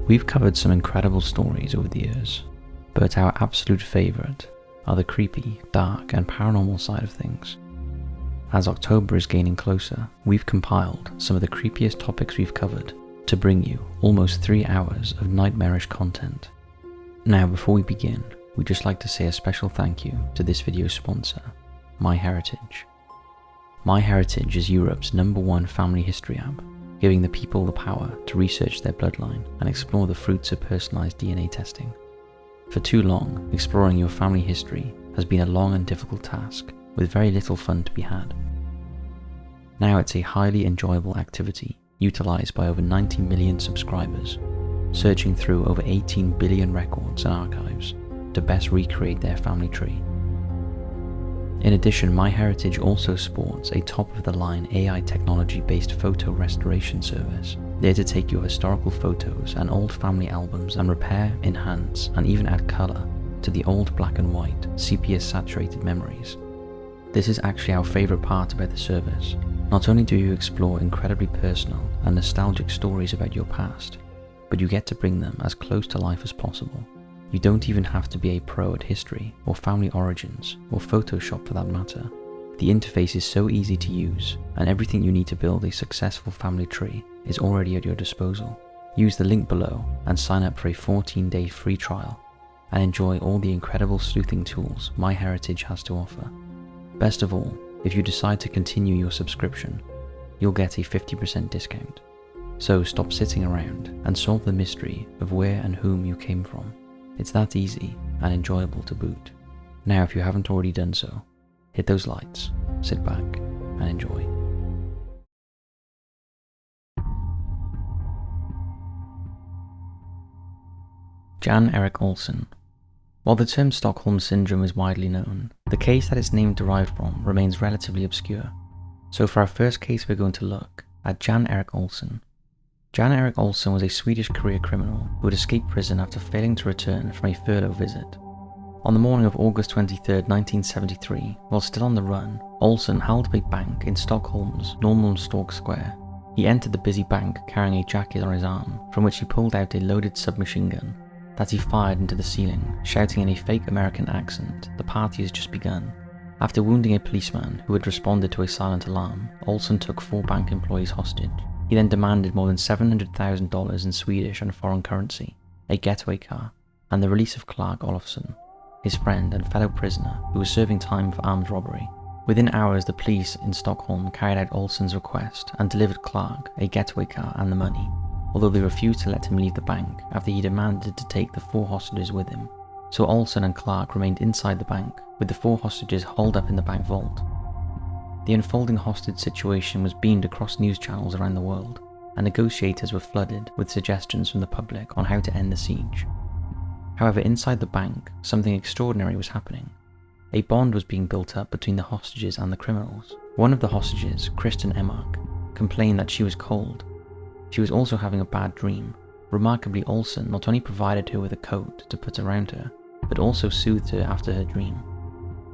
We've covered some incredible stories over the years, but our absolute favourite are the creepy, dark and paranormal side of things. As October is gaining closer, we've compiled some of the creepiest topics we've covered to bring you almost 3 hours of nightmarish content. Now, before we begin, we'd just like to say a special thank you to this video's sponsor, MyHeritage. MyHeritage is Europe's #1 family history app, giving the people the power to research their bloodline and explore the fruits of personalised DNA testing. For too long, exploring your family history has been a long and difficult task, with very little fun to be had. Now it's a highly enjoyable activity utilised by over 90 million subscribers, searching through over 18 billion records and archives to best recreate their family tree. In addition, MyHeritage also sports a top-of-the-line AI technology-based photo restoration service, there to take your historical photos and old family albums and repair, enhance, and even add colour to the old black and white, sepia-saturated memories. This is actually our favourite part about the service. Not only do you explore incredibly personal and nostalgic stories about your past, but you get to bring them as close to life as possible. You don't even have to be a pro at history or family origins or Photoshop for that matter. The interface is so easy to use, and everything you need to build a successful family tree is already at your disposal. Use the link below and sign up for a 14-day free trial and enjoy all the incredible sleuthing tools MyHeritage has to offer. Best of all, if you decide to continue your subscription, you'll get a 50% discount. So stop sitting around and solve the mystery of where and whom you came from. It's that easy and enjoyable to boot. Now, if you haven't already done so, hit those lights, sit back and enjoy. Jan Eric Olson. While the term Stockholm Syndrome is widely known, the case that its name derived from remains relatively obscure. So for our first case, we're going to look at Jan Eric Olson. Jan Eric Olson was a Swedish career criminal who had escaped prison after failing to return from a furlough visit. On the morning of August 23, 1973, while still on the run, Olson held up a bank in Stockholm's Norrmalmstorg Square. He entered the busy bank carrying a jacket on his arm, from which he pulled out a loaded submachine gun that he fired into the ceiling, shouting in a fake American accent, "The party has just begun." After wounding a policeman who had responded to a silent alarm, Olson took 4 bank employees hostage. He then demanded more than $700,000 in Swedish and foreign currency, a getaway car, and the release of Clark Olofsson, his friend and fellow prisoner who was serving time for armed robbery. Within hours, the police in Stockholm carried out Olson's request and delivered Clark a getaway car and the money, although they refused to let him leave the bank after he demanded to take the 4 hostages with him. So Olson and Clark remained inside the bank, with the 4 hostages holed up in the bank vault. The unfolding hostage situation was beamed across news channels around the world, and negotiators were flooded with suggestions from the public on how to end the siege. However, inside the bank, something extraordinary was happening. A bond was being built up between the hostages and the criminals. One of the hostages, Kristen Emmark, complained that she was cold. She was also having a bad dream. Remarkably, Olson not only provided her with a coat to put around her, but also soothed her after her dream.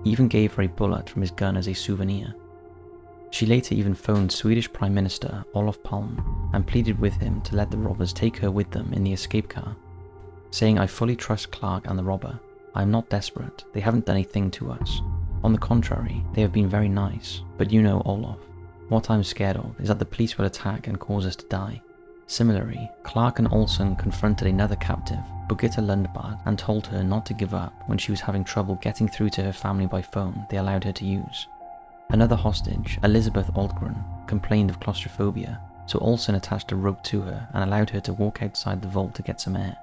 He even gave her a bullet from his gun as a souvenir. She later even phoned Swedish Prime Minister Olof Palme and pleaded with him to let the robbers take her with them in the escape car, saying, "I fully trust Clark and the robber. I am not desperate. They haven't done a thing to us. On the contrary, they have been very nice. But you know, Olof, what I'm scared of is that the police will attack and cause us to die." Similarly, Clark and Olson confronted another captive, Birgitta Lundblad, and told her not to give up when she was having trouble getting through to her family by phone they allowed her to use. Another hostage, Elizabeth Altgren, complained of claustrophobia, so Olson attached a rope to her and allowed her to walk outside the vault to get some air.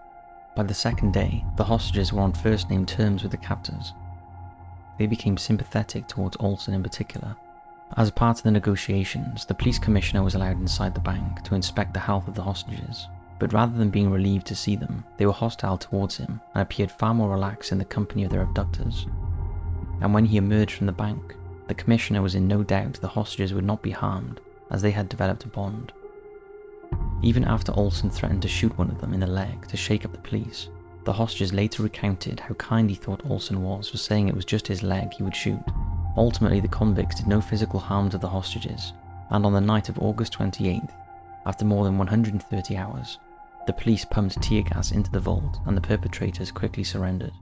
By the second day, the hostages were on first-name terms with the captors. They became sympathetic towards Olson in particular. As part of the negotiations, the police commissioner was allowed inside the bank to inspect the health of the hostages, but rather than being relieved to see them, they were hostile towards him and appeared far more relaxed in the company of their abductors. And when he emerged from the bank, the commissioner was in no doubt the hostages would not be harmed, as they had developed a bond. Even after Olson threatened to shoot one of them in the leg to shake up the police, the hostages later recounted how kind he thought Olson was for saying it was just his leg he would shoot. Ultimately, the convicts did no physical harm to the hostages, and on the night of August 28th, after more than 130 hours, The police pumped tear gas into the vault and the perpetrators quickly surrendered.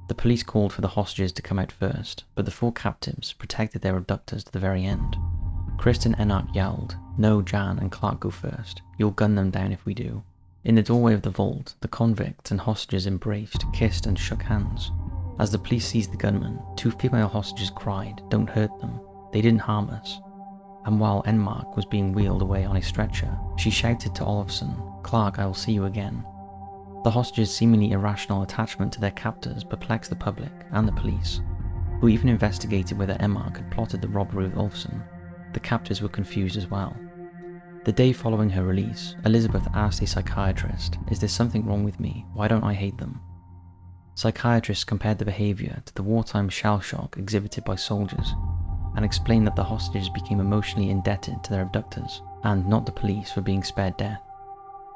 The police called for the hostages to come out first, but the 4 captives protected their abductors to the very end. Kristen Ennard yelled, "No, Jan and Clark go first. You'll gun them down if we do." In the doorway of the vault, the convicts and hostages embraced, kissed and shook hands. As the police seized the gunmen, 2 female hostages cried, "Don't hurt them. They didn't harm us." And while Enmark was being wheeled away on a stretcher, she shouted to Olofsson, "Clark, I will see you again." The hostages' seemingly irrational attachment to their captors perplexed the public and the police, who even investigated whether Enmark had plotted the robbery with Olofsson. The captors were confused as well. The day following her release, Elizabeth asked a psychiatrist, "Is there something wrong with me? Why don't I hate them?" Psychiatrists compared the behaviour to the wartime shell shock exhibited by soldiers, and explained that the hostages became emotionally indebted to their abductors, and not the police for being spared death.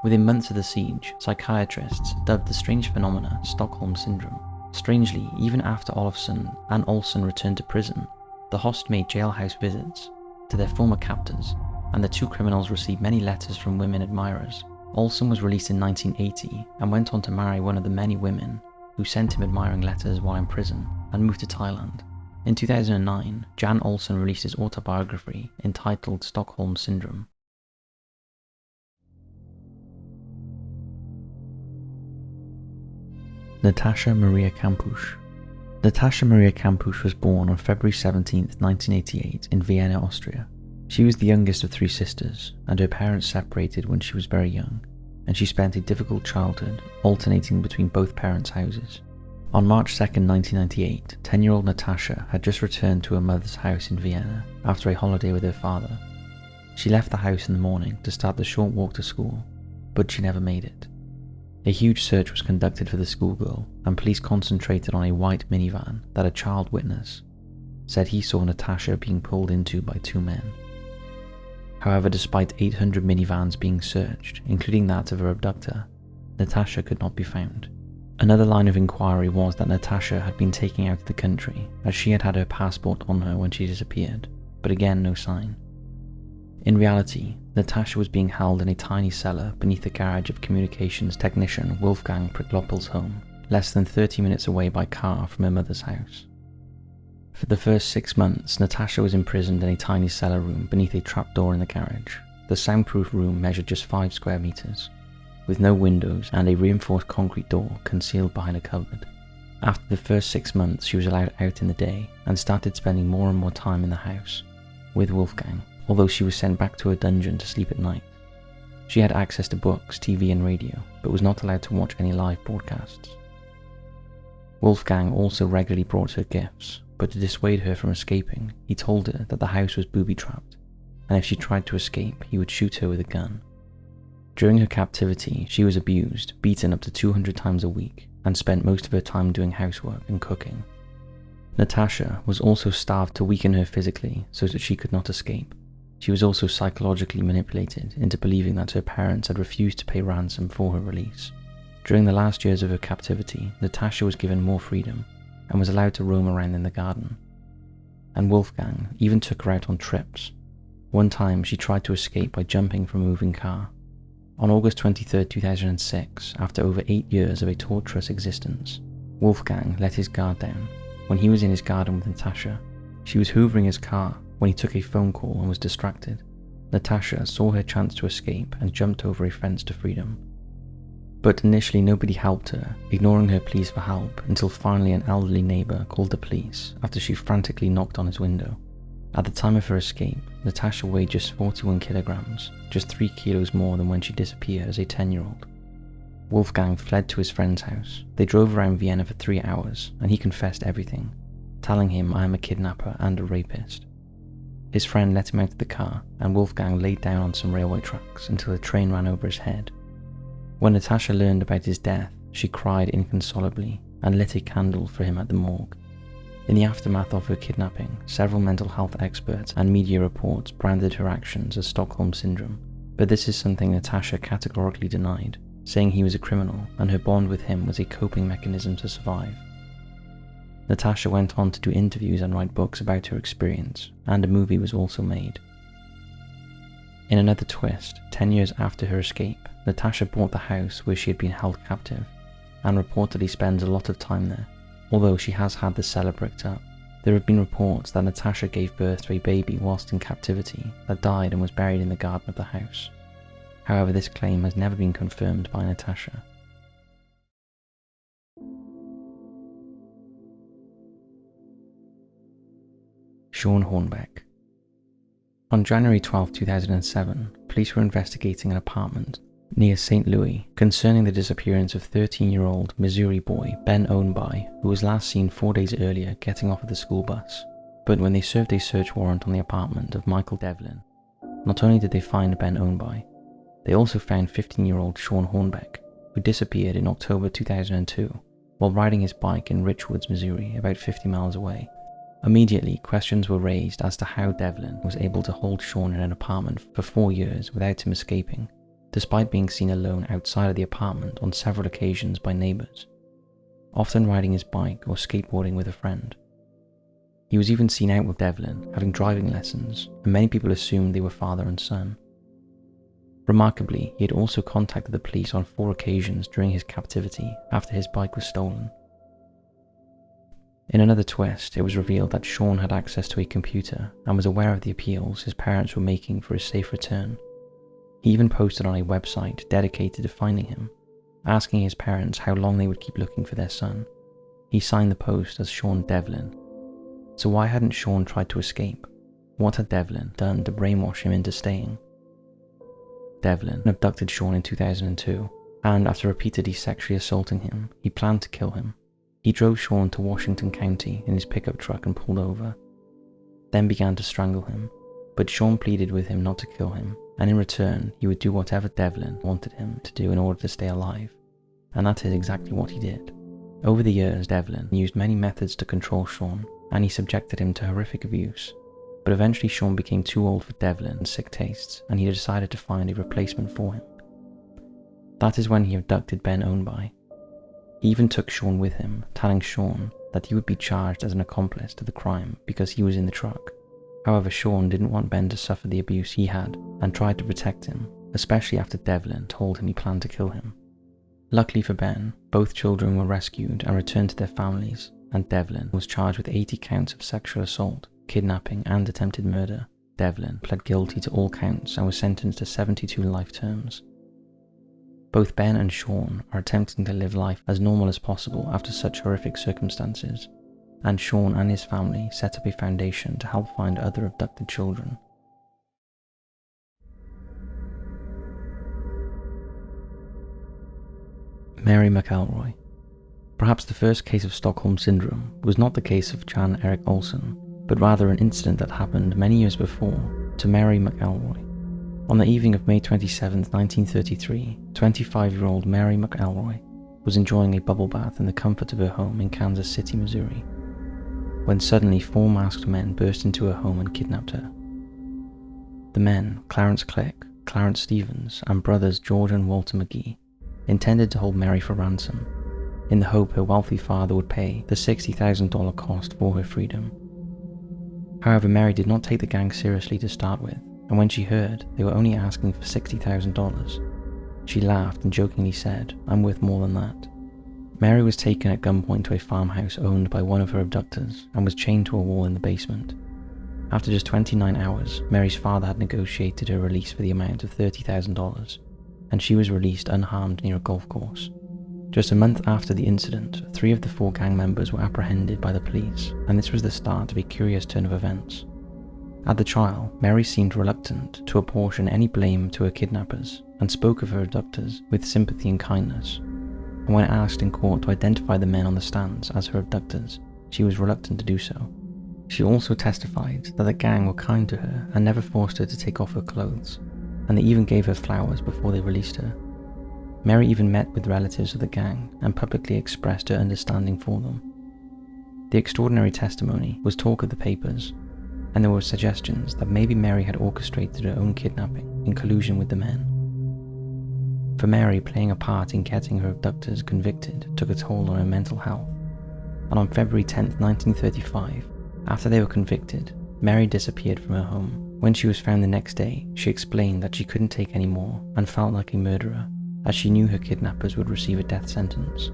Within months of the siege, psychiatrists dubbed the strange phenomena Stockholm Syndrome. Strangely, even after Olofsson and Olson returned to prison, the host made jailhouse visits to their former captors, and the 2 criminals received many letters from women admirers. Olson was released in 1980 and went on to marry one of the many women who sent him admiring letters while in prison, and moved to Thailand. In 2009, Jan Olson released his autobiography entitled Stockholm Syndrome. Natasha Maria Kampusch. Natasha Maria Kampusch was born on February 17, 1988 in Vienna, Austria. She was the youngest of 3 sisters, and her parents separated when she was very young, and she spent a difficult childhood alternating between both parents' houses. On March 2, 1998, 10-year-old Natasha had just returned to her mother's house in Vienna after a holiday with her father. She left the house in the morning to start the short walk to school, but she never made it. A huge search was conducted for the schoolgirl, and police concentrated on a white minivan that a child witness said he saw Natasha being pulled into by 2 men. However, despite 800 minivans being searched, including that of her abductor, Natasha could not be found. Another line of inquiry was that Natasha had been taken out of the country, as she had had her passport on her when she disappeared, but again no sign. In reality, Natasha was being held in a tiny cellar beneath the garage of communications technician Wolfgang Priklopil's home, less than 30 minutes away by car from her mother's house. For the first 6 months, Natasha was imprisoned in a tiny cellar room beneath a trapdoor in the garage. The soundproof room measured just 5 square meters, with no windows and a reinforced concrete door concealed behind a cupboard. After the first 6 months, she was allowed out in the day and started spending more and more time in the house with Wolfgang, although she was sent back to her dungeon to sleep at night. She had access to books, TV and radio, but was not allowed to watch any live broadcasts. Wolfgang also regularly brought her gifts, but to dissuade her from escaping, he told her that the house was booby-trapped, and if she tried to escape, he would shoot her with a gun. During her captivity, she was abused, beaten up to 200 times a week, and spent most of her time doing housework and cooking. Natasha was also starved to weaken her physically so that she could not escape. She was also psychologically manipulated into believing that her parents had refused to pay ransom for her release. During the last years of her captivity, Natasha was given more freedom and was allowed to roam around in the garden. And Wolfgang even took her out on trips. One time she tried to escape by jumping from a moving car. On August 23, 2006, after over 8 years of a torturous existence, Wolfgang let his guard down when he was in his garden with Natasha. She was hoovering his car when he took a phone call and was distracted. Natasha saw her chance to escape and jumped over a fence to freedom. But initially nobody helped her, ignoring her pleas for help, until finally an elderly neighbour called the police after she frantically knocked on his window. At the time of her escape, Natasha weighed just 41 kilograms, just 3 kilos more than when she disappeared as a 10-year-old. Wolfgang fled to his friend's house. They drove around Vienna for 3 hours, and he confessed everything, telling him, "I am a kidnapper and a rapist." His friend let him out of the car, and Wolfgang laid down on some railway tracks until a train ran over his head. When Natasha learned about his death, she cried inconsolably and lit a candle for him at the morgue. In the aftermath of her kidnapping, several mental health experts and media reports branded her actions as Stockholm Syndrome, but this is something Natasha categorically denied, saying he was a criminal and her bond with him was a coping mechanism to survive. Natasha went on to do interviews and write books about her experience, and a movie was also made. In another twist, 10 years after her escape, Natasha bought the house where she had been held captive, and reportedly spends a lot of time there, although she has had the cellar bricked up. There have been reports that Natasha gave birth to a baby whilst in captivity that died and was buried in the garden of the house. However, this claim has never been confirmed by Natasha. Sean Hornbeck. On January 12, 2007, police were investigating an apartment near St. Louis concerning the disappearance of 13-year-old Missouri boy Ben Ownby, who was last seen 4 days earlier getting off of the school bus. But when they served a search warrant on the apartment of Michael Devlin, not only did they find Ben Ownby, they also found 15-year-old Sean Hornbeck, who disappeared in October 2002 while riding his bike in Richwoods, Missouri, about 50 miles away. Immediately, questions were raised as to how Devlin was able to hold Sean in an apartment for 4 years without him escaping, despite being seen alone outside of the apartment on several occasions by neighbours, often riding his bike or skateboarding with a friend. He was even seen out with Devlin, having driving lessons, and many people assumed they were father and son. Remarkably, he had also contacted the police on 4 occasions during his captivity after his bike was stolen. In another twist, it was revealed that Sean had access to a computer and was aware of the appeals his parents were making for his safe return. He even posted on a website dedicated to finding him, asking his parents how long they would keep looking for their son. He signed the post as Sean Devlin. So why hadn't Sean tried to escape? What had Devlin done to brainwash him into staying? Devlin abducted Sean in 2002, and after repeatedly sexually assaulting him, he planned to kill him. He drove Sean to Washington County in his pickup truck and pulled over, then began to strangle him, but Sean pleaded with him not to kill him, and in return he would do whatever Devlin wanted him to do in order to stay alive, and that is exactly what he did. Over the years, Devlin used many methods to control Sean, and he subjected him to horrific abuse, but eventually Sean became too old for Devlin's sick tastes, and he decided to find a replacement for him. That is when he abducted Ben Ownby. He even took Sean with him, telling Sean that he would be charged as an accomplice to the crime because he was in the truck. However, Sean didn't want Ben to suffer the abuse he had and tried to protect him, especially after Devlin told him he planned to kill him. Luckily for Ben, both children were rescued and returned to their families, and Devlin was charged with 80 counts of sexual assault, kidnapping and attempted murder. Devlin pled guilty to all counts and was sentenced to 72 life terms. Both Ben and Sean are attempting to live life as normal as possible after such horrific circumstances, and Sean and his family set up a foundation to help find other abducted children. Mary McElroy. Perhaps the first case of Stockholm Syndrome was not the case of Jan Eric Olson, but rather an incident that happened many years before to Mary McElroy. On the evening of May 27, 1933, 25-year-old Mary McElroy was enjoying a bubble bath in the comfort of her home in Kansas City, Missouri, when suddenly 4 masked men burst into her home and kidnapped her. The men, Clarence Click, Clarence Stevens, and brothers George and Walter McGee, intended to hold Mary for ransom, in the hope her wealthy father would pay the $60,000 cost for her freedom. However, Mary did not take the gang seriously to start with, and when she heard they were only asking for $60,000, she laughed and jokingly said, "I'm worth more than that." Mary was taken at gunpoint to a farmhouse owned by one of her abductors and was chained to a wall in the basement. After just 29 hours, Mary's father had negotiated her release for the amount of $30,000, and she was released unharmed near a golf course. Just a month after the incident, 3 of the 4 gang members were apprehended by the police, and this was the start of a curious turn of events. At the trial, Mary seemed reluctant to apportion any blame to her kidnappers and spoke of her abductors with sympathy and kindness. And when asked in court to identify the men on the stands as her abductors, she was reluctant to do so. She also testified that the gang were kind to her and never forced her to take off her clothes, and they even gave her flowers before they released her. Mary even met with relatives of the gang and publicly expressed her understanding for them. The extraordinary testimony was talk of the papers, and there were suggestions that maybe Mary had orchestrated her own kidnapping in collusion with the men. For Mary, playing a part in getting her abductors convicted took a toll on her mental health, and on February 10, 1935, after they were convicted, Mary disappeared from her home, When she was found the next day, she explained that she couldn't take any more and felt like a murderer, as she knew her kidnappers would receive a death sentence.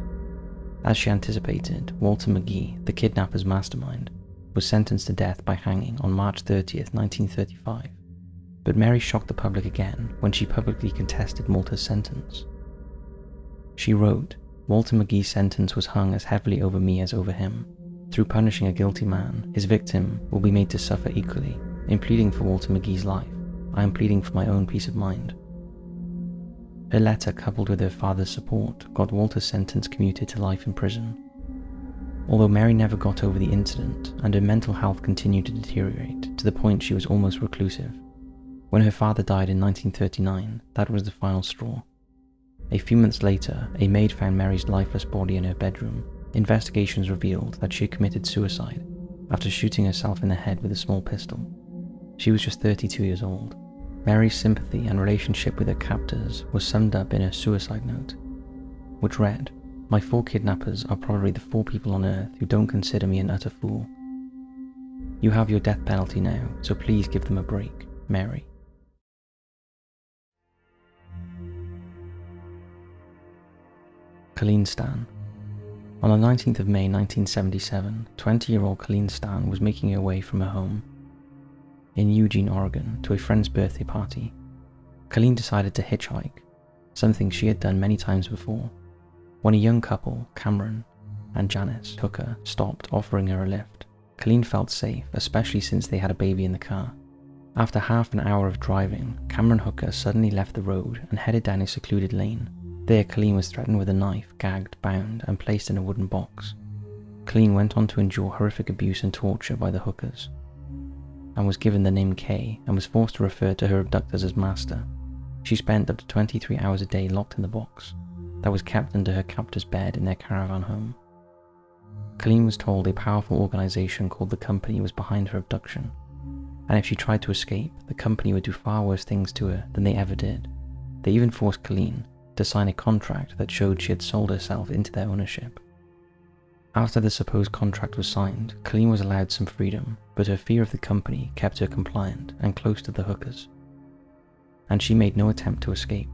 As she anticipated, Walter McGee, the kidnapper's mastermind, was sentenced to death by hanging on March 30th, 1935. But Mary shocked the public again when she publicly contested Walter's sentence. She wrote, "Walter McGee's sentence was hung as heavily over me as over him. Through punishing a guilty man, his victim will be made to suffer equally. In pleading for Walter McGee's life, I am pleading for my own peace of mind." Her letter, coupled with her father's support, got Walter's sentence commuted to life in prison. Although Mary never got over the incident, and her mental health continued to deteriorate to the point she was almost reclusive. When her father died in 1939, that was the final straw. A few months later, a maid found Mary's lifeless body in her bedroom. Investigations revealed that she had committed suicide after shooting herself in the head with a small pistol. She was just 32 years old. Mary's sympathy and relationship with her captors was summed up in her suicide note, which read, "My 4 kidnappers are probably the 4 people on earth who don't consider me an utter fool. You have your death penalty now, so please give them a break, Mary." Colleen Stan. On the 19th of May 1977, 20-year-old Colleen Stan was making her way from her home in Eugene, Oregon, to a friend's birthday party. Colleen decided to hitchhike, something she had done many times before, when a young couple, Cameron and Janice Hooker, stopped offering her a lift. Colleen felt safe, especially since they had a baby in the car. After half an hour of driving, Cameron Hooker suddenly left the road and headed down a secluded lane. There, Colleen was threatened with a knife, gagged, bound, and placed in a wooden box. Colleen went on to endure horrific abuse and torture by the Hookers, and was given the name Kay, and was forced to refer to her abductors as Master. She spent up to 23 hours a day locked in the box that was kept under her captor's bed in their caravan home. Colleen was told a powerful organization called the Company was behind her abduction, and if she tried to escape, the Company would do far worse things to her than they ever did. They even forced Colleen to sign a contract that showed she had sold herself into their ownership. After the supposed contract was signed, Colleen was allowed some freedom, but her fear of the Company kept her compliant and close to the Hookers, and she made no attempt to escape.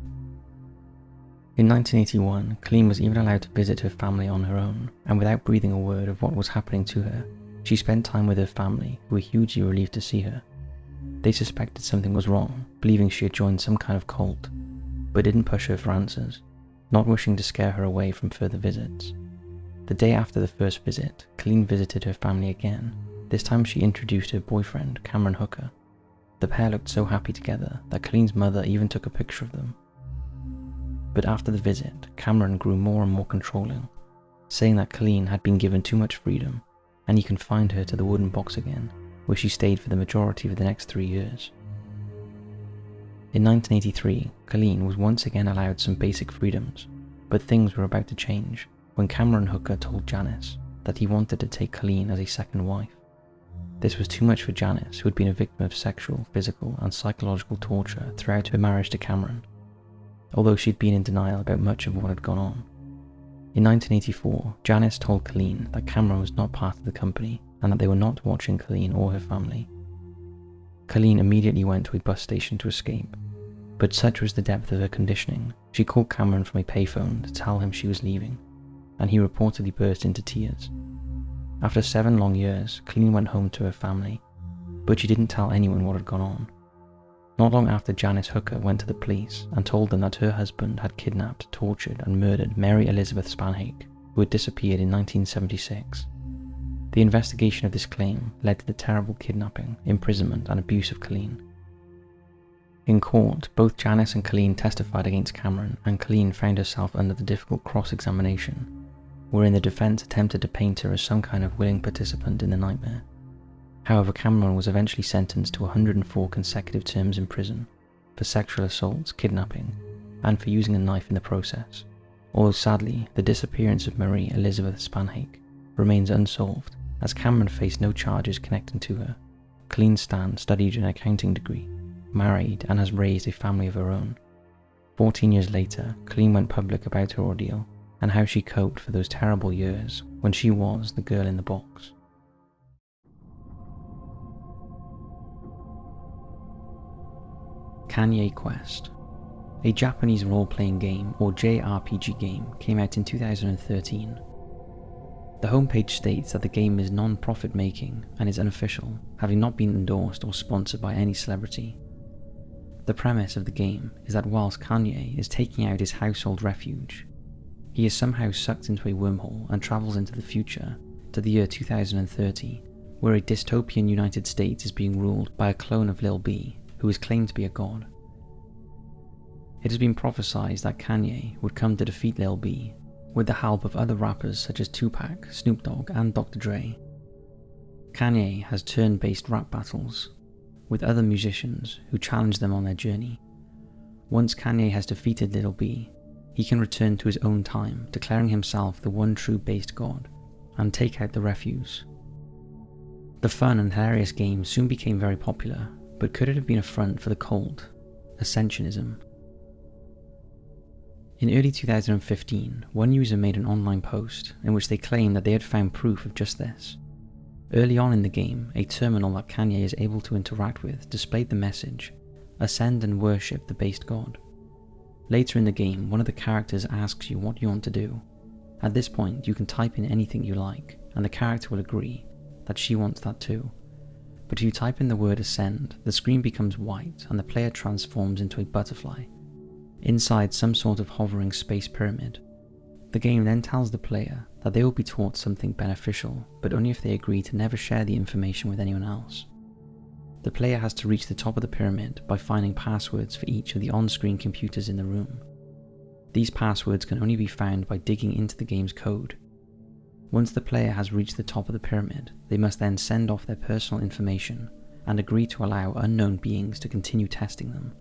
In 1981, Colleen was even allowed to visit her family on her own, and without breathing a word of what was happening to her, she spent time with her family, who were hugely relieved to see her. They suspected something was wrong, believing she had joined some kind of cult, but didn't push her for answers, not wishing to scare her away from further visits. The day after the first visit, Colleen visited her family again. This time she introduced her boyfriend, Cameron Hooker. The pair looked so happy together that Colleen's mother even took a picture of them. But after the visit, Cameron grew more and more controlling, saying that Colleen had been given too much freedom, and he confined her to the wooden box again, where she stayed for the majority of the next 3 years. In 1983, Colleen was once again allowed some basic freedoms, but things were about to change when Cameron Hooker told Janice that he wanted to take Colleen as a second wife. This was too much for Janice, who had been a victim of sexual, physical, and psychological torture throughout her marriage to Cameron, although she'd been in denial about much of what had gone on. In 1984, Janice told Colleen that Cameron was not part of the Company and that they were not watching Colleen or her family. Colleen immediately went to a bus station to escape, but such was the depth of her conditioning, she called Cameron from a payphone to tell him she was leaving, and he reportedly burst into tears. After 7 long years, Colleen went home to her family, but she didn't tell anyone what had gone on. Not long after, Janice Hooker went to the police and told them that her husband had kidnapped, tortured, and murdered Mary Elizabeth Spanhake, who had disappeared in 1976. The investigation of this claim led to the terrible kidnapping, imprisonment, and abuse of Colleen. In court, both Janice and Colleen testified against Cameron, and Colleen found herself under the difficult cross-examination, wherein the defense attempted to paint her as some kind of willing participant in the nightmare. However, Cameron was eventually sentenced to 104 consecutive terms in prison for sexual assaults, kidnapping, and for using a knife in the process, although sadly, the disappearance of Marie Elizabeth Spanhake remains unsolved, as Cameron faced no charges connecting to her. Colleen Stan studied an accounting degree, married, and has raised a family of her own. 14 years later, Colleen went public about her ordeal and how she coped for those terrible years when she was the girl in the box. Kanye Quest. A Japanese role-playing game, or JRPG game, came out in 2013. The homepage states that the game is non-profit making and is unofficial, having not been endorsed or sponsored by any celebrity. The premise of the game is that whilst Kanye is taking out his household refuge, he is somehow sucked into a wormhole and travels into the future, to the year 2030, where a dystopian United States is being ruled by a clone of Lil B, who is claimed to be a god. It has been prophesied that Kanye would come to defeat Lil B, with the help of other rappers such as Tupac, Snoop Dogg and Dr. Dre. Kanye has turn-based rap battles with other musicians who challenge them on their journey. Once Kanye has defeated Lil B, he can return to his own time, declaring himself the one true based god, and take out the refuse. The fun and hilarious game soon became very popular, but could it have been a front for the cult, Ascensionism? In early 2015, one user made an online post in which they claimed that they had found proof of just this. Early on in the game, a terminal that Kanye is able to interact with displayed the message, "Ascend and worship the based god." Later in the game, one of the characters asks you what you want to do. At this point, you can type in anything you like, and the character will agree that she wants that too. But if you type in the word ascend, the screen becomes white and the player transforms into a butterfly, inside some sort of hovering space pyramid. The game then tells the player that they will be taught something beneficial, but only if they agree to never share the information with anyone else. The player has to reach the top of the pyramid by finding passwords for each of the on-screen computers in the room. These passwords can only be found by digging into the game's code. Once the player has reached the top of the pyramid, they must then send off their personal information and agree to allow unknown beings to continue testing them.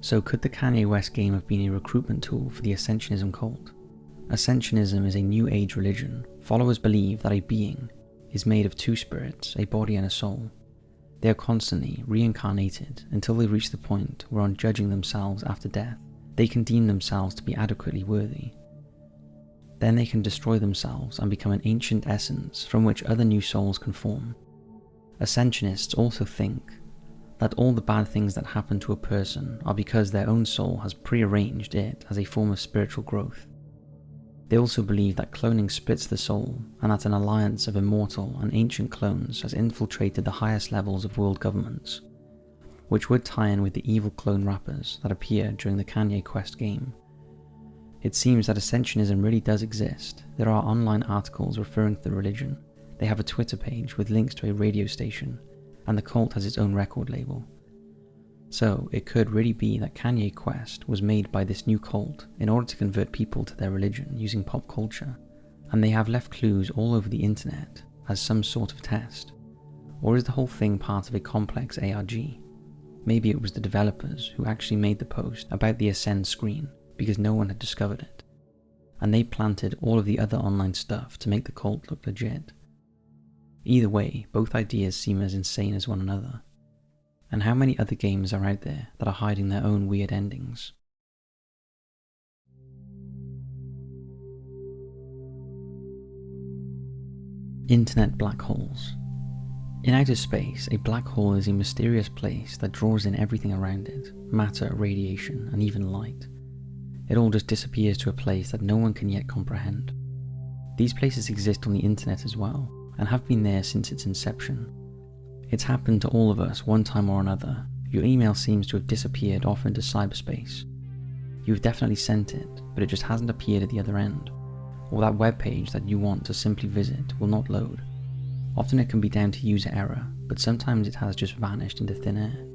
So could the Kanye West game have been a recruitment tool for the Ascensionism cult? Ascensionism is a new age religion. Followers believe that a being is made of two spirits, a body and a soul. They are constantly reincarnated until they reach the point where, on judging themselves after death, they can deem themselves to be adequately worthy. Then they can destroy themselves and become an ancient essence from which other new souls can form. Ascensionists also think that all the bad things that happen to a person are because their own soul has prearranged it as a form of spiritual growth. They also believe that cloning splits the soul, and that an alliance of immortal and ancient clones has infiltrated the highest levels of world governments, which would tie in with the evil clone rappers that appear during the Kanye Quest game. It seems that Ascensionism really does exist. There are online articles referring to the religion. They have a Twitter page with links to a radio station, and the cult has its own record label. So it could really be that Kanye Quest was made by this new cult in order to convert people to their religion using pop culture, and they have left clues all over the internet as some sort of test. Or is the whole thing part of a complex ARG? Maybe it was the developers who actually made the post about the Ascend screen because no one had discovered it, and they planted all of the other online stuff to make the cult look legit. Either way, both ideas seem as insane as one another. And how many other games are out there that are hiding their own weird endings? Internet black holes. In outer space, a black hole is a mysterious place that draws in everything around it, matter, radiation, and even light. It all just disappears to a place that no one can yet comprehend. These places exist on the internet as well, and have been there since its inception. It's happened to all of us one time or another. Your email seems to have disappeared off into cyberspace. You've definitely sent it, but it just hasn't appeared at the other end, or that web page that you want to simply visit will not load. Often it can be down to user error, but sometimes it has just vanished into thin air.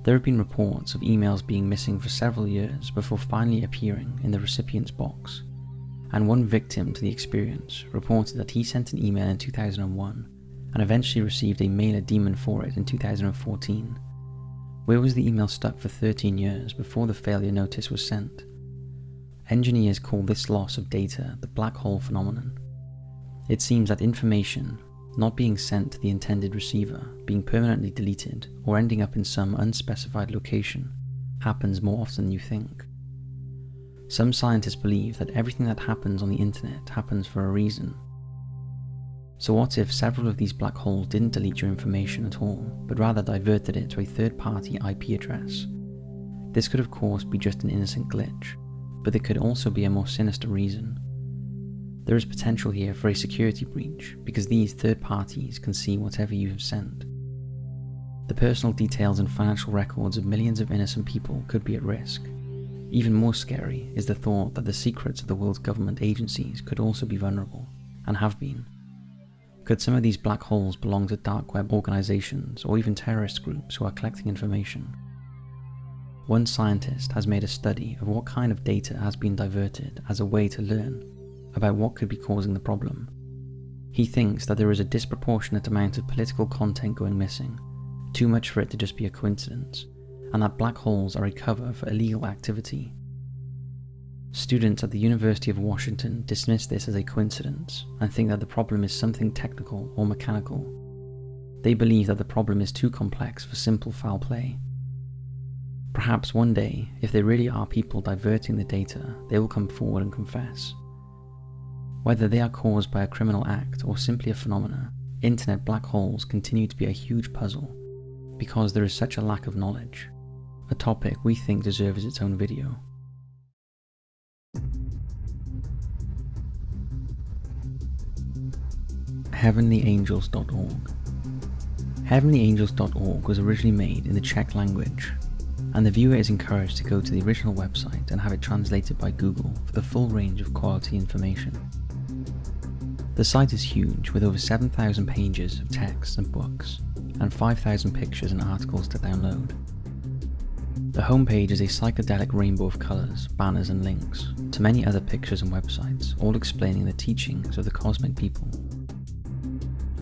There have been reports of emails being missing for several years before finally appearing in the recipient's box, and one victim to the experience reported that he sent an email in 2001 and eventually received a mailer demon for it in 2014. Where was the email stuck for 13 years before the failure notice was sent? Engineers call this loss of data the black hole phenomenon. It seems that information not being sent to the intended receiver, being permanently deleted, or ending up in some unspecified location happens more often than you think. Some scientists believe that everything that happens on the internet happens for a reason. So what if several of these black holes didn't delete your information at all, but rather diverted it to a third-party IP address? This could of course be just an innocent glitch, but there could also be a more sinister reason. There is potential here for a security breach, because these third parties can see whatever you have sent. The personal details and financial records of millions of innocent people could be at risk. Even more scary is the thought that the secrets of the world's government agencies could also be vulnerable, and have been. Could some of these black holes belong to dark web organizations or even terrorist groups who are collecting information? One scientist has made a study of what kind of data has been diverted as a way to learn about what could be causing the problem. He thinks that there is a disproportionate amount of political content going missing, too much for it to just be a coincidence, and that black holes are a cover for illegal activity. Students at the University of Washington dismiss this as a coincidence and think that the problem is something technical or mechanical. They believe that the problem is too complex for simple foul play. Perhaps one day, if there really are people diverting the data, they will come forward and confess. Whether they are caused by a criminal act or simply a phenomena, internet black holes continue to be a huge puzzle because there is such a lack of knowledge, a topic we think deserves its own video. Heavenlyangels.org. Heavenlyangels.org was originally made in the Czech language, and the viewer is encouraged to go to the original website and have it translated by Google for the full range of quality information. The site is huge, with over 7,000 pages of text and books, and 5,000 pictures and articles to download. The homepage is a psychedelic rainbow of colours, banners and links to many other pictures and websites, all explaining the teachings of the cosmic people.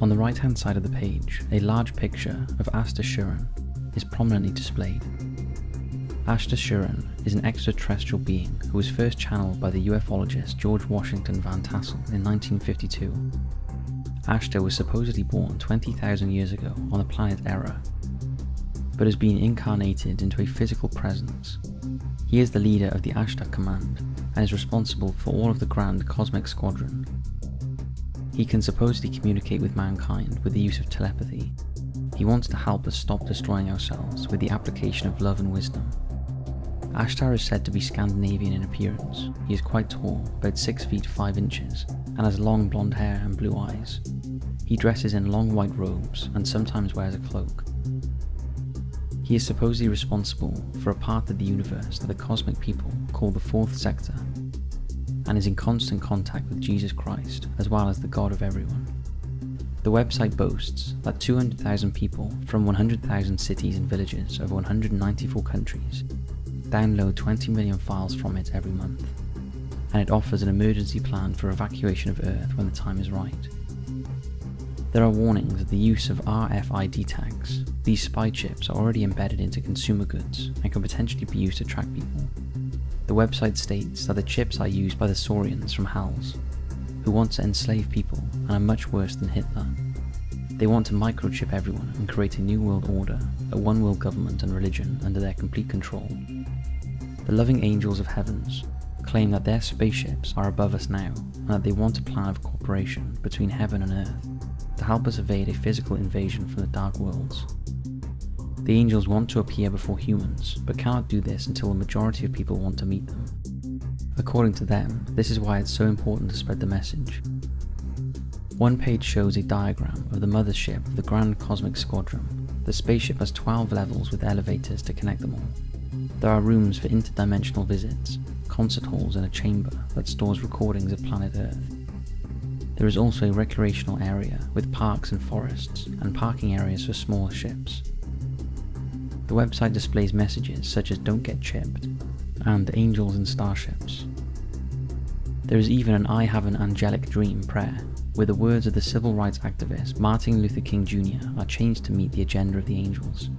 On the right-hand side of the page, a large picture of ASTRONOMY is prominently displayed. ASTRONOMY is an extraterrestrial being who was first channeled by the ufologist George Washington Van Tassel in 1952. Ashtar was supposedly born 20,000 years ago on the planet Era, but has been incarnated into a physical presence. He is the leader of the Ashtar Command and is responsible for all of the Grand Cosmic Squadron. He can supposedly communicate with mankind with the use of telepathy. He wants to help us stop destroying ourselves with the application of love and wisdom. Ashtar is said to be Scandinavian in appearance. He is quite tall, about 6 feet 5 inches, and has long blonde hair and blue eyes. He dresses in long white robes and sometimes wears a cloak. He is supposedly responsible for a part of the universe that the cosmic people call the fourth sector, and is in constant contact with Jesus Christ, as well as the God of everyone. The website boasts that 200,000 people from 100,000 cities and villages of 194 countries download 20 million files from it every month, and it offers an emergency plan for evacuation of Earth when the time is right. There are warnings of the use of RFID tags. These spy chips are already embedded into consumer goods and can potentially be used to track people. The website states that the chips are used by the Saurians from Hells, who want to enslave people and are much worse than Hitler. They want to microchip everyone and create a new world order, a one world government and religion under their complete control. The loving angels of heavens claim that their spaceships are above us now and that they want a plan of cooperation between heaven and earth to help us evade a physical invasion from the dark worlds. The angels want to appear before humans, but cannot do this until the majority of people want to meet them. According to them, this is why it's so important to spread the message. One page shows a diagram of the mothership of the Grand Cosmic Squadron. The spaceship has 12 levels with elevators to connect them all. There are rooms for interdimensional visits, concert halls and a chamber that stores recordings of planet Earth. There is also a recreational area with parks and forests, and parking areas for smaller ships. The website displays messages such as "Don't get chipped" and "Angels and Starships." There is even an "I have an angelic dream" prayer, where the words of the civil rights activist Martin Luther King Jr. are changed to meet the agenda of the angels.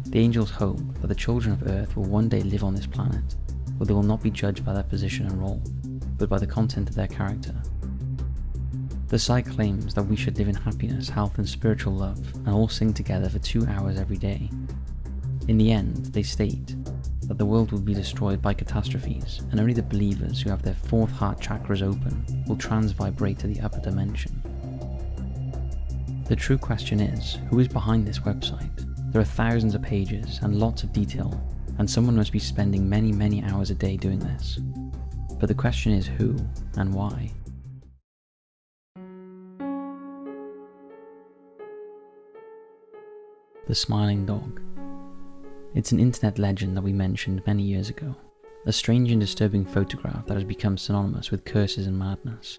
The angels hope that the children of Earth will one day live on this planet, where they will not be judged by their position and role, but by the content of their character. The site claims that we should live in happiness, health and spiritual love, and all sing together for 2 hours every day. In the end, they state that the world will be destroyed by catastrophes, and only the believers who have their fourth heart chakras open will trans-vibrate to the upper dimension. The true question is, who is behind this website? There are thousands of pages and lots of detail, and someone must be spending many hours a day doing this. But the question is who and why? The Smiling Dog. It's an internet legend that we mentioned many years ago. A strange and disturbing photograph that has become synonymous with curses and madness.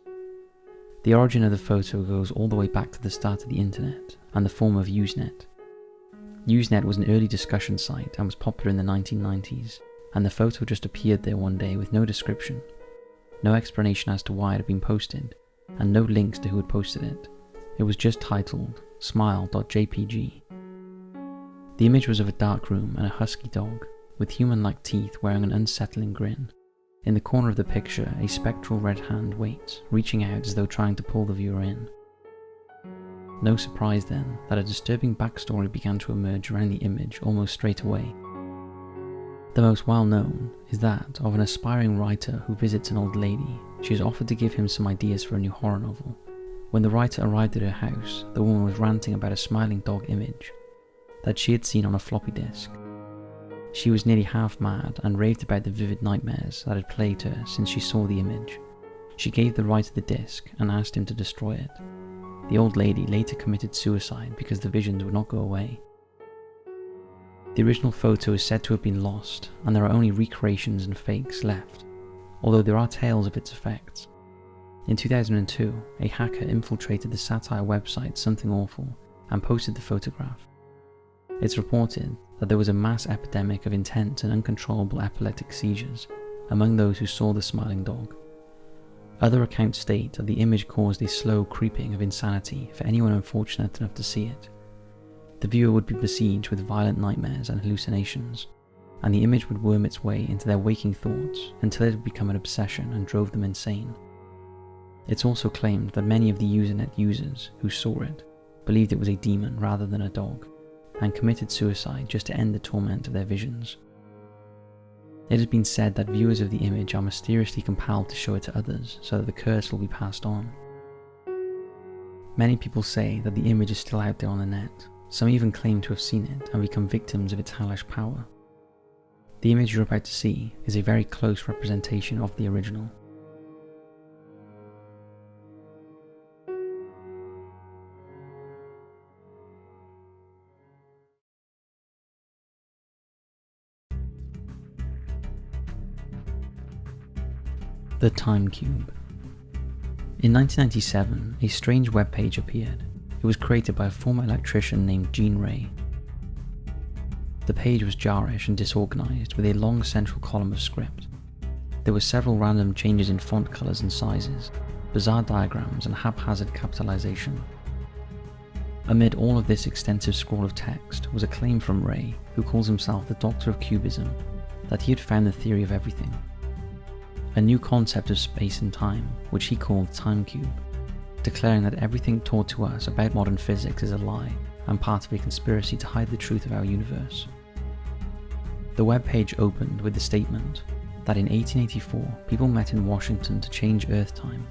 The origin of the photo goes all the way back to the start of the internet and the form of Usenet. Usenet was an early discussion site and was popular in the 1990s, and the photo just appeared there one day with no description, no explanation as to why it had been posted, and no links to who had posted it. It was just titled smile.jpg. The image was of a dark room and a husky dog, with human-like teeth wearing an unsettling grin. In the corner of the picture, a spectral red hand waits, reaching out as though trying to pull the viewer in. No surprise then, that a disturbing backstory began to emerge around the image almost straight away. The most well known is that of an aspiring writer who visits an old lady. She has offered to give him some ideas for a new horror novel. When the writer arrived at her house, the woman was ranting about a smiling dog image that she had seen on a floppy disk. She was nearly half mad and raved about the vivid nightmares that had plagued her since she saw the image. She gave the writer the disc and asked him to destroy it. The old lady later committed suicide because the visions would not go away. The original photo is said to have been lost, and there are only recreations and fakes left, although there are tales of its effects. In 2002, a hacker infiltrated the satire website Something Awful and posted the photograph. It's reported that there was a mass epidemic of intense and uncontrollable epileptic seizures among those who saw the smiling dog. Other accounts state that the image caused a slow creeping of insanity for anyone unfortunate enough to see it. The viewer would be besieged with violent nightmares and hallucinations, and the image would worm its way into their waking thoughts until it had become an obsession and drove them insane. It's also claimed that many of the Usenet users who saw it believed it was a demon rather than a dog, and committed suicide just to end the torment of their visions. It has been said that viewers of the image are mysteriously compelled to show it to others so that the curse will be passed on. Many people say that the image is still out there on the net. Some even claim to have seen it and become victims of its hellish power. The image you're about to see is a very close representation of the original. The Time Cube. In 1997, a strange webpage appeared. It was created by a former electrician named Gene Ray. The page was jarrish and disorganized with a long central column of script. There were several random changes in font colors and sizes, bizarre diagrams and haphazard capitalization. Amid all of this extensive scroll of text was a claim from Ray, who calls himself the Doctor of Cubism, that he had found the theory of everything. A new concept of space and time, which he called Time Cube, declaring that everything taught to us about modern physics is a lie and part of a conspiracy to hide the truth of our universe. The webpage opened with the statement that in 1884 people met in Washington to change Earth time.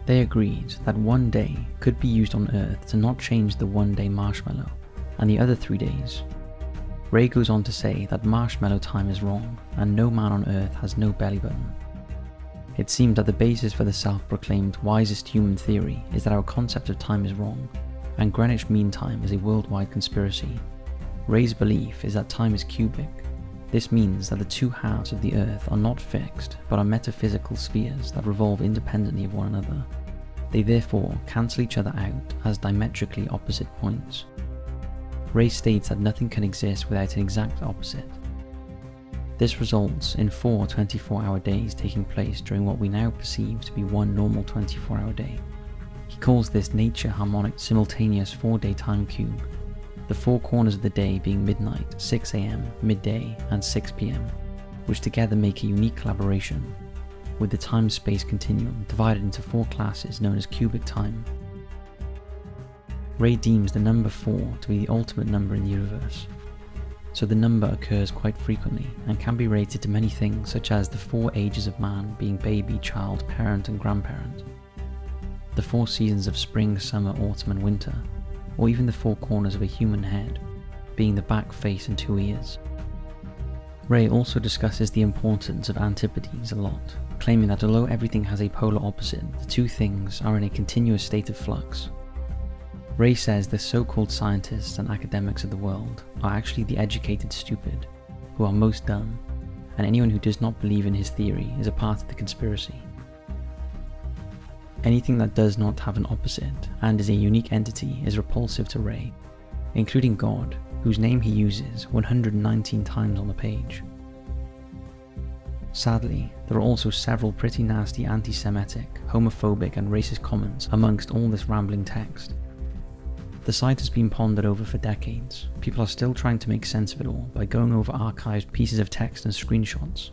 They agreed that one day could be used on Earth to not change the one-day marshmallow, and the other 3 days. Ray goes on to say that marshmallow time is wrong, and no man on Earth has no belly button. It seems that the basis for the self-proclaimed wisest human theory is that our concept of time is wrong, and Greenwich Mean Time is a worldwide conspiracy. Ray's belief is that time is cubic. This means that the two halves of the Earth are not fixed, but are metaphysical spheres that revolve independently of one another. They therefore cancel each other out as diametrically opposite points. Ray states that nothing can exist without an exact opposite. This results in 4 24-hour days taking place during what we now perceive to be one normal 24-hour day. He calls this nature harmonic simultaneous 4-day time cube, the 4 corners of the day being midnight, 6 AM, midday, and 6 PM, which together make a unique collaboration, with the time-space continuum divided into 4 classes known as cubic time. Ray deems the number 4 to be the ultimate number in the universe, so the number occurs quite frequently and can be related to many things such as the 4 ages of man being baby, child, parent and grandparent. The the 4 seasons of spring, summer, autumn and winter, or even the 4 corners of a human head, being the back, face and 2 ears. Ray also discusses the importance of antipodes a lot, claiming that although everything has a polar opposite, the 2 things are in a continuous state of flux. Ray says the so-called scientists and academics of the world are actually the educated stupid, who are most dumb, and anyone who does not believe in his theory is a part of the conspiracy. Anything that does not have an opposite and is a unique entity is repulsive to Ray, including God, whose name he uses 119 times on the page. Sadly, there are also several pretty nasty anti-Semitic, homophobic and racist comments amongst all this rambling text. The site has been pondered over for decades. People are still trying to make sense of it all by going over archived pieces of text and screenshots.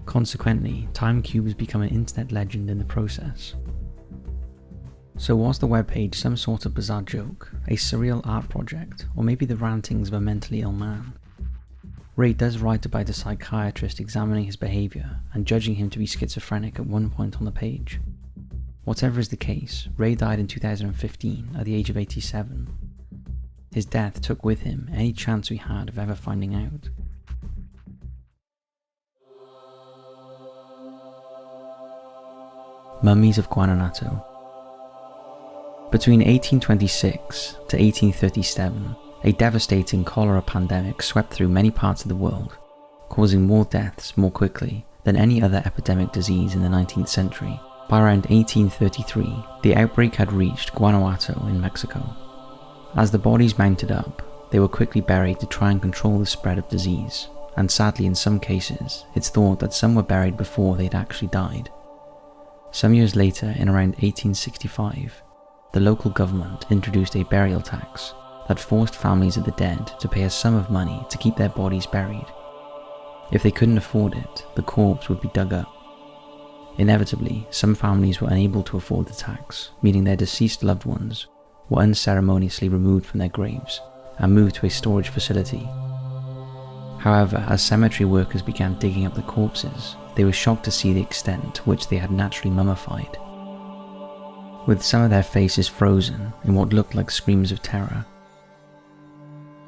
Consequently, Timecube has become an internet legend in the process. So was the webpage some sort of bizarre joke, a surreal art project, or maybe the rantings of a mentally ill man? Ray does write about a psychiatrist examining his behaviour and judging him to be schizophrenic at one point on the page. Whatever is the case, Ray died in 2015 at the age of 87. His death took with him any chance we had of ever finding out. Mummies of Guanajuato. Between 1826 to 1837, a devastating cholera pandemic swept through many parts of the world, causing more deaths more quickly than any other epidemic disease in the 19th century. By around 1833, the outbreak had reached Guanajuato in Mexico. As the bodies mounted up, they were quickly buried to try and control the spread of disease, and sadly in some cases, it's thought that some were buried before they'd actually died. Some years later, in around 1865, the local government introduced a burial tax that forced families of the dead to pay a sum of money to keep their bodies buried. If they couldn't afford it, the corpse would be dug up. Inevitably, some families were unable to afford the tax, meaning their deceased loved ones were unceremoniously removed from their graves and moved to a storage facility. However, as cemetery workers began digging up the corpses, they were shocked to see the extent to which they had naturally mummified, with some of their faces frozen in what looked like screams of terror.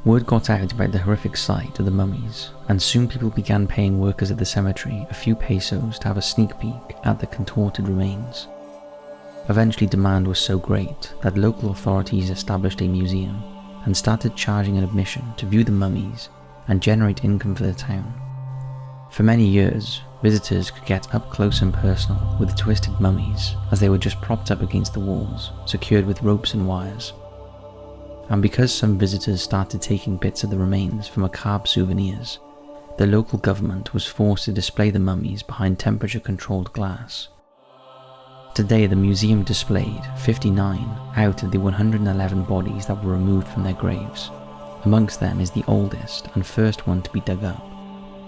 Word got out about the horrific sight of the mummies, and soon people began paying workers at the cemetery a few pesos to have a sneak peek at the contorted remains. Eventually demand was so great that local authorities established a museum and started charging an admission to view the mummies and generate income for the town. For many years, visitors could get up close and personal with the twisted mummies as they were just propped up against the walls, secured with ropes and wires. And because some visitors started taking bits of the remains for macabre souvenirs, the local government was forced to display the mummies behind temperature-controlled glass. Today the museum displayed 59 out of the 111 bodies that were removed from their graves. Amongst them is the oldest and first one to be dug up,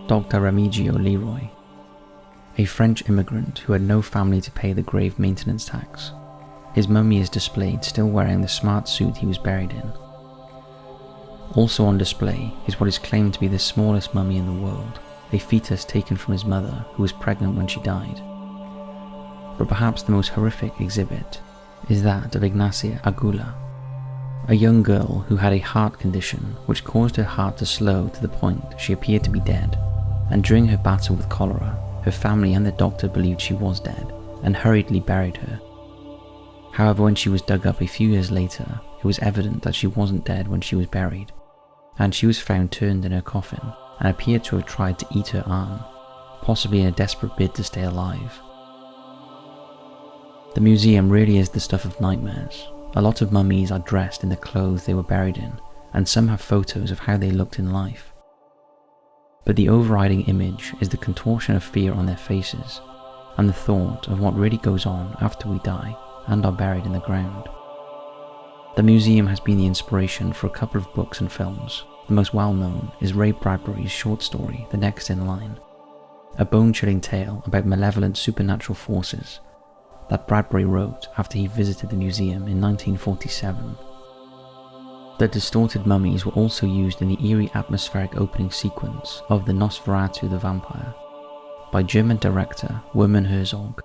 Dr. Remigio Leroy, a French immigrant who had no family to pay the grave maintenance tax. His mummy is displayed still wearing the smart suit he was buried in. Also on display is what is claimed to be the smallest mummy in the world, a fetus taken from his mother who was pregnant when she died. But perhaps the most horrific exhibit is that of Ignacia Agula, a young girl who had a heart condition which caused her heart to slow to the point she appeared to be dead, and during her battle with cholera, her family and the doctor believed she was dead and hurriedly buried her. However, when she was dug up a few years later, it was evident that she wasn't dead when she was buried, and she was found turned in her coffin and appeared to have tried to eat her arm, possibly in a desperate bid to stay alive. The museum really is the stuff of nightmares. A lot of mummies are dressed in the clothes they were buried in, and some have photos of how they looked in life. But the overriding image is the contortion of fear on their faces, and the thought of what really goes on after we die and are buried in the ground. The museum has been the inspiration for a couple of books and films. The most well-known is Ray Bradbury's short story, The Next in Line, a bone-chilling tale about malevolent supernatural forces that Bradbury wrote after he visited the museum in 1947. The distorted mummies were also used in the eerie atmospheric opening sequence of the Nosferatu the Vampire by German director Werner Herzog.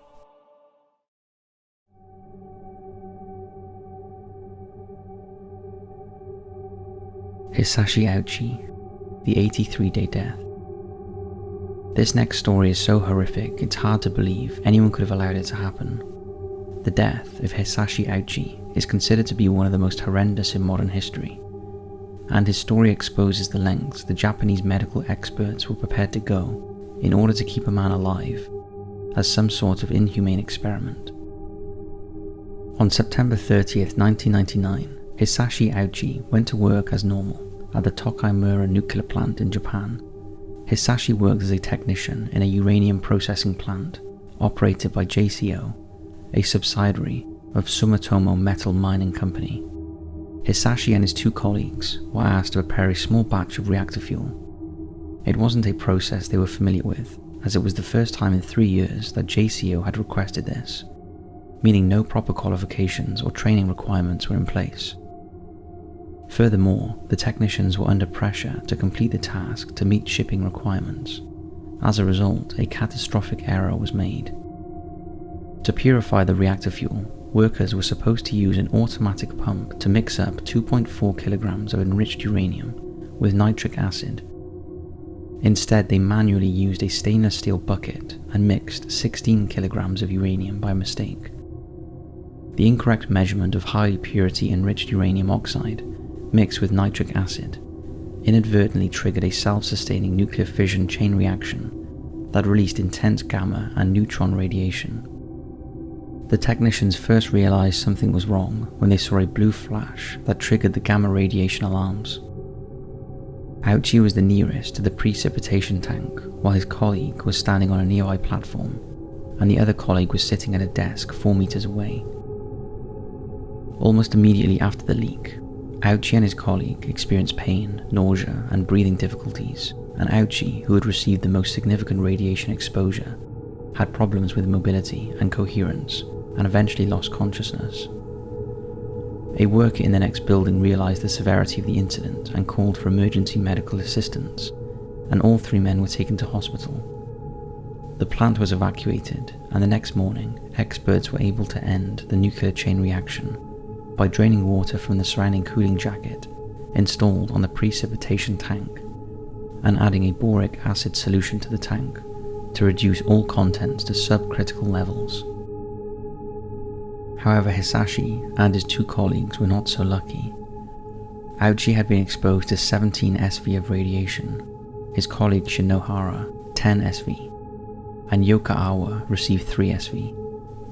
Hisashi Ouchi, the 83-day death. This next story is so horrific it's hard to believe anyone could have allowed it to happen. The death of Hisashi Ouchi is considered to be one of the most horrendous in modern history, and his story exposes the lengths the Japanese medical experts were prepared to go in order to keep a man alive as some sort of inhumane experiment. On September 30th, 1999, Hisashi Ouchi went to work as normal at the Tokaimura nuclear plant in Japan. Hisashi worked as a technician in a uranium processing plant operated by JCO, a subsidiary of Sumitomo Metal Mining Company. Hisashi and his two colleagues were asked to prepare a small batch of reactor fuel. It wasn't a process they were familiar with, as it was the first time in 3 years that JCO had requested this, meaning no proper qualifications or training requirements were in place. Furthermore, the technicians were under pressure to complete the task to meet shipping requirements. As a result, a catastrophic error was made. To purify the reactor fuel, workers were supposed to use an automatic pump to mix up 2.4 kilograms of enriched uranium with nitric acid. Instead, they manually used a stainless steel bucket and mixed 16 kilograms of uranium by mistake. The incorrect measurement of high purity enriched uranium oxide mixed with nitric acid inadvertently triggered a self-sustaining nuclear fission chain reaction that released intense gamma and neutron radiation. The technicians first realized something was wrong when they saw a blue flash that triggered the gamma radiation alarms. Ouchi was the nearest to the precipitation tank, while his colleague was standing on a nearby platform, and the other colleague was sitting at a desk 4 meters away. Almost immediately after the leak, Ouchi and his colleague experienced pain, nausea, and breathing difficulties, and Ouchi, who had received the most significant radiation exposure, had problems with mobility and coherence, and eventually lost consciousness. A worker in the next building realized the severity of the incident and called for emergency medical assistance, and all 3 men were taken to hospital. The plant was evacuated, and the next morning, experts were able to end the nuclear chain reaction by draining water from the surrounding cooling jacket installed on the precipitation tank and adding a boric acid solution to the tank to reduce all contents to subcritical levels. However, Hisashi and his 2 colleagues were not so lucky. Ouchi had been exposed to 17 SV of radiation, his colleague Shinohara 10 SV, and Yokaawa received 3 SV.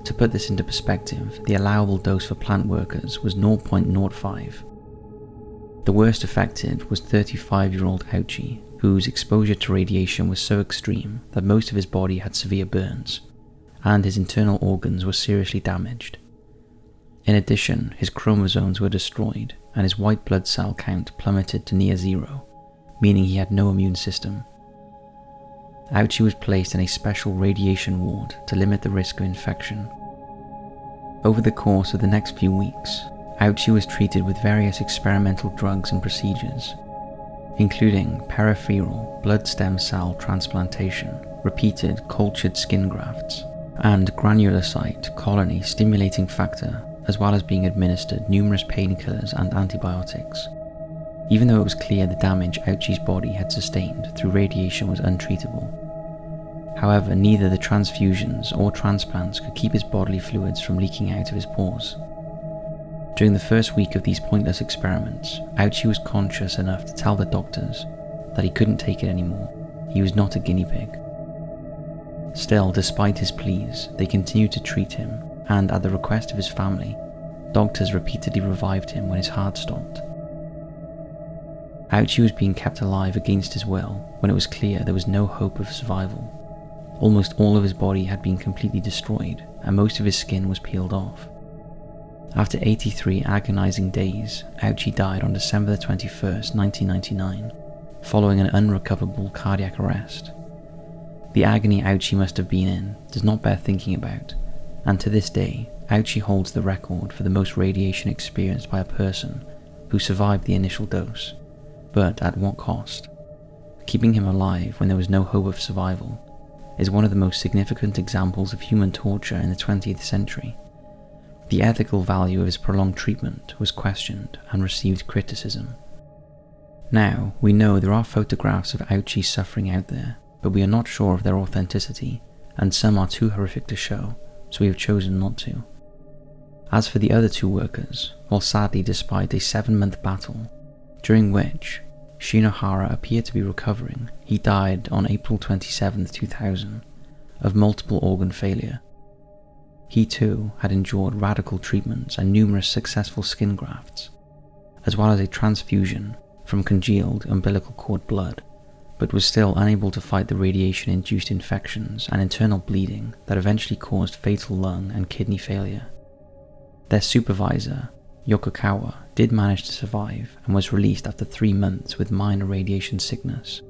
To put this into perspective, the allowable dose for plant workers was 0.05. The worst affected was 35-year-old Ouchi, whose exposure to radiation was so extreme that most of his body had severe burns, and his internal organs were seriously damaged. In addition, his chromosomes were destroyed, and his white blood cell count plummeted to near 0, meaning he had no immune system. Ouchi was placed in a special radiation ward to limit the risk of infection. Over the course of the next few weeks, Ouchi was treated with various experimental drugs and procedures, including peripheral blood stem cell transplantation, repeated cultured skin grafts, and granulocyte colony stimulating factor, as well as being administered numerous painkillers and antibiotics. Even though it was clear the damage Ouchi's body had sustained through radiation was untreatable. However, neither the transfusions or transplants could keep his bodily fluids from leaking out of his pores. During the first week of these pointless experiments, Ouchi was conscious enough to tell the doctors that he couldn't take it anymore. He was not a guinea pig. Still, despite his pleas, they continued to treat him, and at the request of his family, doctors repeatedly revived him when his heart stopped. Ouchi was being kept alive against his will when it was clear there was no hope of survival. Almost all of his body had been completely destroyed, and most of his skin was peeled off. After 83 agonizing days, Ouchi died on December 21st, 1999, following an unrecoverable cardiac arrest. The agony Ouchi must have been in does not bear thinking about, and to this day, Ouchi holds the record for the most radiation experienced by a person who survived the initial dose. But at what cost? Keeping him alive when there was no hope of survival is one of the most significant examples of human torture in the 20th century. The ethical value of his prolonged treatment was questioned and received criticism. Now, we know there are photographs of Ouchie suffering out there, but we are not sure of their authenticity, and some are too horrific to show, so we have chosen not to. As for the other 2 workers, well, sadly, despite a 7-month battle, during which Shinohara appeared to be recovering, he died on April 27, 2000, of multiple organ failure. He too had endured radical treatments and numerous successful skin grafts, as well as a transfusion from congealed umbilical cord blood, but was still unable to fight the radiation-induced infections and internal bleeding that eventually caused fatal lung and kidney failure. Their supervisor, Yokokawa, did manage to survive and was released after 3 months with minor radiation sickness,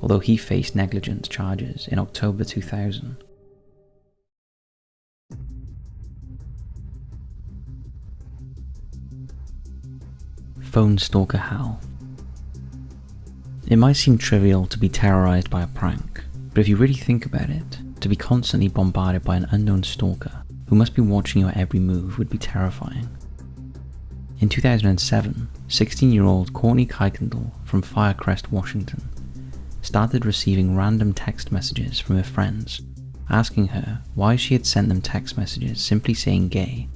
although he faced negligence charges in October 2000. Phone stalker hell. It might seem trivial to be terrorized by a prank, but if you really think about it, to be constantly bombarded by an unknown stalker who must be watching your every move would be terrifying. In 2007, 16-year-old Courtney Kuykendall from Firecrest, Washington, started receiving random text messages from her friends, asking her why she had sent them text messages simply saying gay.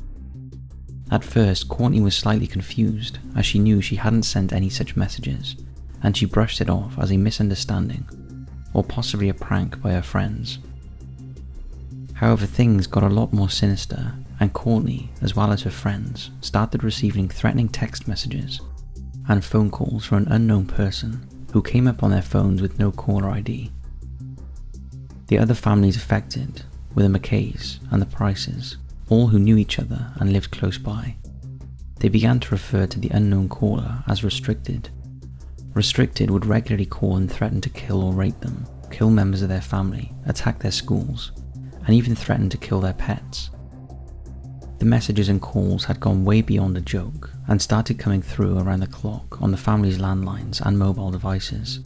At first, Courtney was slightly confused, as she knew she hadn't sent any such messages, and she brushed it off as a misunderstanding, or possibly a prank by her friends. However, things got a lot more sinister, and Courtney, as well as her friends, started receiving threatening text messages and phone calls from an unknown person who came up on their phones with no caller ID. The other families affected were the McKays and the Prices, all who knew each other and lived close by. They began to refer to the unknown caller as Restricted. Restricted would regularly call and threaten to kill or rape them, kill members of their family, attack their schools, and even threaten to kill their pets. The messages and calls had gone way beyond a joke and started coming through around the clock on the family's landlines and mobile devices.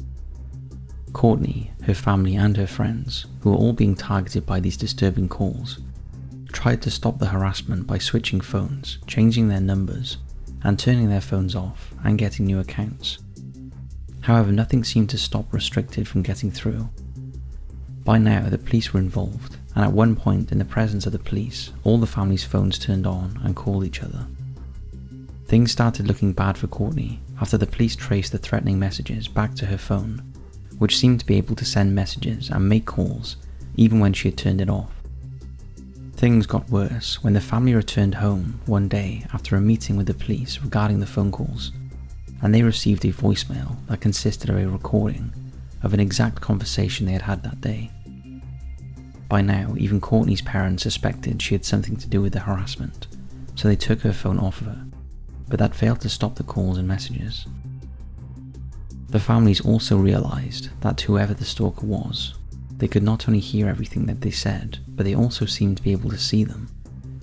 Courtney, her family and her friends, who were all being targeted by these disturbing calls, tried to stop the harassment by switching phones, changing their numbers, and turning their phones off and getting new accounts. However, nothing seemed to stop Restricted from getting through. By now, the police were involved, and at one point in the presence of the police, all the family's phones turned on and called each other. Things started looking bad for Courtney after the police traced the threatening messages back to her phone, which seemed to be able to send messages and make calls even when she had turned it off. Things got worse when the family returned home one day after a meeting with the police regarding the phone calls, and they received a voicemail that consisted of a recording of an exact conversation they had had that day. By now, even Courtney's parents suspected she had something to do with the harassment, so they took her phone off of her, but that failed to stop the calls and messages. The families also realized that whoever the stalker was, they could not only hear everything that they said, but they also seemed to be able to see them,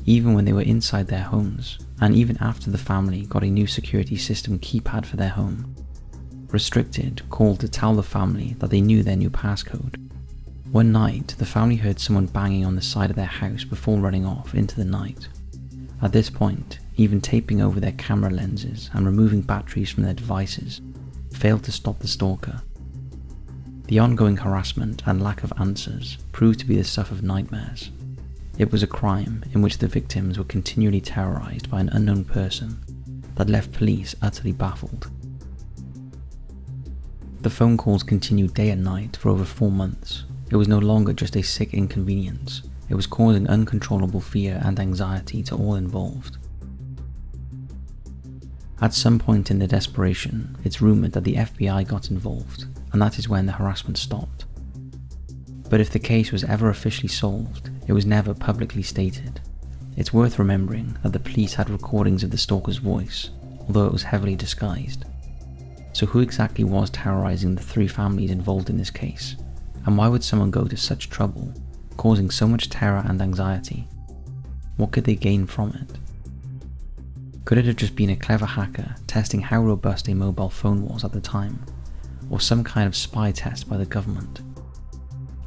even when they were inside their homes, and even after the family got a new security system keypad for their home. Restricted called to tell the family that they knew their new passcode. One night, the family heard someone banging on the side of their house before running off into the night. At this point, even taping over their camera lenses and removing batteries from their devices failed to stop the stalker. The ongoing harassment and lack of answers proved to be the stuff of nightmares. It was a crime in which the victims were continually terrorized by an unknown person that left police utterly baffled. The phone calls continued day and night for over 4 months. It was no longer just a sick inconvenience, it was causing uncontrollable fear and anxiety to all involved. At some point in their desperation, it's rumoured that the FBI got involved, and that is when the harassment stopped. But if the case was ever officially solved, it was never publicly stated. It's worth remembering that the police had recordings of the stalker's voice, although it was heavily disguised. So who exactly was terrorizing the 3 families involved in this case? And why would someone go to such trouble, causing so much terror and anxiety? What could they gain from it? Could it have just been a clever hacker testing how robust a mobile phone was at the time, or some kind of spy test by the government?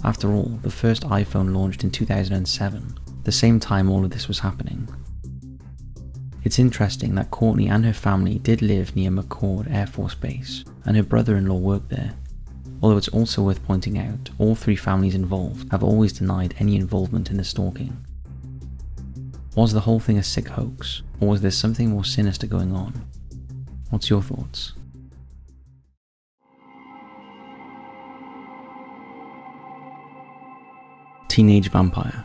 After all, the first iPhone launched in 2007, the same time all of this was happening. It's interesting that Courtney and her family did live near McCord Air Force Base, and her brother-in-law worked there. Although it's also worth pointing out, all 3 families involved have always denied any involvement in the stalking. Was the whole thing a sick hoax, or was there something more sinister going on? What's your thoughts? Teenage vampire.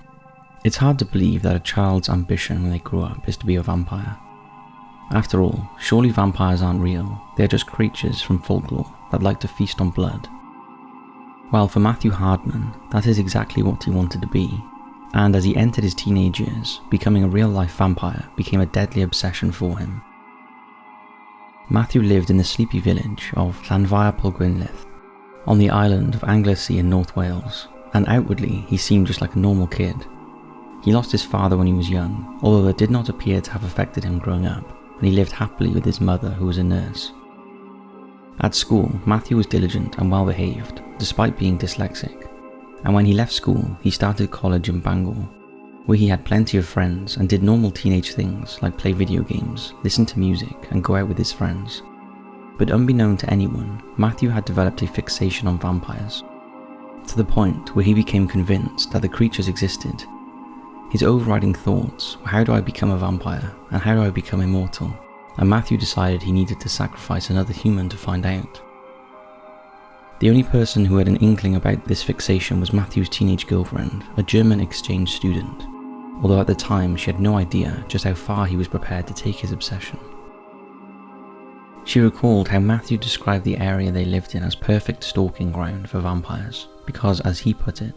It's hard to believe that a child's ambition when they grow up is to be a vampire. After all, surely vampires aren't real, they're just creatures from folklore that like to feast on blood. While for Matthew Hardman, that is exactly what he wanted to be, and as he entered his teenage years, becoming a real-life vampire became a deadly obsession for him. Matthew lived in the sleepy village of Llanfair Polgwynlith, on the island of Anglesey in North Wales, and outwardly he seemed just like a normal kid. He lost his father when he was young, although that did not appear to have affected him growing up, and he lived happily with his mother who was a nurse. At school, Matthew was diligent and well behaved, despite being dyslexic, and when he left school, he started college in Bangor, where he had plenty of friends and did normal teenage things like play video games, listen to music, and go out with his friends. But unbeknown to anyone, Matthew had developed a fixation on vampires, to the point where he became convinced that the creatures existed. His overriding thoughts were, how do I become a vampire, and how do I become immortal? And Matthew decided he needed to sacrifice another human to find out. The only person who had an inkling about this fixation was Matthew's teenage girlfriend, a German exchange student, although at the time she had no idea just how far he was prepared to take his obsession. She recalled how Matthew described the area they lived in as perfect stalking ground for vampires, because, as he put it,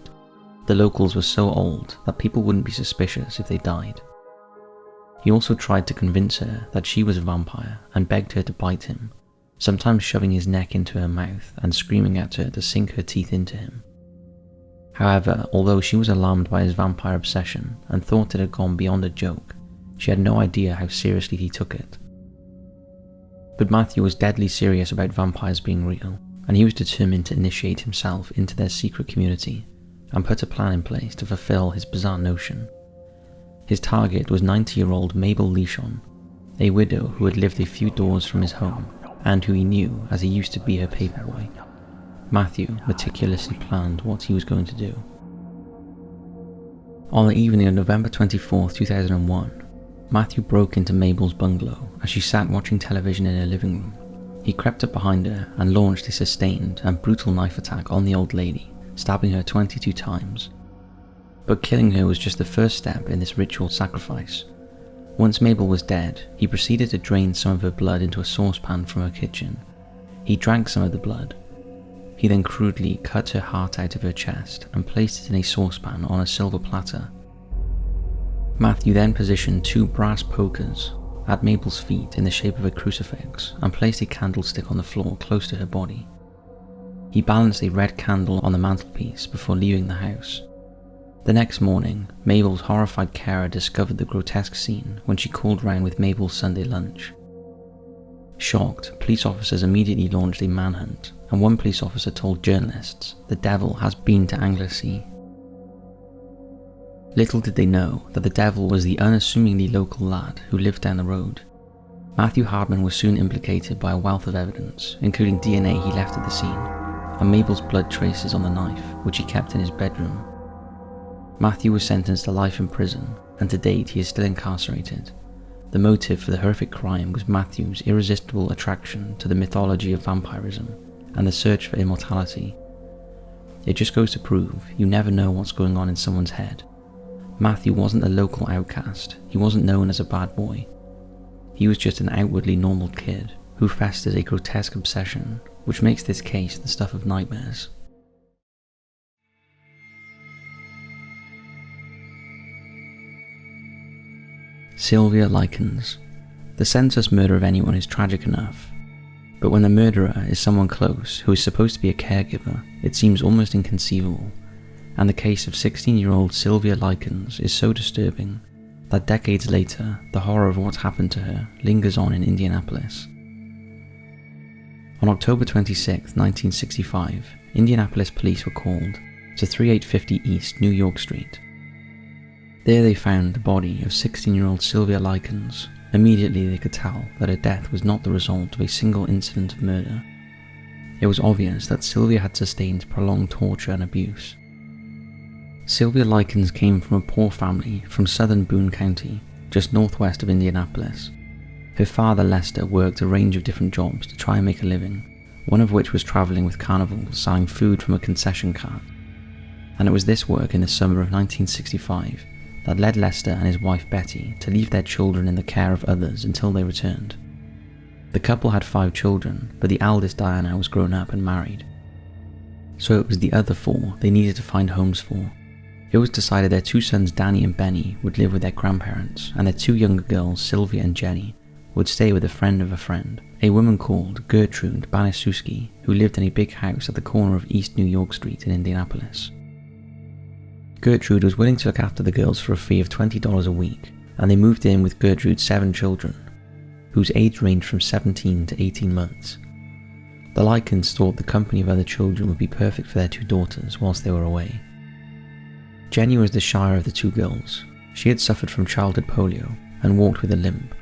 the locals were so old that people wouldn't be suspicious if they died. He also tried to convince her that she was a vampire and begged her to bite him, sometimes shoving his neck into her mouth and screaming at her to sink her teeth into him. However, although she was alarmed by his vampire obsession and thought it had gone beyond a joke, she had no idea how seriously he took it. But Matthew was deadly serious about vampires being real, and he was determined to initiate himself into their secret community and put a plan in place to fulfill his bizarre notion. His target was 90-year-old Mabel Leishon, a widow who had lived a few doors from his home and who he knew as he used to be her paperboy. Matthew meticulously planned what he was going to do. On the evening of November 24, 2001, Matthew broke into Mabel's bungalow as she sat watching television in her living room. He crept up behind her and launched a sustained and brutal knife attack on the old lady, stabbing her 22 times. But killing her was just the first step in this ritual sacrifice. Once Mabel was dead, he proceeded to drain some of her blood into a saucepan from her kitchen. He drank some of the blood. He then crudely cut her heart out of her chest and placed it in a saucepan on a silver platter. Matthew then positioned 2 brass pokers at Mabel's feet in the shape of a crucifix and placed a candlestick on the floor close to her body. He balanced a red candle on the mantelpiece before leaving the house. The next morning, Mabel's horrified carer discovered the grotesque scene when she called round with Mabel's Sunday lunch. Shocked, police officers immediately launched a manhunt, and one police officer told journalists the devil has been to Anglesey. Little did they know that the devil was the unassumingly local lad who lived down the road. Matthew Hardman was soon implicated by a wealth of evidence, including DNA he left at the scene, and Mabel's blood traces on the knife, which he kept in his bedroom. Matthew was sentenced to life in prison, and to date he is still incarcerated. The motive for the horrific crime was Matthew's irresistible attraction to the mythology of vampirism and the search for immortality. It just goes to prove you never know what's going on in someone's head. Matthew wasn't a local outcast, he wasn't known as a bad boy. He was just an outwardly normal kid who festered a grotesque obsession, which makes this case the stuff of nightmares. Sylvia Likens. The senseless murder of anyone is tragic enough, but when the murderer is someone close who is supposed to be a caregiver, it seems almost inconceivable, and the case of 16-year-old Sylvia Likens is so disturbing that decades later, the horror of what happened to her lingers on in Indianapolis. On October 26, 1965, Indianapolis police were called to 3850 East New York Street. There they found the body of 16-year-old Sylvia Likens, Immediately they could tell that her death was not the result of a single incident of murder. It was obvious that Sylvia had sustained prolonged torture and abuse. Sylvia Likens came from a poor family from southern Boone County, just northwest of Indianapolis. Her father, Lester, worked a range of different jobs to try and make a living, one of which was travelling with carnivals selling food from a concession cart. And it was this work in the summer of 1965 that led Lester and his wife Betty to leave their children in the care of others until they returned. The couple had 5 children, but the eldest, Diana, was grown up and married. So it was the other 4 they needed to find homes for. It was decided their 2 sons, Danny and Benny, would live with their grandparents, and their 2 younger girls, Sylvia and Jenny, would stay with a friend of a friend, a woman called Gertrude Banaszewski, who lived in a big house at the corner of East New York Street in Indianapolis. Gertrude was willing to look after the girls for a fee of $20 a week, and they moved in with Gertrude's 7 children, whose age ranged from 17 to 18 months. The Likens thought the company of other children would be perfect for their 2 daughters whilst they were away. Jenny was the shyer of the 2 girls. She had suffered from childhood polio and walked with a limp,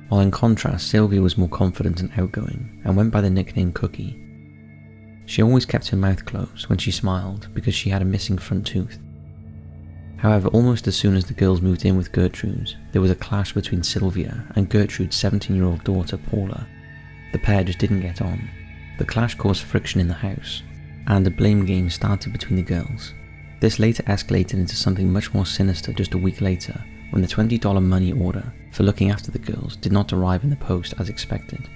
while in contrast Sylvia was more confident and outgoing and went by the nickname Cookie. She always kept her mouth closed when she smiled because she had a missing front tooth. However, almost as soon as the girls moved in with Gertrude, there was a clash between Sylvia and Gertrude's 17-year-old daughter Paula. The pair just didn't get on. The clash caused friction in the house, and a blame game started between the girls. This later escalated into something much more sinister just a week later, when the $20 money order for looking after the girls did not arrive in the post as expected.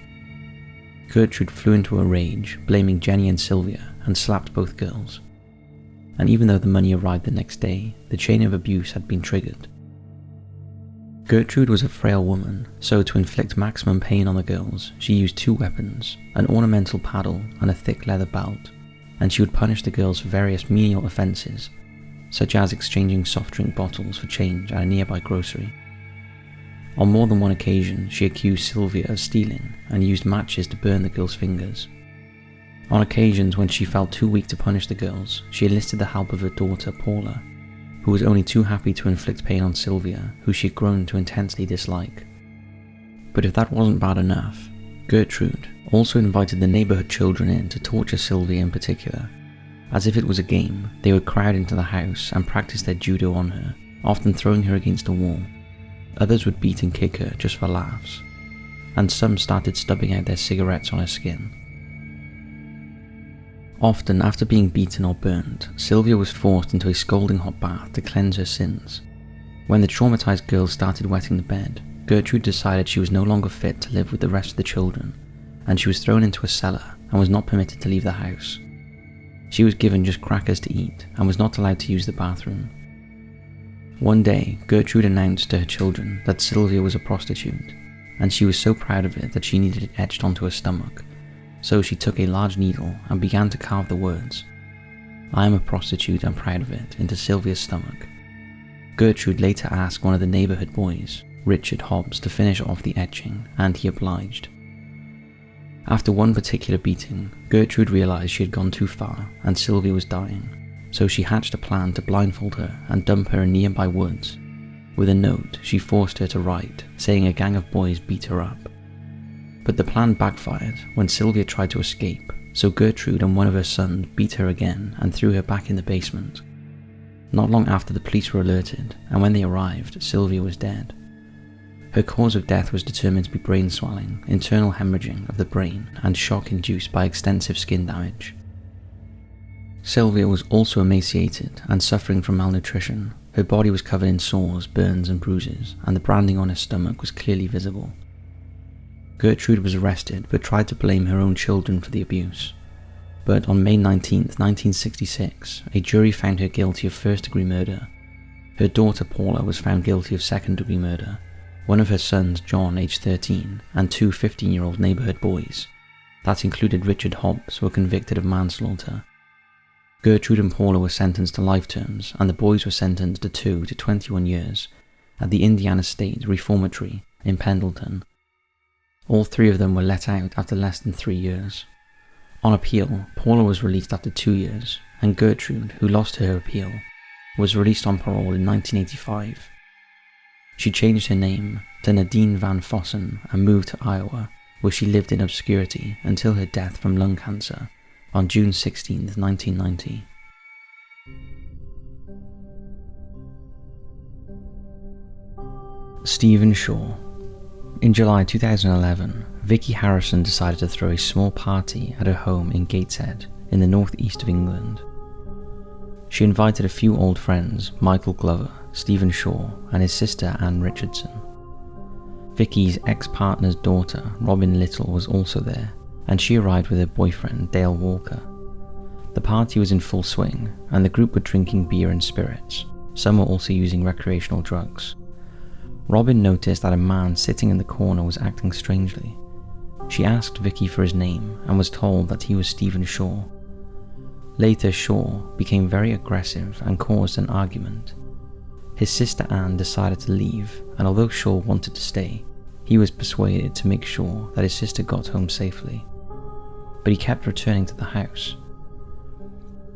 Gertrude flew into a rage, blaming Jenny and Sylvia, and slapped both girls. And even though the money arrived the next day, the chain of abuse had been triggered. Gertrude was a frail woman, so to inflict maximum pain on the girls, she used 2 weapons, an ornamental paddle and a thick leather belt, and she would punish the girls for various menial offences, such as exchanging soft drink bottles for change at a nearby grocery. On more than one occasion, she accused Sylvia of stealing and used matches to burn the girls' fingers. On occasions when she felt too weak to punish the girls, she enlisted the help of her daughter Paula, who was only too happy to inflict pain on Sylvia, who she had grown to intensely dislike. But if that wasn't bad enough, Gertrude also invited the neighbourhood children in to torture Sylvia in particular. As if it was a game, they would crowd into the house and practice their judo on her, often throwing her against a wall. Others would beat and kick her just for laughs, and some started stubbing out their cigarettes on her skin. Often, after being beaten or burned, Sylvia was forced into a scalding hot bath to cleanse her sins. When the traumatized girls started wetting the bed, Gertrude decided she was no longer fit to live with the rest of the children, and she was thrown into a cellar and was not permitted to leave the house. She was given just crackers to eat and was not allowed to use the bathroom. One day, Gertrude announced to her children that Sylvia was a prostitute, and she was so proud of it that she needed it etched onto her stomach. So she took a large needle and began to carve the words, "I am a prostitute and proud of it," into Sylvia's stomach. Gertrude later asked one of the neighbourhood boys, Richard Hobbs, to finish off the etching, and he obliged. After one particular beating, Gertrude realised she had gone too far and Sylvia was dying, so she hatched a plan to blindfold her and dump her in nearby woods. With a note, she forced her to write, saying a gang of boys beat her up. But the plan backfired when Sylvia tried to escape, so Gertrude and one of her sons beat her again and threw her back in the basement. Not long after, the police were alerted, and when they arrived, Sylvia was dead. Her cause of death was determined to be brain swelling, internal hemorrhaging of the brain, and shock induced by extensive skin damage. Sylvia was also emaciated and suffering from malnutrition. Her body was covered in sores, burns and bruises, and the branding on her stomach was clearly visible. Gertrude was arrested but tried to blame her own children for the abuse. But on May 19, 1966, a jury found her guilty of first-degree murder. Her daughter Paula was found guilty of second-degree murder. One of her sons, John, aged 13, and 2 15-year-old neighbourhood boys, that included Richard Hobbs, were convicted of manslaughter. Gertrude and Paula were sentenced to life terms, and the boys were sentenced to 2 to 21 years at the Indiana State Reformatory in Pendleton. All 3 of them were let out after less than 3 years. On appeal, Paula was released after 2 years, and Gertrude, who lost her appeal, was released on parole in 1985. She changed her name to Nadine Van Fossen and moved to Iowa, where she lived in obscurity until her death from lung cancer on June 16, 1990. Stephen Shaw. In July 2011, Vicky Harrison decided to throw a small party at her home in Gateshead, in the northeast of England. She invited a few old friends, Michael Glover, Stephen Shaw, and his sister Anne Richardson. Vicky's ex-partner's daughter, Robin Little, was also there, and she arrived with her boyfriend, Dale Walker. The party was in full swing, and the group were drinking beer and spirits. Some were also using recreational drugs. Robin noticed that a man sitting in the corner was acting strangely. She asked Vicky for his name and was told that he was Stephen Shaw. Later, Shaw became very aggressive and caused an argument. His sister Anne decided to leave, and although Shaw wanted to stay, he was persuaded to make sure that his sister got home safely. But he kept returning to the house.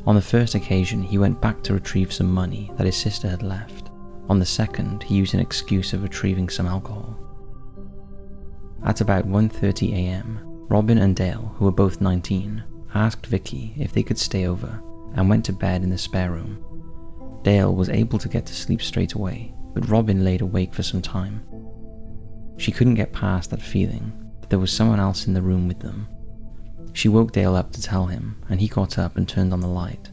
On the first occasion, he went back to retrieve some money that his sister had left. On the second, he used an excuse of retrieving some alcohol. At about 1:30 a.m., Robin and Dale, who were both 19, asked Vicky if they could stay over and went to bed in the spare room. Dale was able to get to sleep straight away, but Robin laid awake for some time. She couldn't get past that feeling that there was someone else in the room with them. She woke Dale up to tell him, and he got up and turned on the light.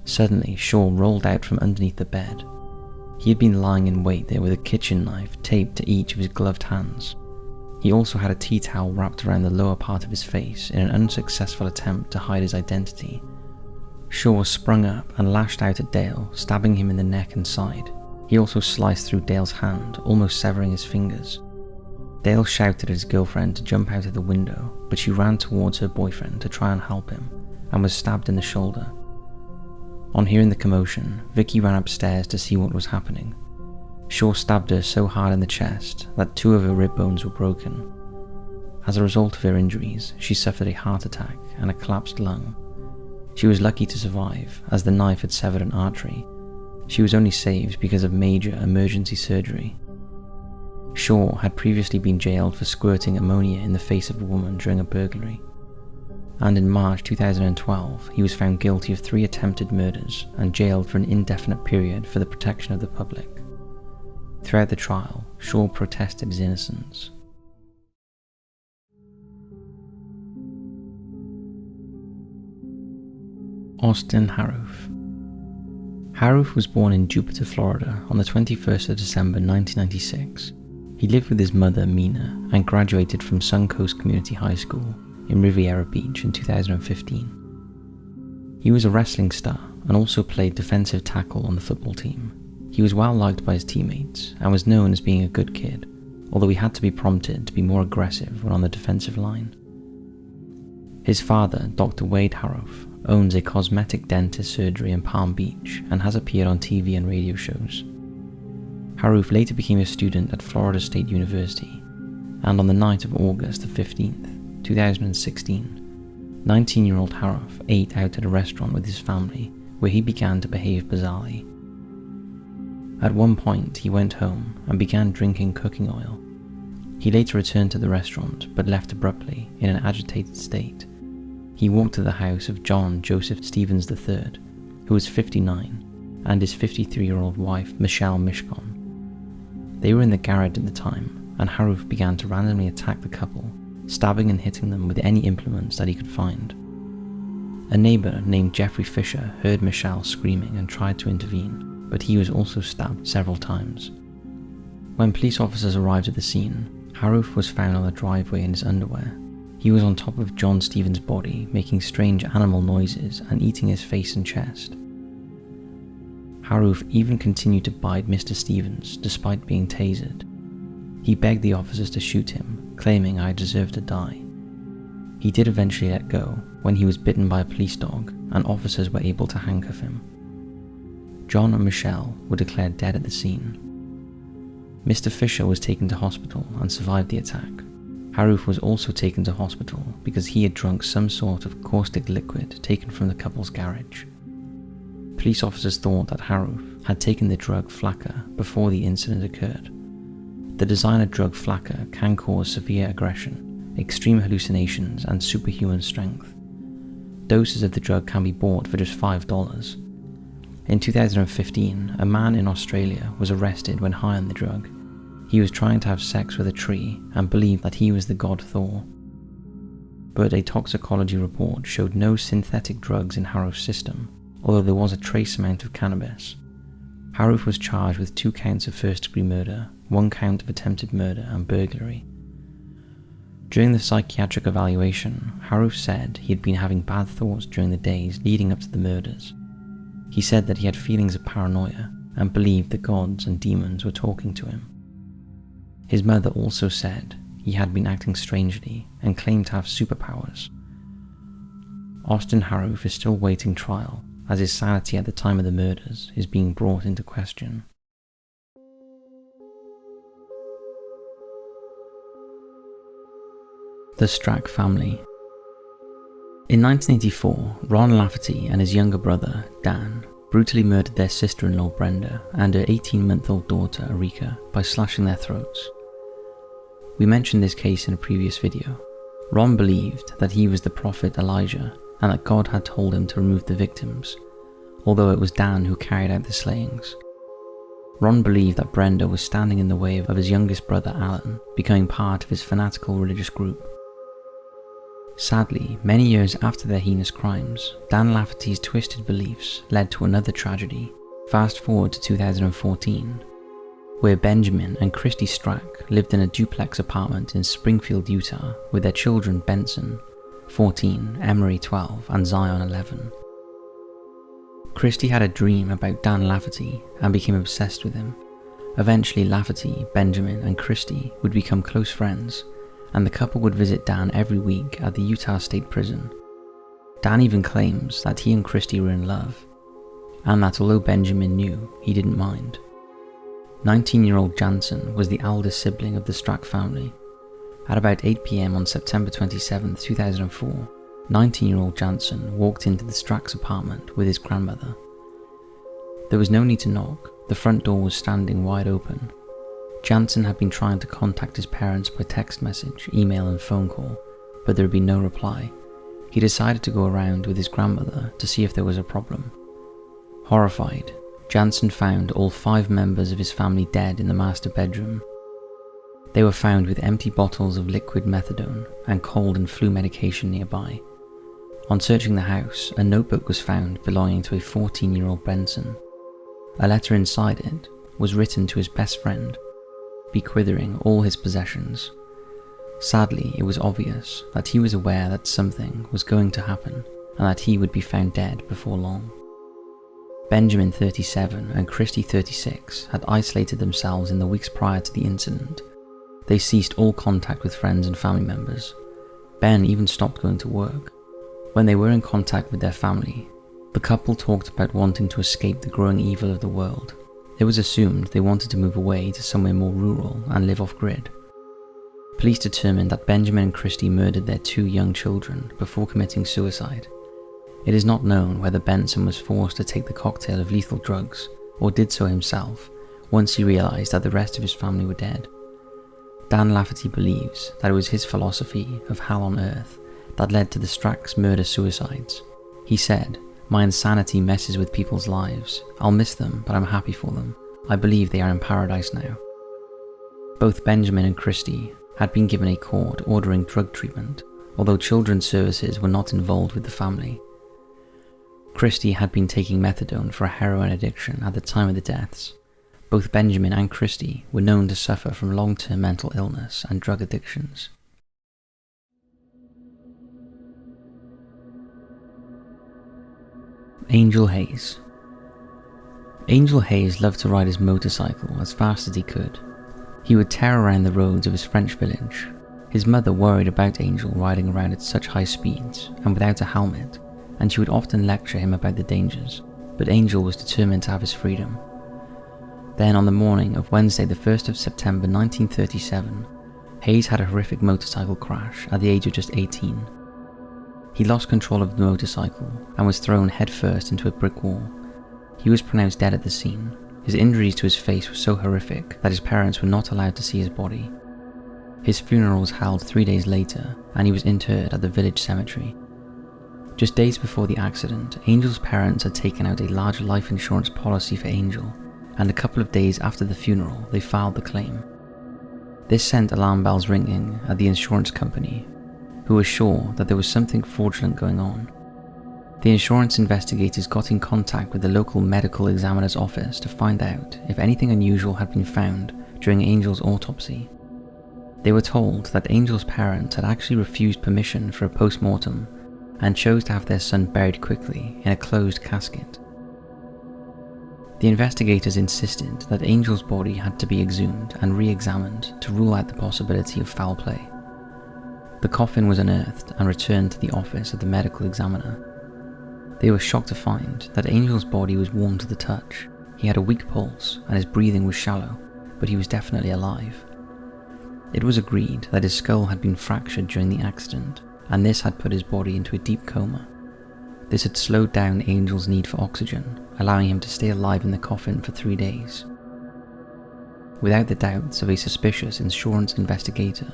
Suddenly, Shaw rolled out from underneath the bed. He had been lying in wait there with a kitchen knife taped to each of his gloved hands. He also had a tea towel wrapped around the lower part of his face in an unsuccessful attempt to hide his identity. Shaw sprung up and lashed out at Dale, stabbing him in the neck and side. He also sliced through Dale's hand, almost severing his fingers. Dale shouted at his girlfriend to jump out of the window, but she ran towards her boyfriend to try and help him, and was stabbed in the shoulder. On hearing the commotion, Vicky ran upstairs to see what was happening. Shaw stabbed her so hard in the chest that 2 of her rib bones were broken. As a result of her injuries, she suffered a heart attack and a collapsed lung. She was lucky to survive, as the knife had severed an artery. She was only saved because of major emergency surgery. Shaw had previously been jailed for squirting ammonia in the face of a woman during a burglary. And in March 2012, he was found guilty of 3 attempted murders and jailed for an indefinite period for the protection of the public. Throughout the trial, Shaw protested his innocence. Austin Harrouff. Harrouff was born in Jupiter, Florida on the 21st of December 1996. He lived with his mother, Mina, and graduated from Suncoast Community High School in Riviera Beach in 2015. He was a wrestling star and also played defensive tackle on the football team. He was well liked by his teammates and was known as being a good kid, although he had to be prompted to be more aggressive when on the defensive line. His father, Dr. Wade Harrouff, owns a cosmetic dentist surgery in Palm Beach and has appeared on TV and radio shows. Harrouff later became a student at Florida State University, and on the night of August 15th, 2016, 19-year-old Harrouff ate out at a restaurant with his family, where he began to behave bizarrely. At one point, he went home and began drinking cooking oil. He later returned to the restaurant, but left abruptly in an agitated state. He walked to the house of John Joseph Stevens III, who was 59, and his 53-year-old wife, Michelle Mishcon. They were in the garage at the time, and Harrouff began to randomly attack the couple, stabbing and hitting them with any implements that he could find. A neighbor named Jeffrey Fisher heard Michelle screaming and tried to intervene, but he was also stabbed several times. When police officers arrived at the scene, Harrouff was found on the driveway in his underwear. He was on top of John Stevens' body, making strange animal noises and eating his face and chest. Harrouff even continued to bite Mr. Stevens despite being tasered. He begged the officers to shoot him, claiming I deserved to die. He did eventually let go when he was bitten by a police dog, and officers were able to handcuff him. John and Michelle were declared dead at the scene. Mr. Fisher was taken to hospital and survived the attack. Harrouff was also taken to hospital because he had drunk some sort of caustic liquid taken from the couple's garage. Police officers thought that Harrouff had taken the drug Flakka before the incident occurred. the designer drug Flakka can cause severe aggression, extreme hallucinations, and superhuman strength. Doses of the drug can be bought for just $5. In 2015, a man in Australia was arrested when high on the drug. He was trying to have sex with a tree and believed that he was the god Thor. But a toxicology report showed no synthetic drugs in Haruf's system, although there was a trace amount of cannabis. Haruf was charged with 2 counts of first-degree murder, 1 count of attempted murder, and burglary. During the psychiatric evaluation, Haruf said he had been having bad thoughts during the days leading up to the murders. He said that he had feelings of paranoia and believed the gods and demons were talking to him. His mother also said he had been acting strangely and claimed to have superpowers. Austin Haruf is still waiting trial, as his sanity at the time of the murders is being brought into question. The Strack Family. In 1984, Ron Lafferty and his younger brother, Dan, brutally murdered their sister-in-law Brenda and her 18-month-old daughter, Erika, by slashing their throats. We mentioned this case in a previous video. Ron believed that he was the prophet Elijah and that God had told him to remove the victims, although it was Dan who carried out the slayings. Ron believed that Brenda was standing in the way of his youngest brother Alan becoming part of his fanatical religious group. Sadly, many years after their heinous crimes, Dan Lafferty's twisted beliefs led to another tragedy. Fast forward to 2014, where Benjamin and Christy Strack lived in a duplex apartment in Springfield, Utah, with their children Benson, 14, Emery, 12, and Zion, 11. Christy had a dream about Dan Lafferty and became obsessed with him. Eventually, Lafferty, Benjamin, and Christy would become close friends, and the couple would visit Dan every week at the Utah State Prison. Dan even claims that he and Christy were in love, and that although Benjamin knew, he didn't mind. 19-year-old Jansen was the eldest sibling of the Strack family. At about 8 p.m. on September 27, 2004, 19-year-old Jansen walked into the Strack's apartment with his grandmother. There was no need to knock, the front door was standing wide open. Jansen had been trying to contact his parents by text message, email and phone call, but there had been no reply. He decided to go around with his grandmother to see if there was a problem. Horrified, Jansen found all 5 members of his family dead in the master bedroom. They were found with empty bottles of liquid methadone and cold and flu medication nearby. On searching the house, a notebook was found belonging to a 14-year-old Benson. A letter inside it was written to his best friend, bequeathing all his possessions. Sadly, it was obvious that he was aware that something was going to happen and that he would be found dead before long. Benjamin, 37, and Christy, 36, had isolated themselves in the weeks prior to the incident. They ceased all contact with friends and family members. Ben even stopped going to work. When they were in contact with their family, the couple talked about wanting to escape the growing evil of the world. It was assumed they wanted to move away to somewhere more rural and live off-grid. Police determined that Benjamin and Christy murdered their 2 young children before committing suicide. It is not known whether Benson was forced to take the cocktail of lethal drugs or did so himself once he realized that the rest of his family were dead. Dan Lafferty believes that it was his philosophy of hell on earth that led to the Strack's murder-suicides. He said, "My insanity messes with people's lives. I'll miss them, but I'm happy for them. I believe they are in paradise now." Both Benjamin and Christy had been given a court ordering drug treatment, although children's services were not involved with the family. Christy had been taking methadone for a heroin addiction at the time of the deaths. Both Benjamin and Christy were known to suffer from long-term mental illness and drug addictions. Angel Hayes. Angel Hayes loved to ride his motorcycle as fast as he could. He would tear around the roads of his French village. His mother worried about Angel riding around at such high speeds and without a helmet, and she would often lecture him about the dangers, but Angel was determined to have his freedom. Then on the morning of Wednesday the 1st of September 1937, Hayes had a horrific motorcycle crash at the age of just 18. He lost control of the motorcycle and was thrown headfirst into a brick wall. He was pronounced dead at the scene. His injuries to his face were so horrific that his parents were not allowed to see his body. His funeral was held 3 days later, and he was interred at the village cemetery. Just days before the accident, Angel's parents had taken out a large life insurance policy for Angel, and a couple of days after the funeral, they filed the claim. This sent alarm bells ringing at the insurance company, who were sure that there was something fraudulent going on. The insurance investigators got in contact with the local medical examiner's office to find out if anything unusual had been found during Angel's autopsy. They were told that Angel's parents had actually refused permission for a post-mortem and chose to have their son buried quickly in a closed casket. The investigators insisted that Angel's body had to be exhumed and re-examined to rule out the possibility of foul play. The coffin was unearthed and returned to the office of the medical examiner. They were shocked to find that Angel's body was warm to the touch. He had a weak pulse and his breathing was shallow, but he was definitely alive. It was agreed that his skull had been fractured during the accident, and this had put his body into a deep coma. This had slowed down Angel's need for oxygen, allowing him to stay alive in the coffin for 3 days. Without the doubts of a suspicious insurance investigator,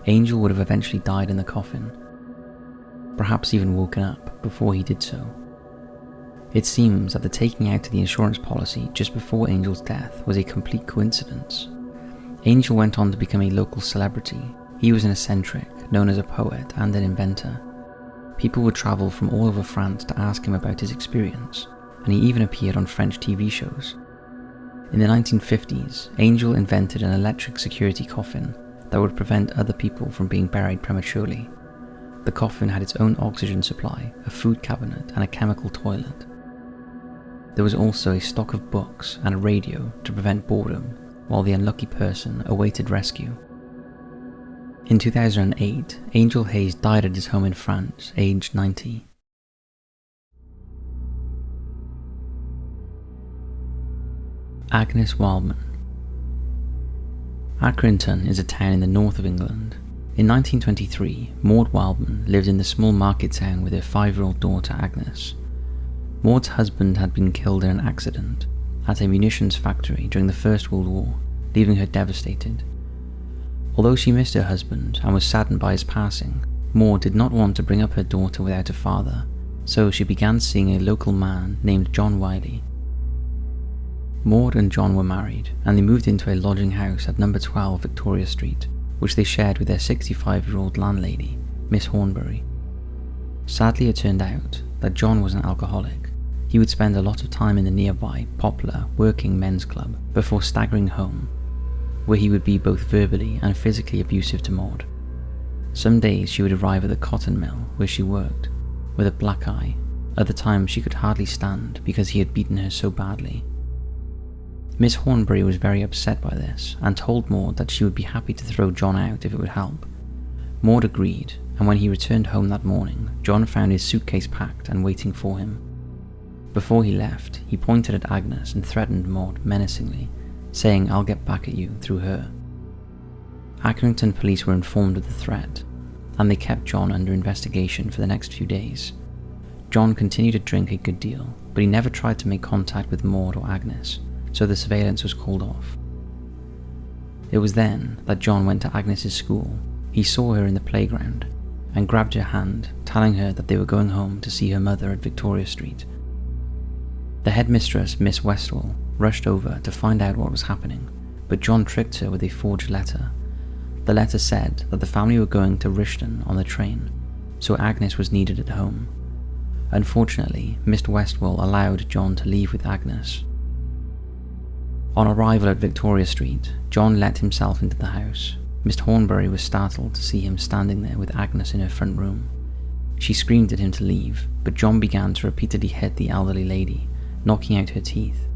Angel would have eventually died in the coffin, perhaps even woken up before he did so. It seems that the taking out of the insurance policy just before Angel's death was a complete coincidence. Angel went on to become a local celebrity. He was an eccentric, known as a poet and an inventor. People would travel from all over France to ask him about his experience, and he even appeared on French TV shows. In the 1950s, Angel invented an electric security coffin that would prevent other people from being buried prematurely. The coffin had its own oxygen supply, a food cabinet, and a chemical toilet. There was also a stock of books and a radio to prevent boredom while the unlucky person awaited rescue. In 2008, Angel Hayes died at his home in France, aged 90. Agnes Wildman. Accrington is a town in the north of England. In 1923, Maud Wildman lived in the small market town with her 5-year-old daughter Agnes. Maud's husband had been killed in an accident at a munitions factory during the First World War, leaving her devastated. Although she missed her husband and was saddened by his passing, Maud did not want to bring up her daughter without a father, so she began seeing a local man named John Wiley. Maud and John were married, and they moved into a lodging house at number 12 Victoria Street, which they shared with their 65-year-old landlady, Miss Hornbury. Sadly, it turned out that John was an alcoholic. He would spend a lot of time in the nearby Poplar working men's club before staggering home, where he would be both verbally and physically abusive to Maud. Some days she would arrive at the cotton mill where she worked, with a black eye. Other times she could hardly stand because he had beaten her so badly. Miss Hornbury was very upset by this and told Maud that she would be happy to throw John out if it would help. Maud agreed, and when he returned home that morning, John found his suitcase packed and waiting for him. Before he left, he pointed at Agnes and threatened Maud menacingly, saying, "I'll get back at you through her." Accrington police were informed of the threat, and they kept John under investigation for the next few days. John continued to drink a good deal, but he never tried to make contact with Maud or Agnes, so the surveillance was called off. It was then that John went to Agnes's school. He saw her in the playground and grabbed her hand, telling her that they were going home to see her mother at Victoria Street. The headmistress, Miss Westwell, rushed over to find out what was happening, but John tricked her with a forged letter. The letter said that the family were going to Rishton on the train, so Agnes was needed at home. Unfortunately, Miss Westwell allowed John to leave with Agnes. On arrival at Victoria Street, John let himself into the house. Miss Hornbury was startled to see him standing there with Agnes in her front room. She screamed at him to leave, but John began to repeatedly hit the elderly lady, knocking out her teeth.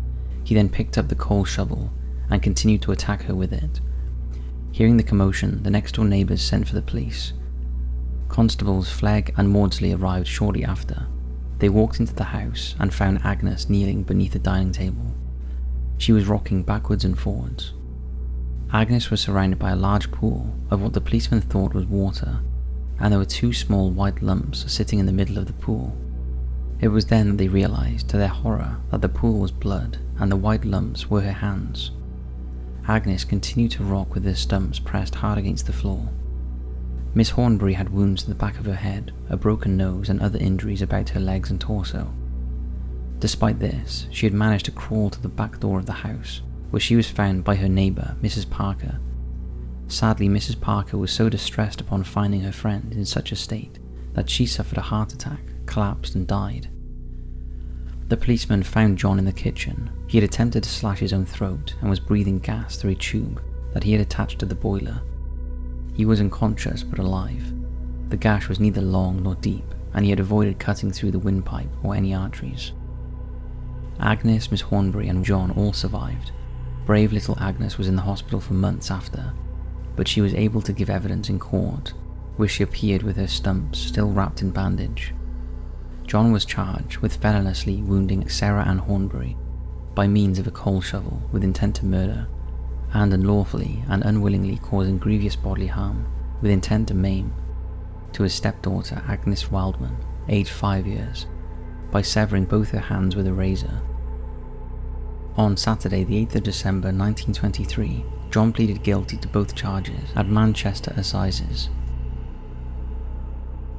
He then picked up the coal shovel and continued to attack her with it. Hearing the commotion, the next-door neighbours sent for the police. Constables Flegg and Maudsley arrived shortly after. They walked into the house and found Agnes kneeling beneath the dining table. She was rocking backwards and forwards. Agnes was surrounded by a large pool of what the policeman thought was water, and there were 2 small white lumps sitting in the middle of the pool. It was then that they realised, to their horror, that the pool was blood and the white lumps were her hands. Agnes continued to rock with her stumps pressed hard against the floor. Miss Hornbury had wounds to the back of her head, a broken nose and other injuries about her legs and torso. Despite this, she had managed to crawl to the back door of the house, where she was found by her neighbour, Mrs. Parker. Sadly, Mrs. Parker was so distressed upon finding her friend in such a state that she suffered a heart attack, collapsed and died. The policeman found John in the kitchen. He had attempted to slash his own throat and was breathing gas through a tube that he had attached to the boiler. He was unconscious but alive. The gash was neither long nor deep, and he had avoided cutting through the windpipe or any arteries. Agnes, Miss Hornbury and John all survived. Brave little Agnes was in the hospital for months after, but she was able to give evidence in court, where she appeared with her stumps still wrapped in bandage. John was charged with feloniously wounding Sarah Ann Hornbury by means of a coal shovel with intent to murder, and unlawfully and unwillingly causing grievous bodily harm with intent to maim to his stepdaughter Agnes Wildman, aged 5 years, by severing both her hands with a razor. On Saturday the 8th of December 1923, John pleaded guilty to both charges at Manchester Assizes.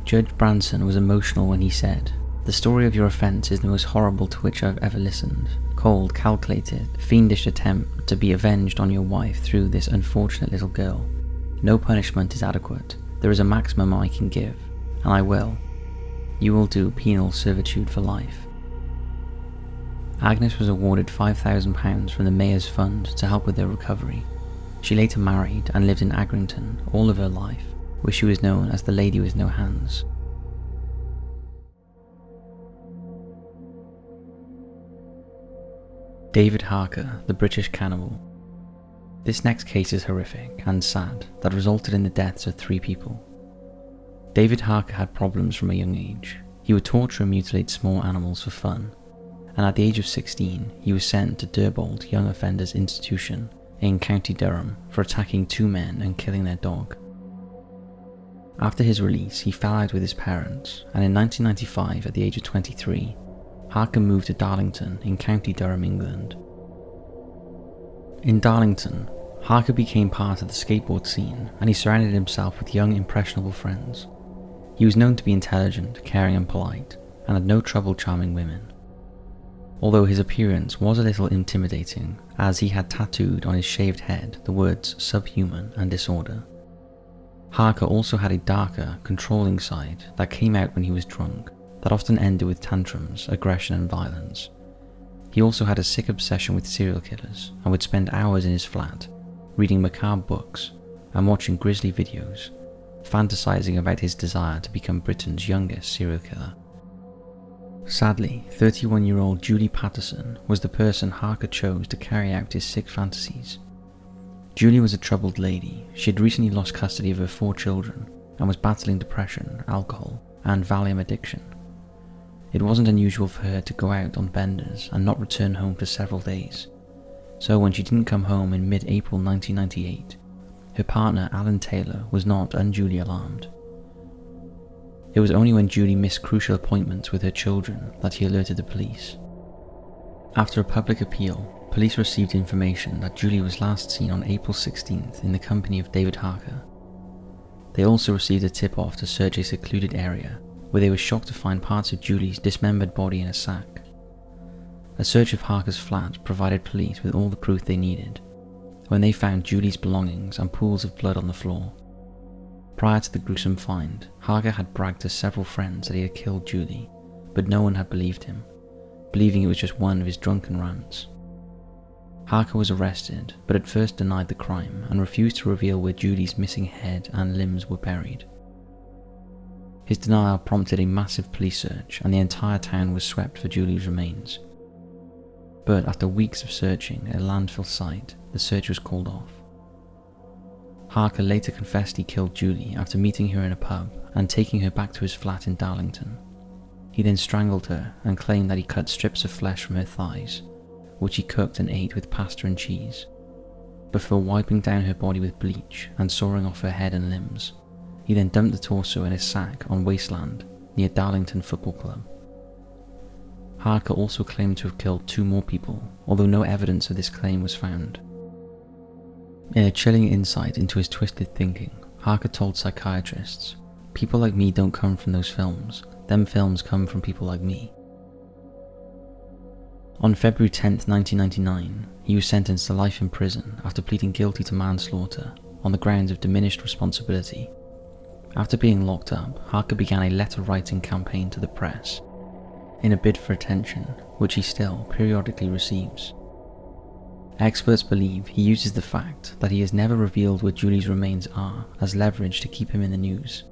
Judge Branson was emotional when he said, "The story of your offence is the most horrible to which I have ever listened. Cold, calculated, fiendish attempt to be avenged on your wife through this unfortunate little girl. No punishment is adequate. There is a maximum I can give, and I will. You will do penal servitude for life." Agnes was awarded £5,000 from the Mayor's Fund to help with their recovery. She later married and lived in Accrington all of her life, where she was known as the Lady with No Hands. David Harker, the British cannibal. This next case is horrific and sad that resulted in the deaths of 3 people. David Harker had problems from a young age. He would torture and mutilate small animals for fun, and at the age of 16 he was sent to Durbold Young Offenders Institution in County Durham for attacking 2 men and killing their dog. After his release, he fell out with his parents, and in 1995, at the age of 23, Harker moved to Darlington in County Durham, England. In Darlington, Harker became part of the skateboard scene, and he surrounded himself with young, impressionable friends. He was known to be intelligent, caring and polite, and had no trouble charming women. Although his appearance was a little intimidating, as he had tattooed on his shaved head the words subhuman and disorder. Harker also had a darker, controlling side that came out when he was drunk, that often ended with tantrums, aggression and violence. He also had a sick obsession with serial killers and would spend hours in his flat, reading macabre books and watching grisly videos, fantasizing about his desire to become Britain's youngest serial killer. Sadly, 31-year-old Julie Patterson was the person Harker chose to carry out his sick fantasies. Julie was a troubled lady. She had recently lost custody of her 4 children and was battling depression, alcohol, and Valium addiction. It wasn't unusual for her to go out on benders and not return home for several days. So when she didn't come home in mid-April 1998, her partner Alan Taylor was not unduly alarmed. It was only when Julie missed crucial appointments with her children that he alerted the police. After a public appeal, police received information that Julie was last seen on April 16th in the company of David Harker. They also received a tip-off to search a secluded area, where they were shocked to find parts of Julie's dismembered body in a sack. A search of Harker's flat provided police with all the proof they needed, when they found Julie's belongings and pools of blood on the floor. Prior to the gruesome find, Harker had bragged to several friends that he had killed Julie, but no one had believed him, believing it was just one of his drunken rants. Harker was arrested, but at first denied the crime and refused to reveal where Julie's missing head and limbs were buried. His denial prompted a massive police search, and the entire town was swept for Julie's remains. But after weeks of searching at a landfill site, the search was called off. Harker later confessed he killed Julie after meeting her in a pub and taking her back to his flat in Darlington. He then strangled her and claimed that he cut strips of flesh from her thighs, which he cooked and ate with pasta and cheese, before wiping down her body with bleach and sawing off her head and limbs. He then dumped the torso in a sack on wasteland near Darlington Football Club. Harker also claimed to have killed 2 more people, although no evidence of this claim was found. In a chilling insight into his twisted thinking, Harker told psychiatrists, "People like me don't come from those films. Them films come from people like me." On February 10, 1999, he was sentenced to life in prison after pleading guilty to manslaughter on the grounds of diminished responsibility. After being locked up, Harker began a letter-writing campaign to the press in a bid for attention, which he still periodically receives. Experts believe he uses the fact that he has never revealed where Julie's remains are as leverage to keep him in the news.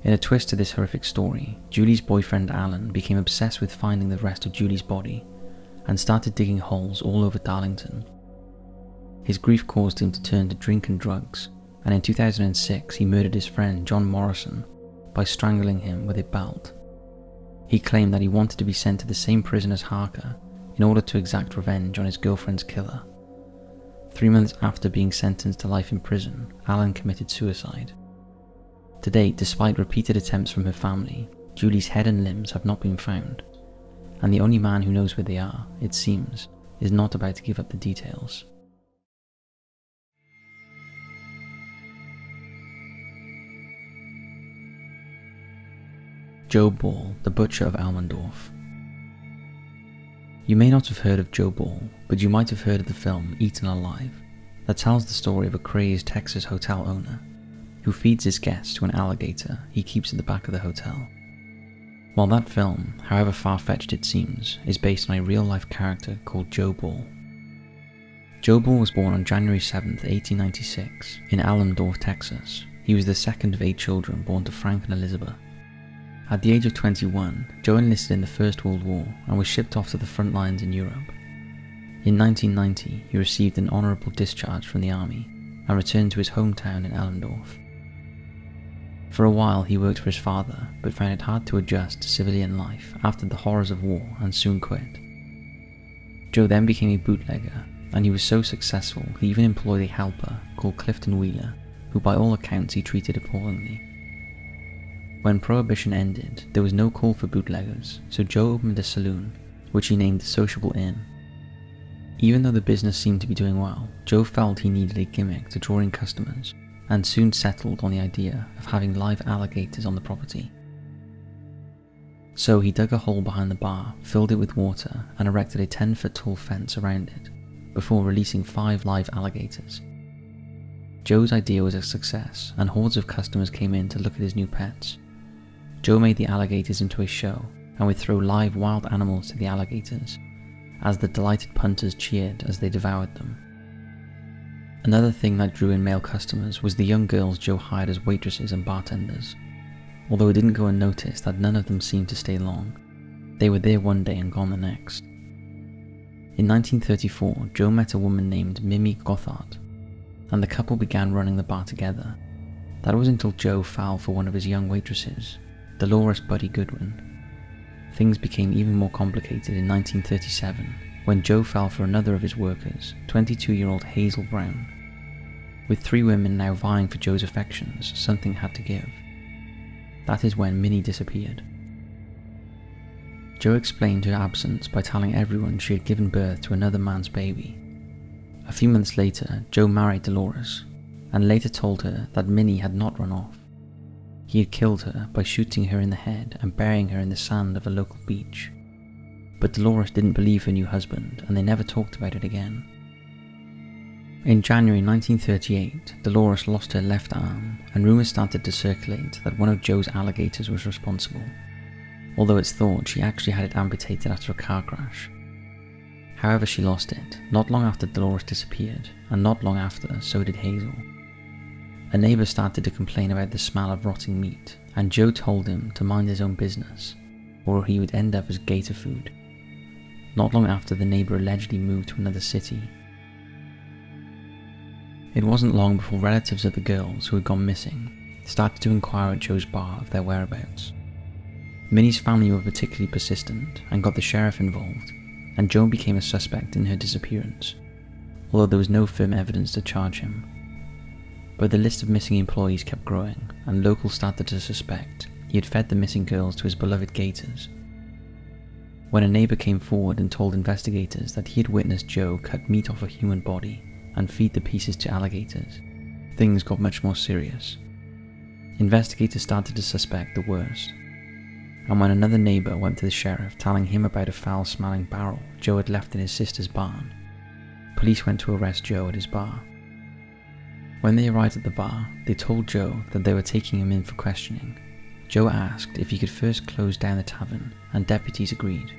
In a twist to this horrific story, Julie's boyfriend Alan became obsessed with finding the rest of Julie's body and started digging holes all over Darlington. His grief caused him to turn to drink and drugs, and in 2006 he murdered his friend John Morrison by strangling him with a belt. He claimed that he wanted to be sent to the same prison as Harker in order to exact revenge on his girlfriend's killer. 3 months after being sentenced to life in prison, Alan committed suicide. To date, despite repeated attempts from her family, Julie's head and limbs have not been found, and the only man who knows where they are, it seems, is not about to give up the details. Joe Ball, the Butcher of Elmendorf. You may not have heard of Joe Ball, but you might have heard of the film Eaten Alive, that tells the story of a crazed Texas hotel owner who feeds his guests to an alligator he keeps at the back of the hotel. While that film, however far-fetched it seems, is based on a real-life character called Joe Ball. Joe Ball was born on January 7, 1896, in Elmendorf, Texas. He was the second of 8 children born to Frank and Elizabeth. At the age of 21, Joe enlisted in the First World War and was shipped off to the front lines in Europe. In 1990, he received an honourable discharge from the army and returned to his hometown in Elmendorf. For a while he worked for his father, but found it hard to adjust to civilian life after the horrors of war and soon quit. Joe then became a bootlegger, and he was so successful he even employed a helper called Clifton Wheeler, who by all accounts he treated appallingly. When Prohibition ended, there was no call for bootleggers, so Joe opened a saloon, which he named the Sociable Inn. Even though the business seemed to be doing well, Joe felt he needed a gimmick to draw in customers, and soon settled on the idea of having live alligators on the property. So he dug a hole behind the bar, filled it with water, and erected a 10-foot tall fence around it, before releasing 5 live alligators. Joe's idea was a success, and hordes of customers came in to look at his new pets. Joe made the alligators into a show, and would throw live wild animals to the alligators, as the delighted punters cheered as they devoured them. Another thing that drew in male customers was the young girls Joe hired as waitresses and bartenders. Although it didn't go unnoticed that none of them seemed to stay long. They were there one day and gone the next. In 1934, Joe met a woman named Mimi Gothard, and the couple began running the bar together. That was until Joe fell for one of his young waitresses, Dolores Buddy Goodwin. Things became even more complicated in 1937, when Joe fell for another of his workers, 22-year-old Hazel Brown. With 3 women now vying for Joe's affections, something had to give. That is when Minnie disappeared. Joe explained her absence by telling everyone she had given birth to another man's baby. A few months later, Joe married Dolores, and later told her that Minnie had not run off. He had killed her by shooting her in the head and burying her in the sand of a local beach. But Dolores didn't believe her new husband, and they never talked about it again. In January 1938, Dolores lost her left arm, and rumours started to circulate that one of Joe's alligators was responsible, although it's thought she actually had it amputated after a car crash. However, she lost it, not long after Dolores disappeared, and not long after, so did Hazel. A neighbour started to complain about the smell of rotting meat, and Joe told him to mind his own business, or he would end up as gator food. Not long after, the neighbour allegedly moved to another city. It wasn't long before relatives of the girls who had gone missing started to inquire at Joe's bar of their whereabouts. Minnie's family were particularly persistent and got the sheriff involved, and Joe became a suspect in her disappearance, although there was no firm evidence to charge him. But the list of missing employees kept growing, and locals started to suspect he had fed the missing girls to his beloved gators. when a neighbour came forward and told investigators that he had witnessed Joe cut meat off a human body and feed the pieces to alligators, things got much more serious. Investigators started to suspect the worst, and when another neighbour went to the sheriff telling him about a foul-smelling barrel Joe had left in his sister's barn, police went to arrest Joe at his bar. When they arrived at the bar, they told Joe that they were taking him in for questioning. Joe asked if he could first close down the tavern, and deputies agreed.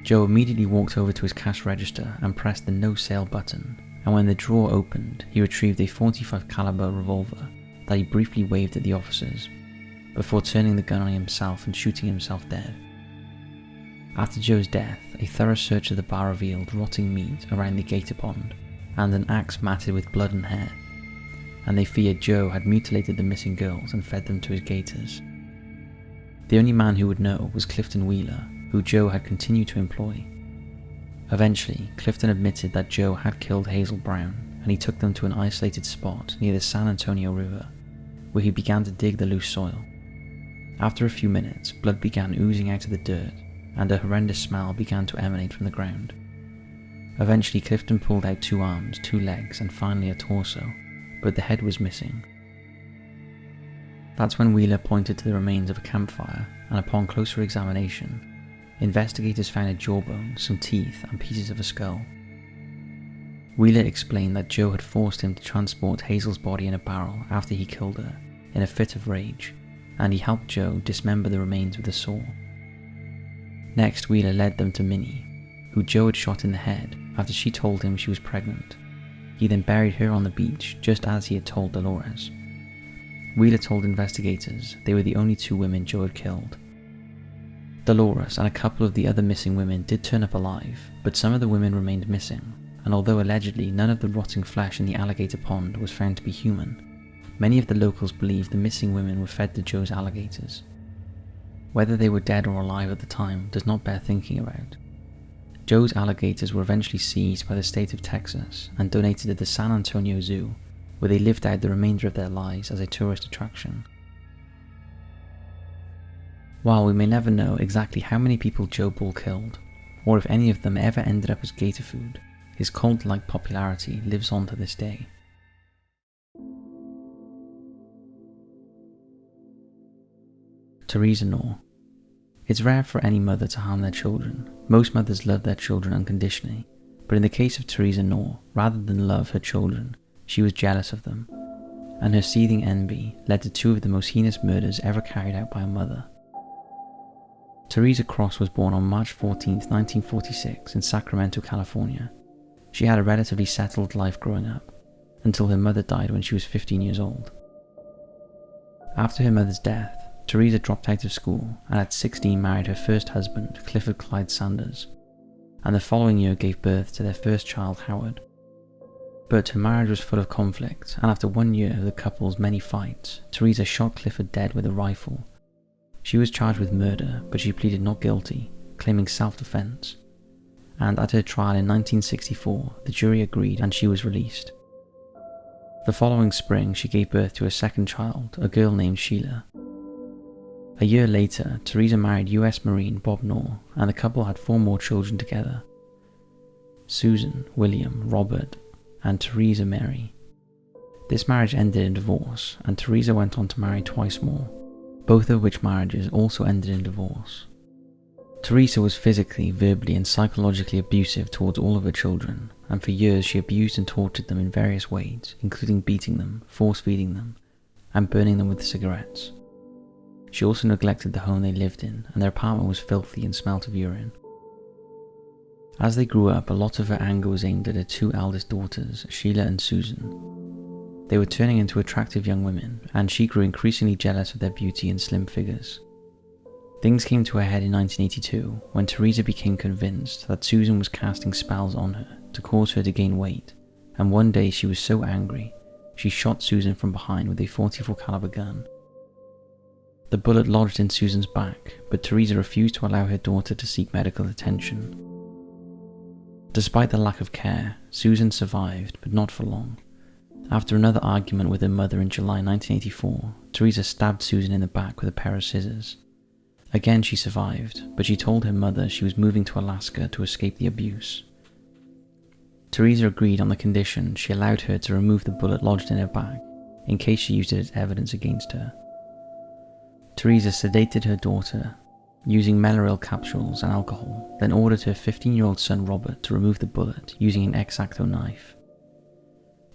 Joe immediately walked over to his cash register and pressed the no sale button, and when the drawer opened, he retrieved a .45 caliber revolver that he briefly waved at the officers, before turning the gun on himself and shooting himself dead. After Joe's death, a thorough search of the bar revealed rotting meat around the gator pond and an axe matted with blood and hair, and they feared Joe had mutilated the missing girls and fed them to his gators. The only man who would know was Clifton Wheeler, who Joe had continued to employ. Eventually, Clifton admitted that Joe had killed Hazel Brown, and he took them to an isolated spot near the San Antonio River, where he began to dig the loose soil. After a few minutes, blood began oozing out of the dirt, and a horrendous smell began to emanate from the ground. Eventually, Clifton pulled out 2 arms, 2 legs, and finally a torso, but the head was missing. That's when Wheeler pointed to the remains of a campfire, and upon closer examination, investigators found a jawbone, some teeth, and pieces of a skull. Wheeler explained that Joe had forced him to transport Hazel's body in a barrel after he killed her, in a fit of rage, and he helped Joe dismember the remains with a saw. Next, Wheeler led them to Minnie, who Joe had shot in the head after she told him she was pregnant. He then buried her on the beach, just as he had told Dolores. Wheeler told investigators they were the only 2 women Joe had killed. Dolores and a couple of the other missing women did turn up alive, but some of the women remained missing, and although allegedly none of the rotting flesh in the alligator pond was found to be human, many of the locals believed the missing women were fed to Joe's alligators. Whether they were dead or alive at the time does not bear thinking about. Joe's alligators were eventually seized by the state of Texas and donated to the San Antonio Zoo, where they lived out the remainder of their lives as a tourist attraction. While we may never know exactly how many people Joe Bull killed, or if any of them ever ended up as gator food, his cult-like popularity lives on to this day. Teresa Knorr. It's rare for any mother to harm their children. Most mothers love their children unconditionally, but in the case of Teresa Knorr, rather than love her children, she was jealous of them, and her seething envy led to 2 of the most heinous murders ever carried out by a mother. Teresa Cross was born on March 14, 1946 in Sacramento, California. She had a relatively settled life growing up, until her mother died when she was 15 years old. After her mother's death, Teresa dropped out of school and at 16 married her first husband, Clifford Clyde Sanders, and the following year gave birth to their first child, Howard. But her marriage was full of conflict, and after 1 year of the couple's many fights, Teresa shot Clifford dead with a rifle. She was charged with murder, but she pleaded not guilty, claiming self-defense. And at her trial in 1964, the jury agreed and she was released. The following spring, she gave birth to a second child, a girl named Sheila. A year later, Teresa married US Marine Bob Knorr, and the couple had 4 more children together: Susan, William, Robert, and Teresa Mary. This marriage ended in divorce, and Teresa went on to marry twice more, both of which marriages also ended in divorce. Teresa was physically, verbally, and psychologically abusive towards all of her children, and for years she abused and tortured them in various ways, including beating them, force-feeding them, and burning them with cigarettes. She also neglected the home they lived in, and their apartment was filthy and smelt of urine. As they grew up, a lot of her anger was aimed at her 2 eldest daughters, Sheila and Susan. They were turning into attractive young women, and she grew increasingly jealous of their beauty and slim figures. Things came to a head in 1982 when Teresa became convinced that Susan was casting spells on her to cause her to gain weight, and one day she was so angry, she shot Susan from behind with a .44 caliber gun. The bullet lodged in Susan's back, but Teresa refused to allow her daughter to seek medical attention. Despite the lack of care, Susan survived, but not for long. After another argument with her mother in July 1984, Teresa stabbed Susan in the back with a pair of scissors. Again she survived, but she told her mother she was moving to Alaska to escape the abuse. Teresa agreed on the condition she allowed her to remove the bullet lodged in her back, in case she used it as evidence against her. Teresa sedated her daughter using Mellaril capsules and alcohol, then ordered her 15-year-old son Robert to remove the bullet using an X-Acto knife.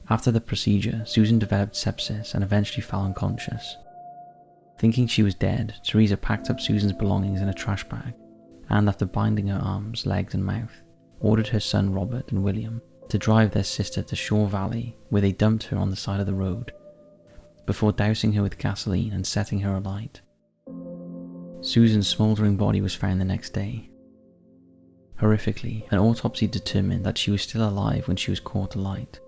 After the procedure, Susan developed sepsis and eventually fell unconscious. Thinking she was dead, Teresa packed up Susan's belongings in a trash bag and, after binding her arms, legs and mouth, ordered her son Robert and William to drive their sister to Shore Valley, where they dumped her on the side of the road, before dousing her with gasoline and setting her alight. Susan's smouldering body was found the next day. Horrifically, an autopsy determined that she was still alive when she was caught alight.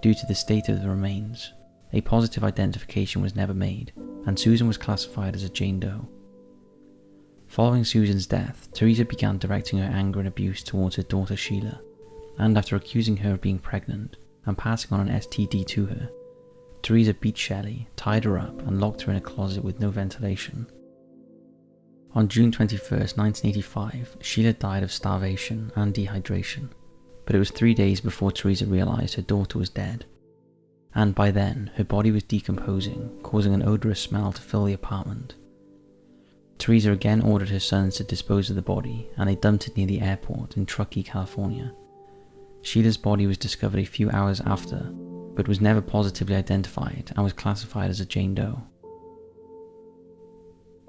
Due to the state of the remains, a positive identification was never made, and Susan was classified as a Jane Doe. Following Susan's death, Teresa began directing her anger and abuse towards her daughter Sheila, and after accusing her of being pregnant and passing on an STD to her, Teresa beat Shelley, tied her up, and locked her in a closet with no ventilation. On June 21, 1985, Sheila died of starvation and dehydration, but it was 3 days before Teresa realised her daughter was dead, and by then her body was decomposing, causing an odorous smell to fill the apartment. Teresa again ordered her sons to dispose of the body, and they dumped it near the airport in Truckee, California. Sheila's body was discovered a few hours after, but was never positively identified and was classified as a Jane Doe.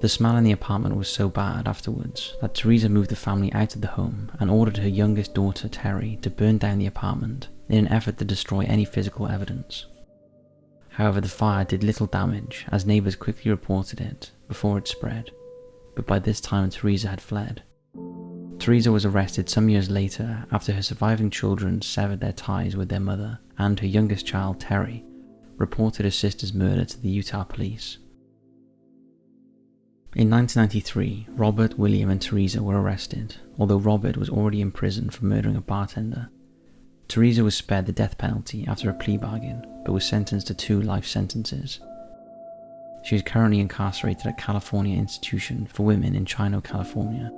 The smell in the apartment was so bad afterwards that Teresa moved the family out of the home and ordered her youngest daughter, Terry, to burn down the apartment in an effort to destroy any physical evidence. However, the fire did little damage as neighbours quickly reported it before it spread, but by this time Teresa had fled. Teresa was arrested some years later after her surviving children severed their ties with their mother, and her youngest child, Terry, reported her sister's murder to the Utah police. In 1993, Robert, William and Teresa were arrested, although Robert was already in prison for murdering a bartender. Teresa was spared the death penalty after a plea bargain, but was sentenced to 2 life sentences. She is currently incarcerated at California Institution for Women in Chino, California.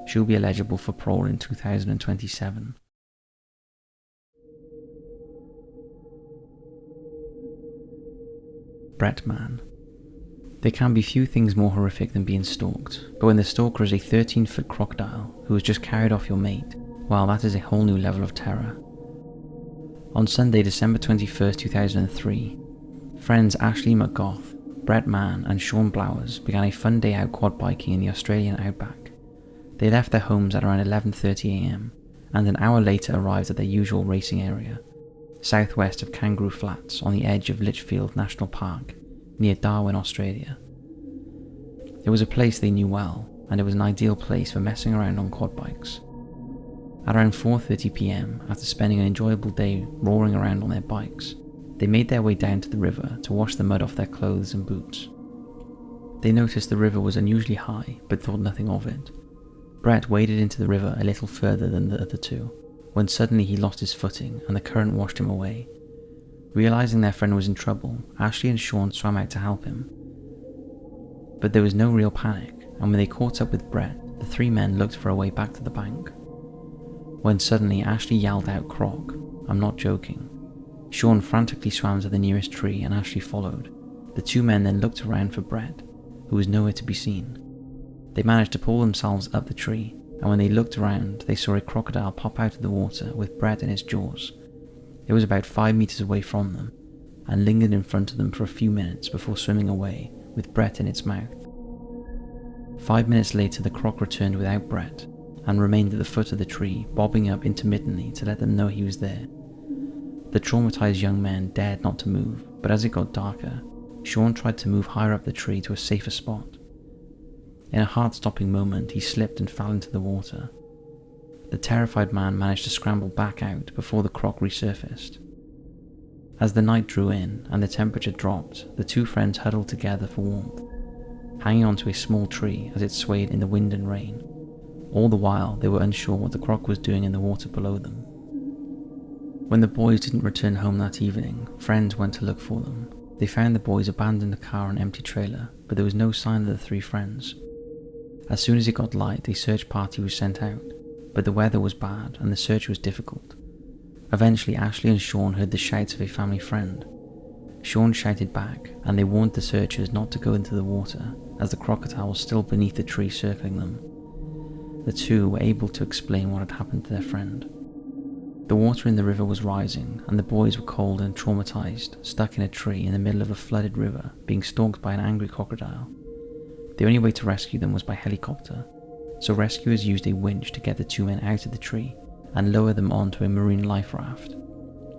She will be eligible for parole in 2027. Brett Man. There can be few things more horrific than being stalked, but when the stalker is a 13-foot crocodile who has just carried off your mate, well, that is a whole new level of terror. On Sunday, December 21st, 2003, friends Ashley McGough, Brett Mann and Sean Blowers began a fun day out quad biking in the Australian outback. They left their homes at around 11:30 am and an hour later arrived at their usual racing area, southwest of Kangaroo Flats on the edge of Litchfield National Park, near Darwin, Australia. It was a place they knew well, and it was an ideal place for messing around on quad bikes. At around 4:30 p.m, after spending an enjoyable day roaring around on their bikes, they made their way down to the river to wash the mud off their clothes and boots. They noticed the river was unusually high, but thought nothing of it. Brett waded into the river a little further than the other two, when suddenly he lost his footing and the current washed him away. Realizing their friend was in trouble, Ashley and Sean swam out to help him. But there was no real panic, and when they caught up with Brett, the 3 men looked for a way back to the bank. When suddenly Ashley yelled out, "Croc, I'm not joking." Sean frantically swam to the nearest tree and Ashley followed. The 2 men then looked around for Brett, who was nowhere to be seen. They managed to pull themselves up the tree, and when they looked around, they saw a crocodile pop out of the water with Brett in its jaws. It was about 5 meters away from them, and lingered in front of them for a few minutes before swimming away with Brett in its mouth. 5 minutes later, the croc returned without Brett, and remained at the foot of the tree, bobbing up intermittently to let them know he was there. The traumatized young men dared not to move, but as it got darker, Sean tried to move higher up the tree to a safer spot. In a heart-stopping moment, he slipped and fell into the water. The terrified man managed to scramble back out before the croc resurfaced. As the night drew in and the temperature dropped, the 2 friends huddled together for warmth, hanging onto a small tree as it swayed in the wind and rain. All the while, they were unsure what the croc was doing in the water below them. When the boys didn't return home that evening, friends went to look for them. They found the boys abandoned the car and empty trailer, but there was no sign of the 3 friends. As soon as it got light, a search party was sent out, but the weather was bad and the search was difficult. Eventually, Ashley and Sean heard the shouts of a family friend. Sean shouted back, and they warned the searchers not to go into the water, as the crocodile was still beneath the tree circling them. The two were able to explain what had happened to their friend. The water in the river was rising, and the boys were cold and traumatized, stuck in a tree in the middle of a flooded river, being stalked by an angry crocodile. The only way to rescue them was by helicopter, so rescuers used a winch to get the two men out of the tree and lower them onto a marine life raft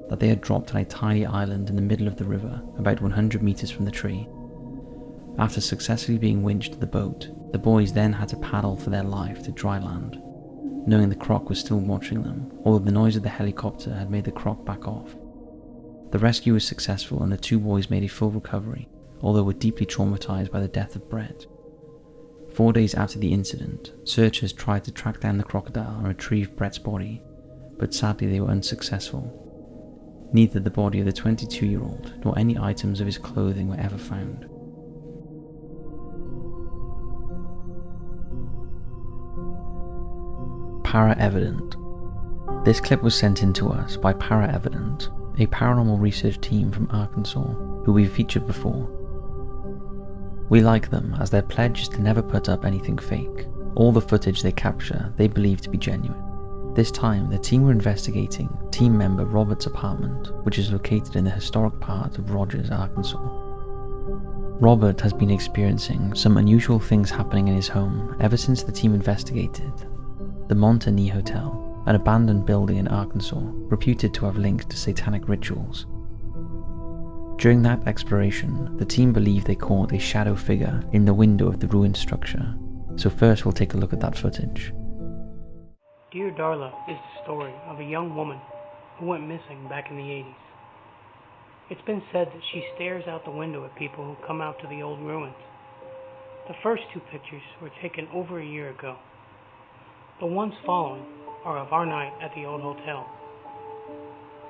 that they had dropped on a tiny island in the middle of the river, about 100 meters from the tree. After successfully being winched to the boat, the boys then had to paddle for their life to dry land, knowing the croc was still watching them, although the noise of the helicopter had made the croc back off. The rescue was successful and the two boys made a full recovery, although were deeply traumatized by the death of Brett. 4 days after the incident, searchers tried to track down the crocodile and retrieve Brett's body, but sadly they were unsuccessful. Neither the body of the 22-year-old nor any items of his clothing were ever found. Para-Evident. This clip was sent in to us by Para-Evident, a paranormal research team from Arkansas who we've featured before. We like them as their pledge is to never put up anything fake. All the footage they capture they believe to be genuine. This time, the team were investigating team member Robert's apartment, which is located in the historic part of Rogers, Arkansas. Robert has been experiencing some unusual things happening in his home ever since the team investigated the Montagny Hotel, an abandoned building in Arkansas reputed to have links to satanic rituals. During that exploration, the team believed they caught a shadow figure in the window of the ruined structure, so first we'll take a look at that footage. Dear Darla is the story of a young woman who went missing back in the 80s. It's been said that she stares out the window at people who come out to the old ruins. The first two pictures were taken over a year ago. The ones following are of our night at the old hotel.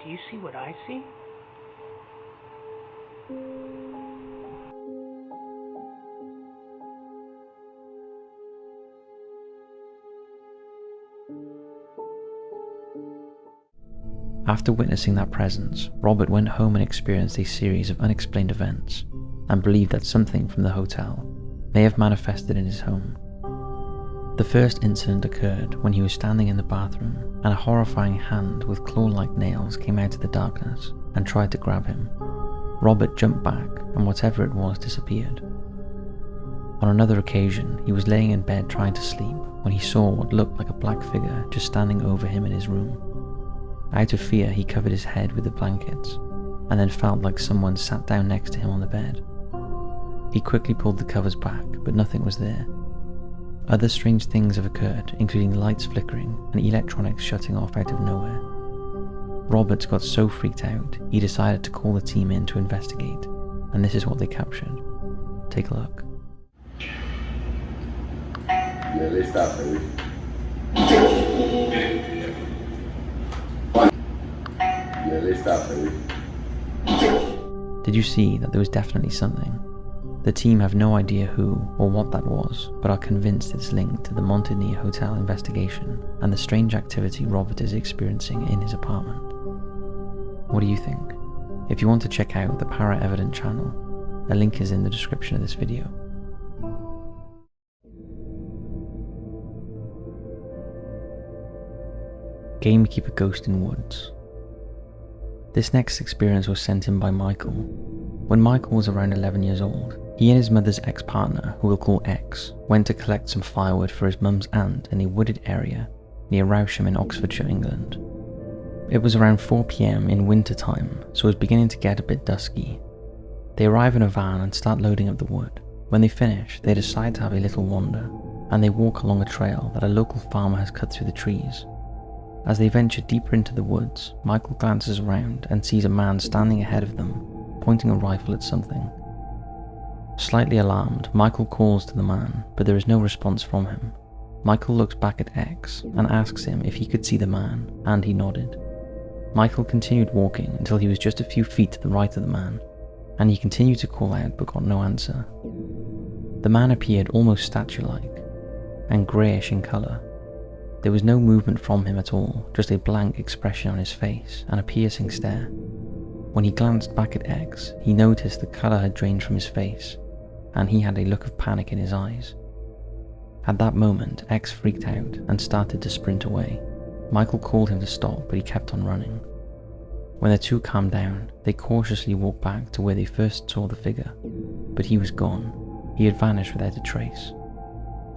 Do you see what I see? After witnessing that presence, Robert went home and experienced a series of unexplained events, and believed that something from the hotel may have manifested in his home. The first incident occurred when he was standing in the bathroom, and a horrifying hand with claw-like nails came out of the darkness and tried to grab him. Robert jumped back, and whatever it was disappeared. On another occasion, he was laying in bed trying to sleep when he saw what looked like a black figure just standing over him in his room. Out of fear, he covered his head with the blankets, and then felt like someone sat down next to him on the bed. He quickly pulled the covers back, but nothing was there. Other strange things have occurred, including lights flickering and electronics shutting off out of nowhere. Robert got so freaked out, he decided to call the team in to investigate, and this is what they captured. Take a look. Yeah, they stopped, baby. Yeah, they stopped, baby. Did you see that there was definitely something? The team have no idea who or what that was, but are convinced it's linked to the Montagny Hotel investigation and the strange activity Robert is experiencing in his apartment. What do you think? If you want to check out the Para-Evident channel, a link is in the description of this video. Gamekeeper Ghost in Woods. This next experience was sent in by Michael. When Michael was around 11 years old, he and his mother's ex-partner, who we'll call X, went to collect some firewood for his mum's aunt in a wooded area near Rousham in Oxfordshire, England. It was around 4 PM in winter time, so it was beginning to get a bit dusky. They arrive in a van and start loading up the wood. When they finish, they decide to have a little wander, and they walk along a trail that a local farmer has cut through the trees. As they venture deeper into the woods, Michael glances around and sees a man standing ahead of them, pointing a rifle at something. Slightly alarmed, Michael calls to the man, but there is no response from him. Michael looks back at X and asks him if he could see the man, and he nodded. Michael continued walking until he was just a few feet to the right of the man, and he continued to call out but got no answer. The man appeared almost statue-like. and greyish in colour. There was no movement from him at all, just a blank expression on his face and a piercing stare. When he glanced back at X, he noticed the colour had drained from his face, and he had a look of panic in his eyes. At that moment, X freaked out and started to sprint away. Michael called him to stop, but he kept on running. When the two calmed down, they cautiously walked back to where they first saw the figure, but he was gone. He had vanished without a trace.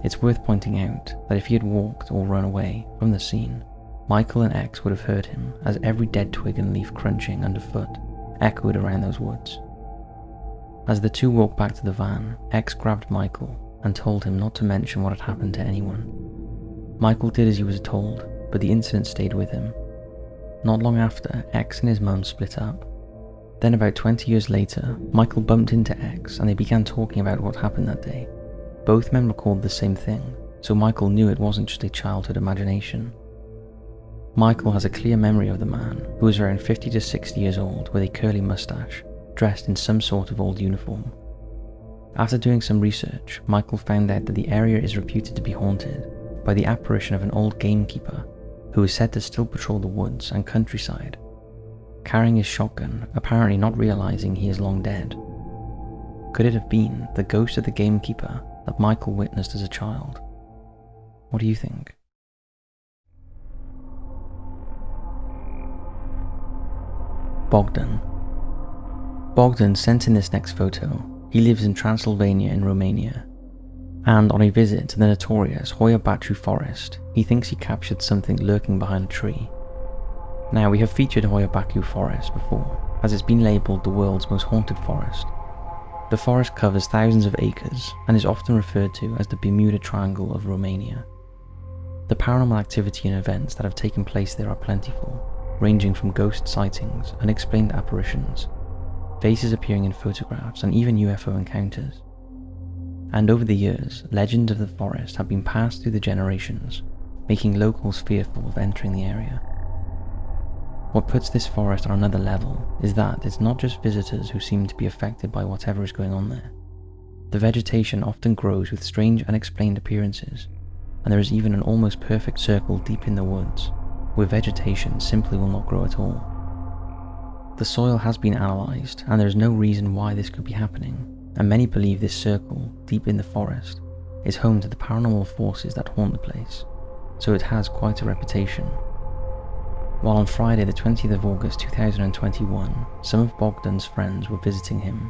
It's worth pointing out that if he had walked or run away from the scene, Michael and X would have heard him, as every dead twig and leaf crunching underfoot echoed around those woods. As the two walked back to the van, X grabbed Michael and told him not to mention what had happened to anyone. Michael did as he was told, but the incident stayed with him. Not long after, X and his mum split up. Then about 20 years later, Michael bumped into X and they began talking about what happened that day. Both men recalled the same thing, so Michael knew it wasn't just a childhood imagination. Michael has a clear memory of the man, who was around 50 to 60 years old with a curly mustache, dressed in some sort of old uniform. After doing some research, Michael found out that the area is reputed to be haunted by the apparition of an old gamekeeper who is said to still patrol the woods and countryside, carrying his shotgun, apparently not realizing he is long dead. Could it have been the ghost of the gamekeeper that Michael witnessed as a child? What do you think? Bogdan. Bogdan sent in this next photo. He lives in Transylvania in Romania, and on a visit to the notorious Hoia Baciu forest, he thinks he captured something lurking behind a tree. Now, we have featured Hoia Baciu forest before, as it's been labelled the world's most haunted forest. The forest covers thousands of acres and is often referred to as the Bermuda Triangle of Romania. The paranormal activity and events that have taken place there are plentiful, ranging from ghost sightings, unexplained apparitions, faces appearing in photographs, and even UFO encounters. And over the years, legends of the forest have been passed through the generations, making locals fearful of entering the area. What puts this forest on another level is that it's not just visitors who seem to be affected by whatever is going on there. The vegetation often grows with strange unexplained appearances, and there is even an almost perfect circle deep in the woods, where vegetation simply will not grow at all. The soil has been analysed, and there is no reason why this could be happening, and many believe this circle, deep in the forest, is home to the paranormal forces that haunt the place, so it has quite a reputation. While on Friday the 20th of August 2021, some of Bogdan's friends were visiting him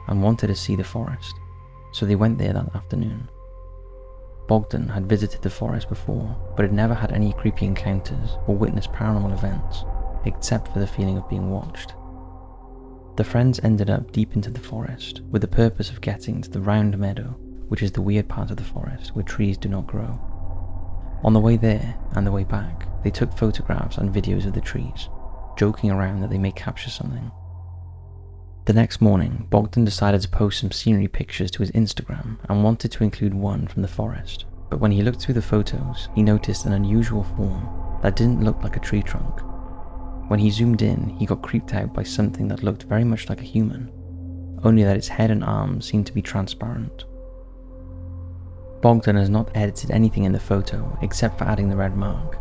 and wanted to see the forest, so they went there that afternoon. Bogdan had visited the forest before, but had never had any creepy encounters or witnessed paranormal events, except for the feeling of being watched. The friends ended up deep into the forest with the purpose of getting to the round meadow, which is the weird part of the forest where trees do not grow. On the way there and the way back, they took photographs and videos of the trees, joking around that they may capture something. The next morning, Bogdan decided to post some scenery pictures to his Instagram and wanted to include one from the forest, but when he looked through the photos, he noticed an unusual form that didn't look like a tree trunk. When he zoomed in, he got creeped out by something that looked very much like a human, only that its head and arms seemed to be transparent. Bogdan has not edited anything in the photo except for adding the red mark.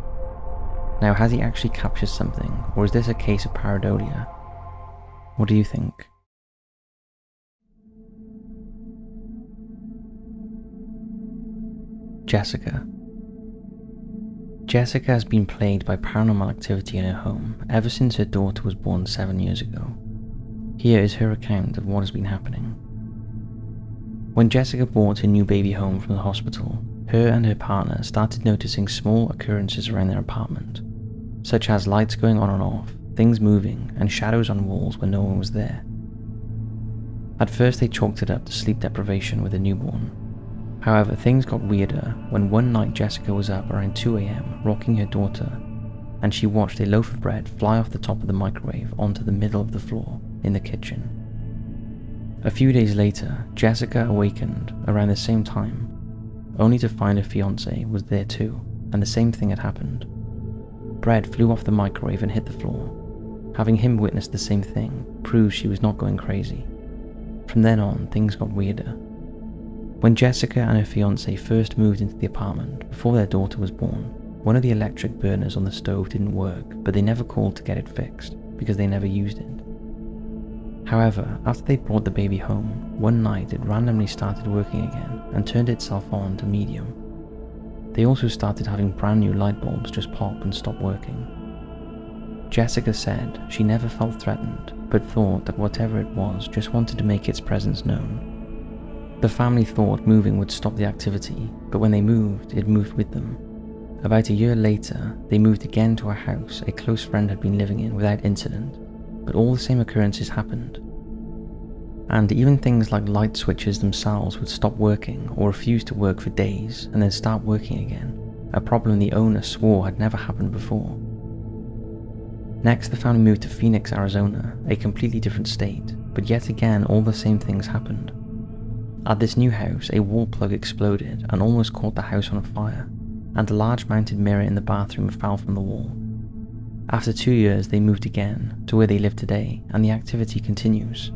Now, has he actually captured something, or is this a case of pareidolia? What do you think? Jessica. Jessica has been plagued by paranormal activity in her home ever since her daughter was born 7 years ago. Here is her account of what has been happening. When Jessica brought her new baby home from the hospital, her and her partner started noticing small occurrences around their apartment, such as lights going on and off, things moving, and shadows on walls when no one was there. At first they chalked it up to sleep deprivation with a newborn. However, things got weirder when one night Jessica was up around 2 AM rocking her daughter, and she watched a loaf of bread fly off the top of the microwave onto the middle of the floor in the kitchen. A few days later, Jessica awakened around the same time, only to find her fiancé was there too, and the same thing had happened. Bread flew off the microwave and hit the floor. Having him witness the same thing proves she was not going crazy. From then on, things got weirder. When Jessica and her fiancé first moved into the apartment before their daughter was born, one of the electric burners on the stove didn't work, but they never called to get it fixed because they never used it. However, after they brought the baby home, one night it randomly started working again and turned itself on to medium. They also started having brand new light bulbs just pop and stop working. Jessica said she never felt threatened, but thought that whatever it was just wanted to make its presence known. The family thought moving would stop the activity, but when they moved, it moved with them. About a year later, they moved again to a house a close friend had been living in without incident, but all the same occurrences happened. And even things like light switches themselves would stop working or refuse to work for days and then start working again, a problem the owner swore had never happened before. Next, the family moved to Phoenix, Arizona, a completely different state, but yet again all the same things happened. At this new house, a wall plug exploded and almost caught the house on fire, and a large mounted mirror in the bathroom fell from the wall. After 2 years, they moved again to where they live today, and the activity continues.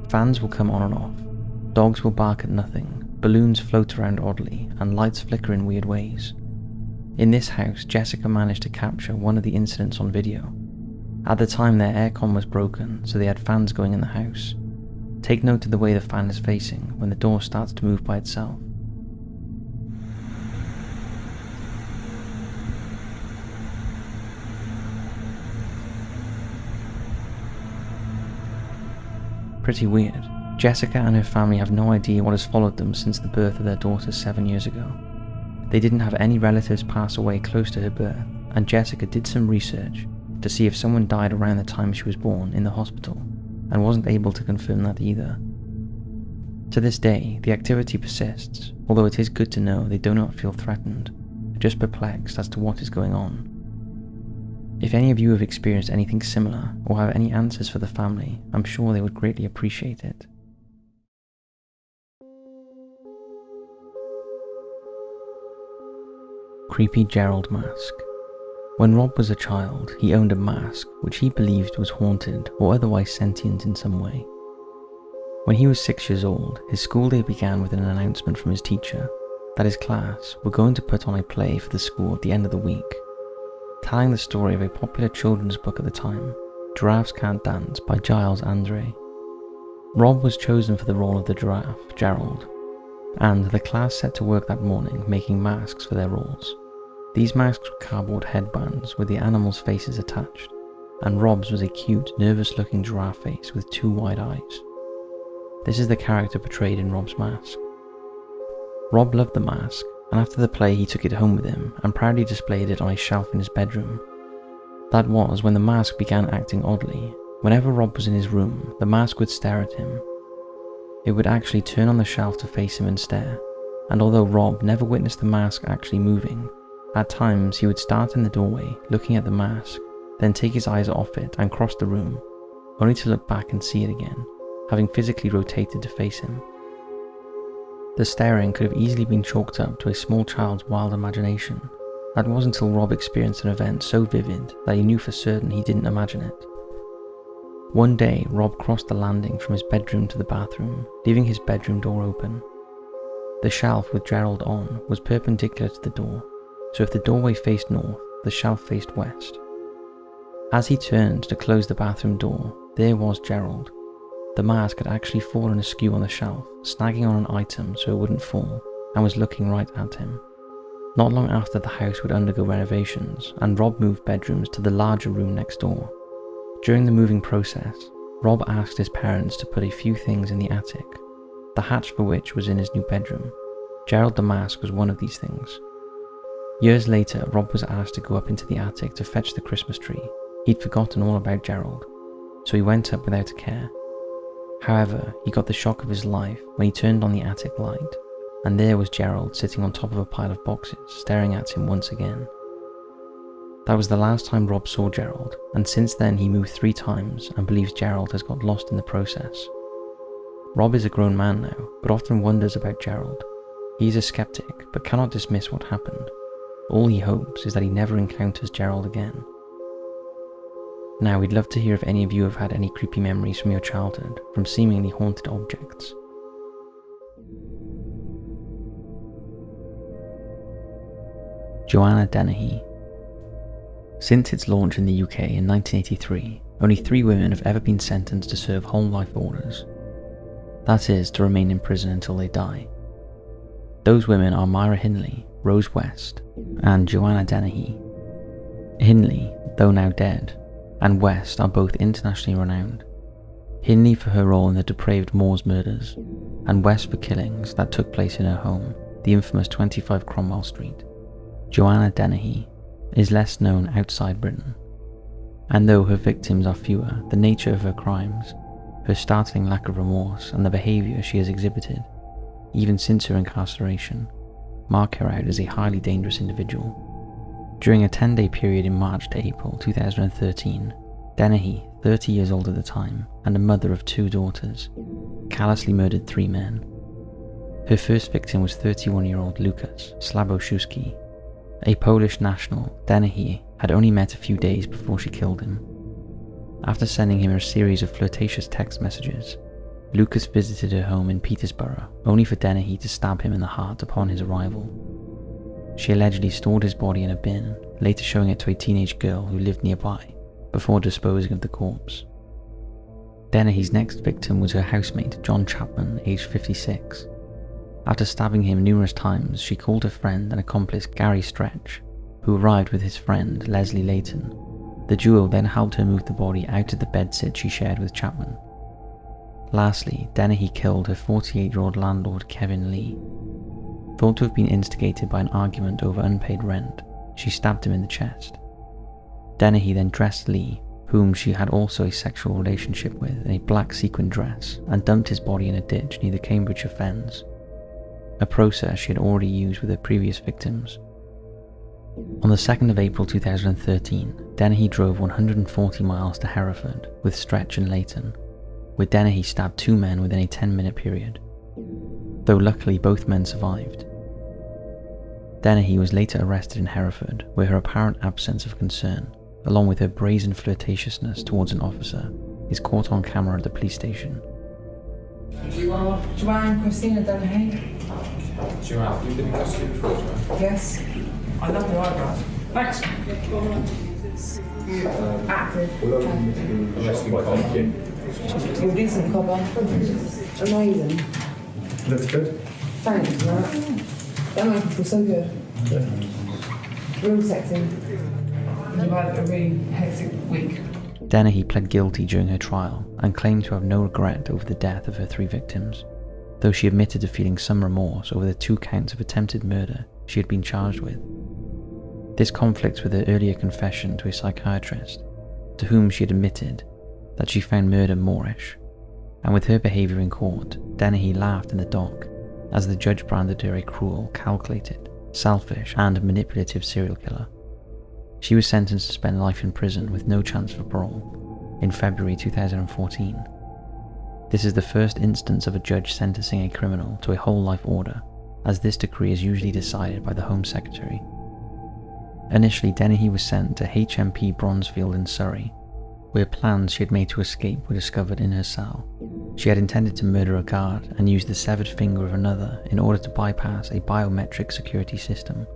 Fans will come on and off, dogs will bark at nothing, balloons float around oddly, and lights flicker in weird ways. In this house, Jessica managed to capture one of the incidents on video. At the time, their aircon was broken, so they had fans going in the house. Take note of the way the fan is facing when the door starts to move by itself. Pretty weird. Jessica and her family have no idea what has followed them since the birth of their daughter 7 years ago. They didn't have any relatives pass away close to her birth, and Jessica did some research to see if someone died around the time she was born in the hospital, and wasn't able to confirm that either. To this day, the activity persists, although it is good to know they do not feel threatened, just perplexed as to what is going on. If any of you have experienced anything similar or have any answers for the family, I'm sure they would greatly appreciate it. Creepy Gerald mask. When Rob was a child, he owned a mask which he believed was haunted or otherwise sentient in some way. When he was 6 years old, his school day began with an announcement from his teacher that his class were going to put on a play for the school at the end of the week, telling the story of a popular children's book at the time, Giraffes Can't Dance by Giles Andre. Rob was chosen for the role of the giraffe, Gerald, and the class set to work that morning making masks for their roles. These masks were cardboard headbands with the animals' faces attached, and Rob's was a cute, nervous-looking giraffe face with 2 wide eyes. This is the character portrayed in Rob's mask. Rob loved the mask, and after the play he took it home with him and proudly displayed it on a shelf in his bedroom. That was when the mask began acting oddly. Whenever Rob was in his room, the mask would stare at him. It would actually turn on the shelf to face him and stare, and although Rob never witnessed the mask actually moving, at times he would start in the doorway looking at the mask, then take his eyes off it and cross the room, only to look back and see it again, having physically rotated to face him. The staring could have easily been chalked up to a small child's wild imagination. That wasn't until Rob experienced an event so vivid that he knew for certain he didn't imagine it. One day, Rob crossed the landing from his bedroom to the bathroom, leaving his bedroom door open. The shelf with Gerald on was perpendicular to the door, so if the doorway faced north, the shelf faced west. As he turned to close the bathroom door, there was Gerald. The mask had actually fallen askew on the shelf, snagging on an item so it wouldn't fall, and was looking right at him. Not long after, the house would undergo renovations, and Rob moved bedrooms to the larger room next door. During the moving process, Rob asked his parents to put a few things in the attic, the hatch for which was in his new bedroom. Gerald the mask was one of these things. Years later, Rob was asked to go up into the attic to fetch the Christmas tree. He'd forgotten all about Gerald, so he went up without a care. However, he got the shock of his life when he turned on the attic light, and there was Gerald sitting on top of a pile of boxes, staring at him once again. That was the last time Rob saw Gerald, and since then he moved 3 times and believes Gerald has got lost in the process. Rob is a grown man now, but often wonders about Gerald. He is a skeptic, but cannot dismiss what happened. All he hopes is that he never encounters Gerald again. Now, we'd love to hear if any of you have had any creepy memories from your childhood, from seemingly haunted objects. Joanna Dennehy. Since its launch in the UK in 1983, only 3 women have ever been sentenced to serve whole life orders. That is, to remain in prison until they die. Those women are Myra Hindley, Rose West, and Joanna Dennehy. Hindley, though now dead, and West are both internationally renowned. Hindley for her role in the depraved Moors murders, and West for killings that took place in her home, the infamous 25 Cromwell Street. Joanna Dennehy is less known outside Britain, and though her victims are fewer, the nature of her crimes, her startling lack of remorse, and the behaviour she has exhibited, even since her incarceration, mark her out as a highly dangerous individual. During a 10-day period in March to April 2013, Dennehy, 30 years old at the time, and a mother of 2 daughters, callously murdered 3 men. Her first victim was 31-year-old Lukas Slaboszewski, a Polish national Dennehy had only met a few days before she killed him. After sending him a series of flirtatious text messages, Lukas visited her home in Peterborough, only for Dennehy to stab him in the heart upon his arrival. She allegedly stored his body in a bin, later showing it to a teenage girl who lived nearby, before disposing of the corpse. Dennehy's next victim was her housemate, John Chapman, aged 56. After stabbing him numerous times, she called her friend and accomplice Gary Stretch, who arrived with his friend Leslie Layton. The duo then helped her move the body out of the bedsit she shared with Chapman. Lastly, Dennehy killed her 48-year-old landlord Kevin Lee. Thought to have been instigated by an argument over unpaid rent, she stabbed him in the chest. Dennehy then dressed Lee, whom she had also a sexual relationship with, in a black sequin dress and dumped his body in a ditch near the Cambridgeshire Fens, a process she had already used with her previous victims. On the 2nd of April 2013, Dennehy drove 140 miles to Hereford with Stretch and Layton, where Dennehy stabbed 2 men within a 10-minute period, though luckily both men survived. Dennehy was later arrested in Hereford, where her apparent absence of concern, along with her brazen flirtatiousness towards an officer, is caught on camera at the police station. Joanne Christina Dennehy. Joanne, you've been in custody before, Joanne? Yes. I love your eyebrows. Thanks. Active. Arresting Colin. You're a decent copper. Amazing. Looks good. Thanks, Matt. That makes me feel so good. Real sexy. You've had a really hectic week. Dennehy pled guilty during her trial and claimed to have no regret over the death of her 3 victims, though she admitted to feeling some remorse over the 2 counts of attempted murder she had been charged with. This conflicts with her earlier confession to a psychiatrist, to whom she had admitted that she found murder moreish, and with her behaviour in court, Dennehy laughed in the dock as the judge branded her a cruel, calculated, selfish and manipulative serial killer. She was sentenced to spend life in prison with no chance for parole in February 2014. This is the first instance of a judge sentencing a criminal to a whole life order, as this decree is usually decided by the Home Secretary. Initially, Dennehy was sent to HMP Bronzefield in Surrey, where plans she had made to escape were discovered in her cell. She had intended to murder a guard and use the severed finger of another in order to bypass a biometric security system.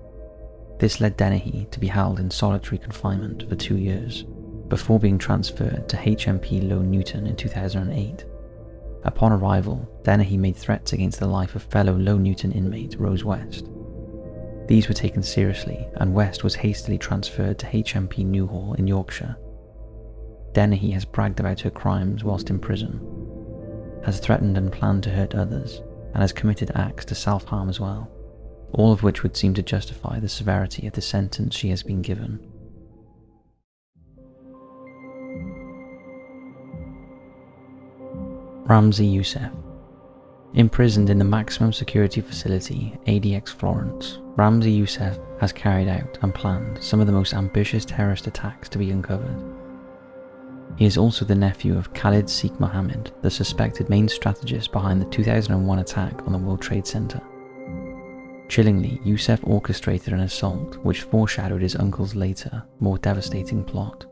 This led Dennehy to be held in solitary confinement for 2 years, before being transferred to HMP Low Newton in 2008. Upon arrival, Dennehy made threats against the life of fellow Low Newton inmate Rose West. These were taken seriously, and West was hastily transferred to HMP Newhall in Yorkshire. Dennehy has bragged about her crimes whilst in prison, has threatened and planned to hurt others, and has committed acts to self-harm as well, all of which would seem to justify the severity of the sentence she has been given. Ramzi Youssef. Imprisoned in the maximum security facility ADX Florence, Ramzi Youssef has carried out and planned some of the most ambitious terrorist attacks to be uncovered. He is also the nephew of Khalid Sheikh Mohammed, the suspected main strategist behind the 2001 attack on the World Trade Center. Chillingly, Youssef orchestrated an assault which foreshadowed his uncle's later, more devastating plot.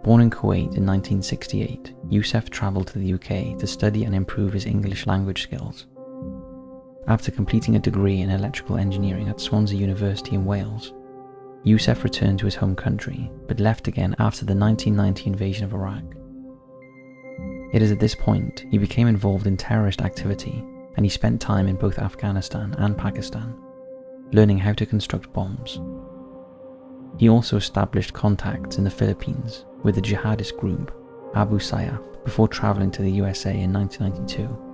Born in Kuwait in 1968, Youssef travelled to the UK to study and improve his English language skills. After completing a degree in electrical engineering at Swansea University in Wales, Yousef returned to his home country, but left again after the 1990 invasion of Iraq. It is at this point he became involved in terrorist activity, and he spent time in both Afghanistan and Pakistan, learning how to construct bombs. He also established contacts in the Philippines with the jihadist group Abu Sayyaf before travelling to the USA in 1992.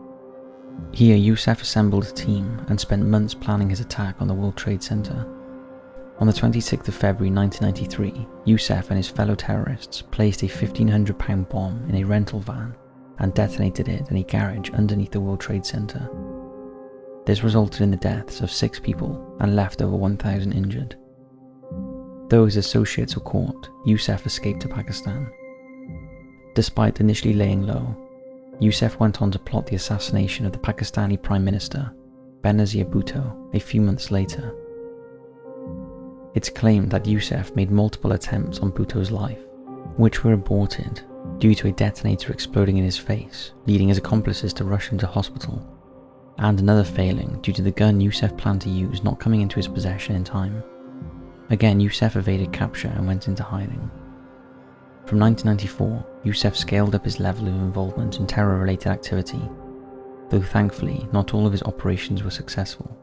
Here, Yousef assembled a team and spent months planning his attack on the World Trade Center. On the 26th of February 1993, Yousef and his fellow terrorists placed a 1,500-pound bomb in a rental van and detonated it in a garage underneath the World Trade Center. This resulted in the deaths of 6 people and left over 1,000 injured. Though his associates were caught, Yousef escaped to Pakistan. Despite initially laying low, Yousef went on to plot the assassination of the Pakistani Prime Minister, Benazir Bhutto, a few months later. It's claimed that Yousef made multiple attempts on Bhutto's life, which were aborted due to a detonator exploding in his face, leading his accomplices to rush him to hospital, and another failing due to the gun Yousef planned to use not coming into his possession in time. Again, Yousef evaded capture and went into hiding. From 1994, Yousef scaled up his level of involvement in terror-related activity, though thankfully not all of his operations were successful.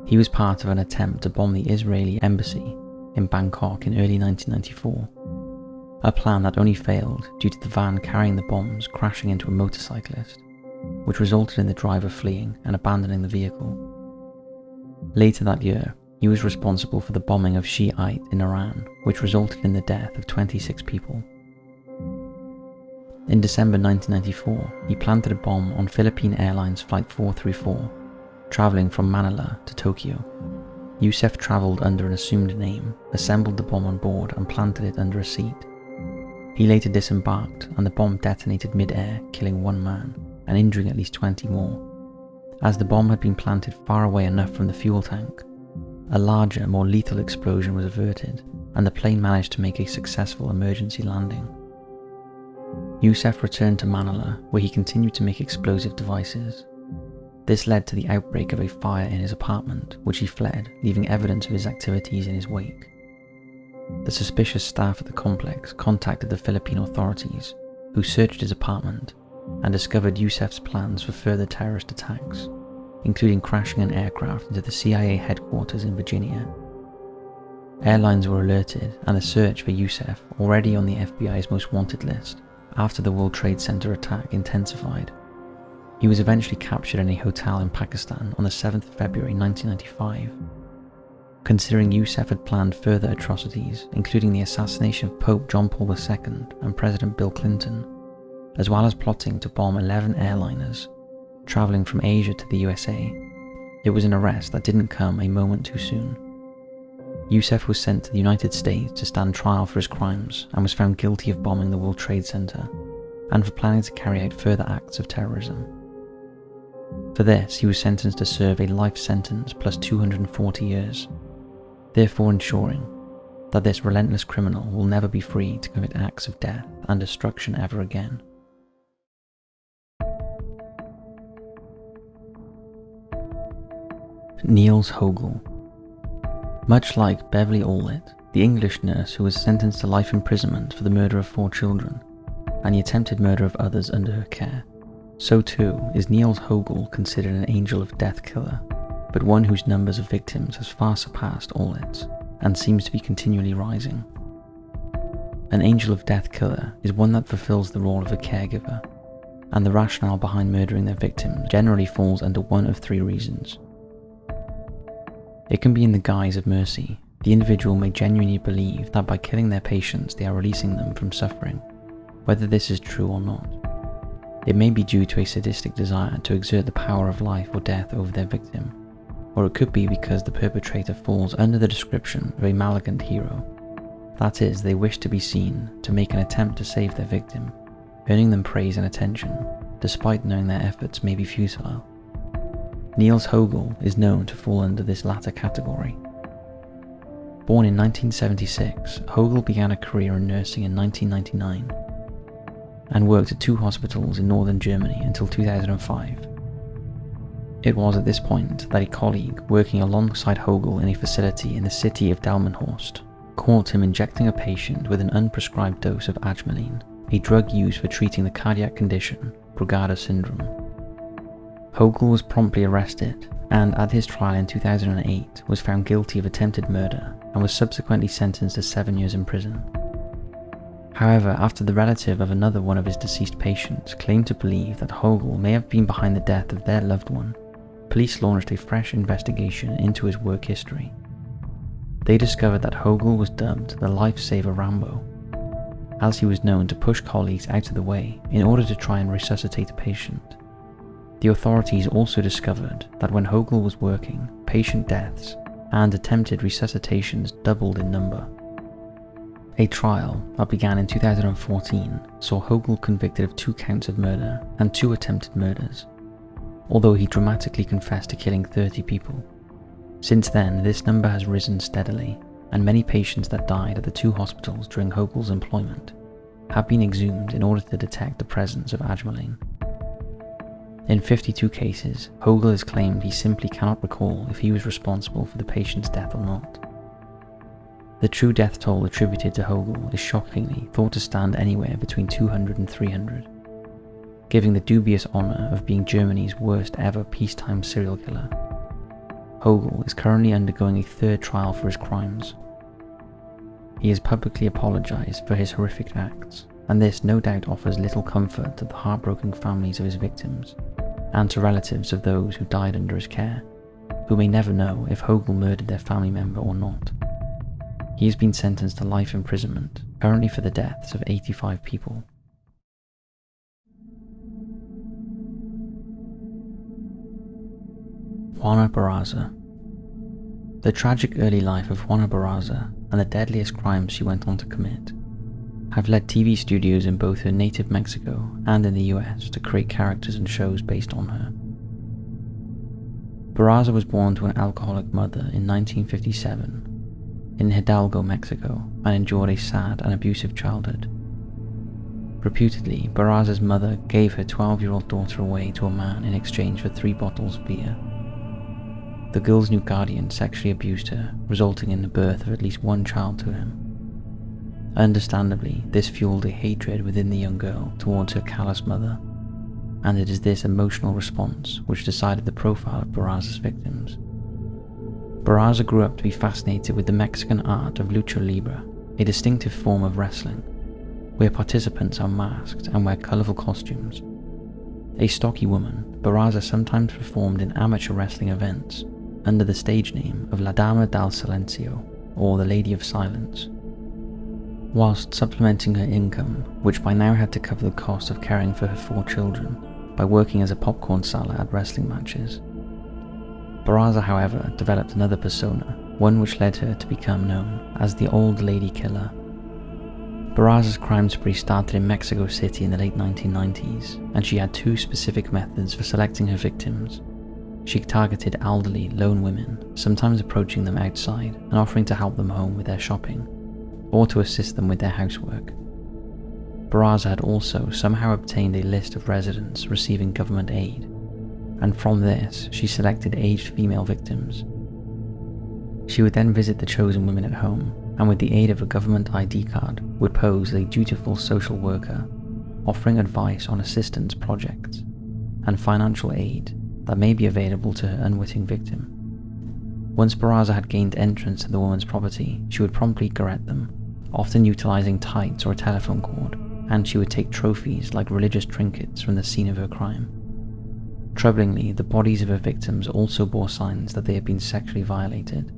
He was part of an attempt to bomb the Israeli embassy in Bangkok in early 1994, a plan that only failed due to the van carrying the bombs crashing into a motorcyclist, which resulted in the driver fleeing and abandoning the vehicle. Later that year, he was responsible for the bombing of Shiite in Iran, which resulted in the death of 26 people. In December 1994, he planted a bomb on Philippine Airlines Flight 434, travelling from Manila to Tokyo. Yousef travelled under an assumed name, assembled the bomb on board and planted it under a seat. He later disembarked and the bomb detonated mid-air, killing 1 man and injuring at least 20 more. As the bomb had been planted far away enough from the fuel tank, a larger, more lethal explosion was averted, and the plane managed to make a successful emergency landing. Yousef returned to Manila, where he continued to make explosive devices. This led to the outbreak of a fire in his apartment, which he fled, leaving evidence of his activities in his wake. The suspicious staff at the complex contacted the Philippine authorities, who searched his apartment and discovered Yousef's plans for further terrorist attacks, including crashing an aircraft into the CIA headquarters in Virginia. Airlines were alerted, and the search for Yousef, already on the FBI's most wanted list after the World Trade Center attack, intensified. He was eventually captured in a hotel in Pakistan on the 7th of February 1995. Considering Yousef had planned further atrocities, including the assassination of Pope John Paul II and President Bill Clinton, as well as plotting to bomb 11 airliners travelling from Asia to the USA, it was an arrest that didn't come a moment too soon. Yousef was sent to the United States to stand trial for his crimes and was found guilty of bombing the World Trade Center and for planning to carry out further acts of terrorism. For this, he was sentenced to serve a life sentence plus 240 years, therefore ensuring that this relentless criminal will never be free to commit acts of death and destruction ever again. Niels Hogel. Much like Beverly Ollett, the English nurse who was sentenced to life imprisonment for the murder of 4 children and the attempted murder of others under her care, so too is Niels Hogel considered an angel of death killer, but one whose numbers of victims has far surpassed Ollett's and seems to be continually rising. An angel of death killer is one that fulfills the role of a caregiver, and the rationale behind murdering their victims generally falls under one of 3 reasons. It can be in the guise of mercy. The individual may genuinely believe that by killing their patients they are releasing them from suffering, whether this is true or not. It may be due to a sadistic desire to exert the power of life or death over their victim, or it could be because the perpetrator falls under the description of a malignant hero. That is, they wish to be seen to make an attempt to save their victim, earning them praise and attention, despite knowing their efforts may be futile. Niels Hogel is known to fall under this latter category. Born in 1976, Hogel began a career in nursing in 1999 and worked at 2 hospitals in northern Germany until 2005. It was at this point that a colleague working alongside Hogel in a facility in the city of Delmenhorst caught him injecting a patient with an unprescribed dose of agmeline, a drug used for treating the cardiac condition Brugada syndrome. Hogel was promptly arrested and at his trial in 2008 was found guilty of attempted murder and was subsequently sentenced to 7 years in prison. However, after the relative of another one of his deceased patients claimed to believe that Hogel may have been behind the death of their loved one, police launched a fresh investigation into his work history. They discovered that Hogel was dubbed the Lifesaver Rambo, as he was known to push colleagues out of the way in order to try and resuscitate a patient. The authorities also discovered that when Hogel was working, patient deaths and attempted resuscitations doubled in number. A trial that began in 2014 saw Hogel convicted of 2 counts of murder and 2 attempted murders, although he dramatically confessed to killing 30 people. Since then, this number has risen steadily, and many patients that died at the 2 hospitals during Hogel's employment have been exhumed in order to detect the presence of agmeline. In 52 cases, Hogel has claimed he simply cannot recall if he was responsible for the patient's death or not. The true death toll attributed to Hogel is shockingly thought to stand anywhere between 200 and 300, giving the dubious honour of being Germany's worst ever peacetime serial killer. Hogel is currently undergoing a 3rd trial for his crimes. He has publicly apologised for his horrific acts, and this no doubt offers little comfort to the heartbroken families of his victims, and to relatives of those who died under his care, who may never know if Hogel murdered their family member or not. He has been sentenced to life imprisonment, currently for the deaths of 85 people. Juana Barraza. The tragic early life of Juana Barraza and the deadliest crimes she went on to commit have led TV studios in both her native Mexico and in the US to create characters and shows based on her. Barraza was born to an alcoholic mother in 1957 in Hidalgo, Mexico, and endured a sad and abusive childhood. Reputedly, Barraza's mother gave her 12-year-old daughter away to a man in exchange for 3 bottles of beer. The girl's new guardian sexually abused her, resulting in the birth of at least 1 child to him. Understandably, this fueled a hatred within the young girl towards her callous mother, and it is this emotional response which decided the profile of Barraza's victims. Barraza grew up to be fascinated with the Mexican art of lucha libre, a distinctive form of wrestling, where participants are masked and wear colourful costumes. A stocky woman, Barraza sometimes performed in amateur wrestling events under the stage name of La Dama del Silencio, or the Lady of Silence, whilst supplementing her income, which by now had to cover the cost of caring for her 4 children, by working as a popcorn seller at wrestling matches. Barraza, however, developed another persona, one which led her to become known as the Old Lady Killer. Barraza's crime spree started in Mexico City in the late 1990s, and she had 2 specific methods for selecting her victims. She targeted elderly, lone women, sometimes approaching them outside and offering to help them home with their shopping, or to assist them with their housework. Barraza had also somehow obtained a list of residents receiving government aid, and from this she selected aged female victims. She would then visit the chosen women at home, and with the aid of a government ID card would pose as a dutiful social worker, offering advice on assistance projects and financial aid that may be available to her unwitting victim. Once Barraza had gained entrance to the woman's property, she would promptly garrote them, often utilizing tights or a telephone cord, and she would take trophies like religious trinkets from the scene of her crime. Troublingly, the bodies of her victims also bore signs that they had been sexually violated.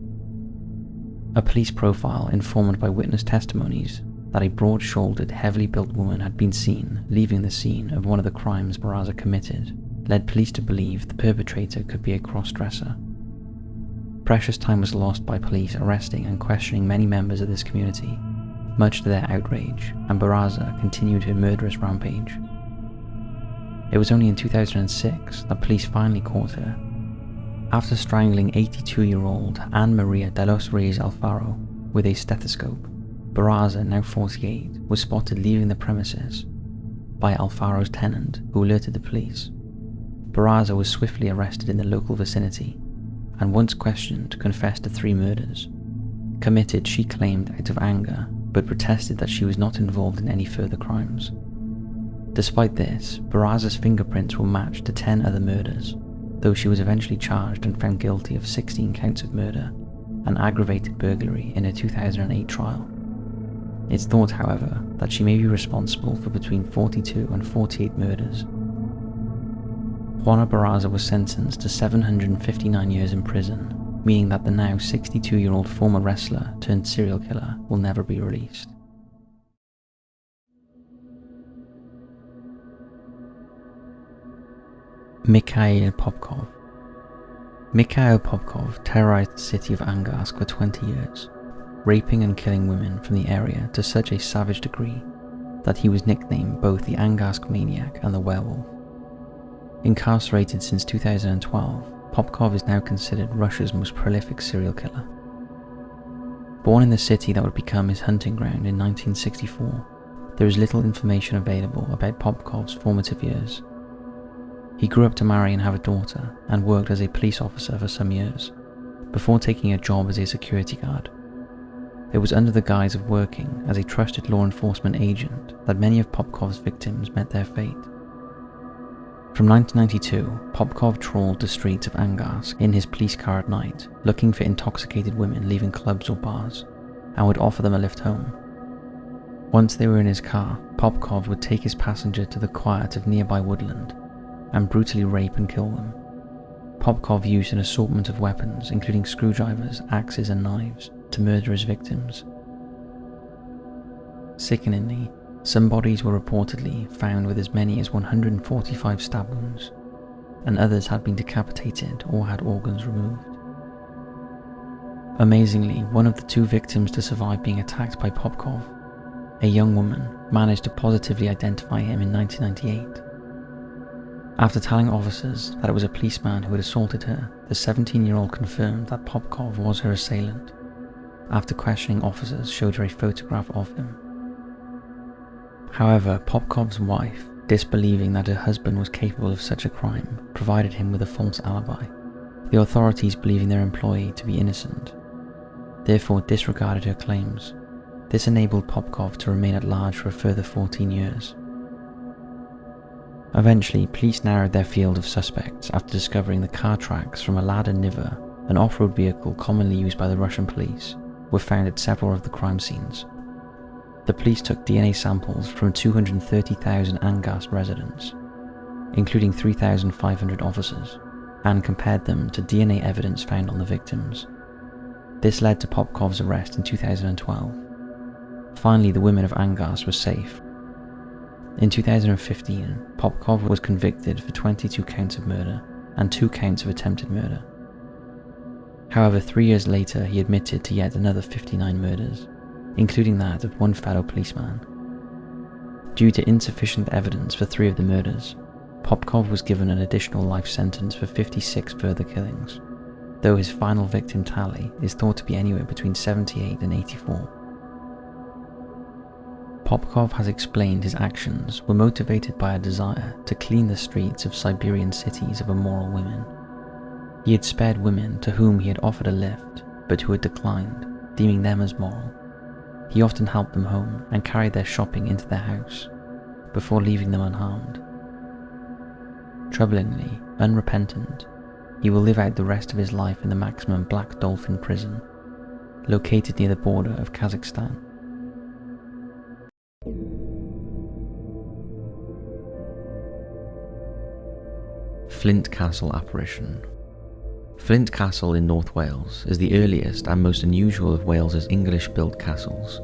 A police profile informed by witness testimonies that a broad-shouldered, heavily built woman had been seen leaving the scene of one of the crimes Barraza committed led police to believe the perpetrator could be a cross-dresser. Precious time was lost by police arresting and questioning many members of this community, much to their outrage, and Barraza continued her murderous rampage. It was only in 2006 that police finally caught her. After strangling 82-year-old Anne Maria de los Reyes Alfaro with a stethoscope, Barraza, now 48, was spotted leaving the premises by Alfaro's tenant, who alerted the police. Barraza was swiftly arrested in the local vicinity, and once questioned, confessed to 3 murders, committed, she claimed, out of anger, but protested that she was not involved in any further crimes. Despite this, Barraza's fingerprints were matched to 10 other murders, though she was eventually charged and found guilty of 16 counts of murder and aggravated burglary in a 2008 trial. It's thought, however, that she may be responsible for between 42 and 48 murders. Juana Barraza was sentenced to 759 years in prison, meaning that the now 62-year-old former wrestler turned serial killer will never be released. Mikhail Popkov. Mikhail Popkov terrorized the city of Angarsk for 20 years, raping and killing women from the area to such a savage degree that he was nicknamed both the Angarsk Maniac and the Werewolf. Incarcerated since 2012, Popkov is now considered Russia's most prolific serial killer. Born in the city that would become his hunting ground in 1964, there is little information available about Popkov's formative years. He grew up to marry and have a daughter, and worked as a police officer for some years, before taking a job as a security guard. It was under the guise of working as a trusted law enforcement agent that many of Popkov's victims met their fate. From 1992, Popkov trawled the streets of Angarsk in his police car at night, looking for intoxicated women leaving clubs or bars, and would offer them a lift home. Once they were in his car, Popkov would take his passenger to the quiet of nearby woodland and brutally rape and kill them. Popkov used an assortment of weapons, including screwdrivers, axes and knives, to murder his victims. Sickeningly, some bodies were reportedly found with as many as 145 stab wounds, and others had been decapitated or had organs removed. Amazingly, one of the 2 victims to survive being attacked by Popkov, a young woman, managed to positively identify him in 1998. After telling officers that it was a policeman who had assaulted her, the 17-year-old confirmed that Popkov was her assailant. After questioning officers, showed her a photograph of him. However, Popkov's wife, disbelieving that her husband was capable of such a crime, provided him with a false alibi, the authorities believing their employee to be innocent, therefore disregarded her claims. This enabled Popkov to remain at large for a further 14 years. Eventually, police narrowed their field of suspects after discovering the car tracks from a Lada Niva, an off-road vehicle commonly used by the Russian police, were found at several of the crime scenes. The police took DNA samples from 230,000 Angarsk residents, including 3,500 officers, and compared them to DNA evidence found on the victims. This led to Popkov's arrest in 2012. Finally, the women of Angarsk were safe. In 2015, Popkov was convicted for 22 counts of murder and 2 counts of attempted murder. However, 3 years later, he admitted to yet another 59 murders, including that of one fellow policeman. Due to insufficient evidence for 3 of the murders, Popkov was given an additional life sentence for 56 further killings, though his final victim tally is thought to be anywhere between 78 and 84. Popkov has explained his actions were motivated by a desire to clean the streets of Siberian cities of immoral women. He had spared women to whom he had offered a lift, but who had declined, deeming them as moral. He often helped them home and carried their shopping into their house, before leaving them unharmed. Troublingly, unrepentant, he will live out the rest of his life in the maximum Black Dolphin prison, located near the border of Kazakhstan. Flint Castle Apparition. Flint Castle in North Wales is the earliest and most unusual of Wales's English-built castles.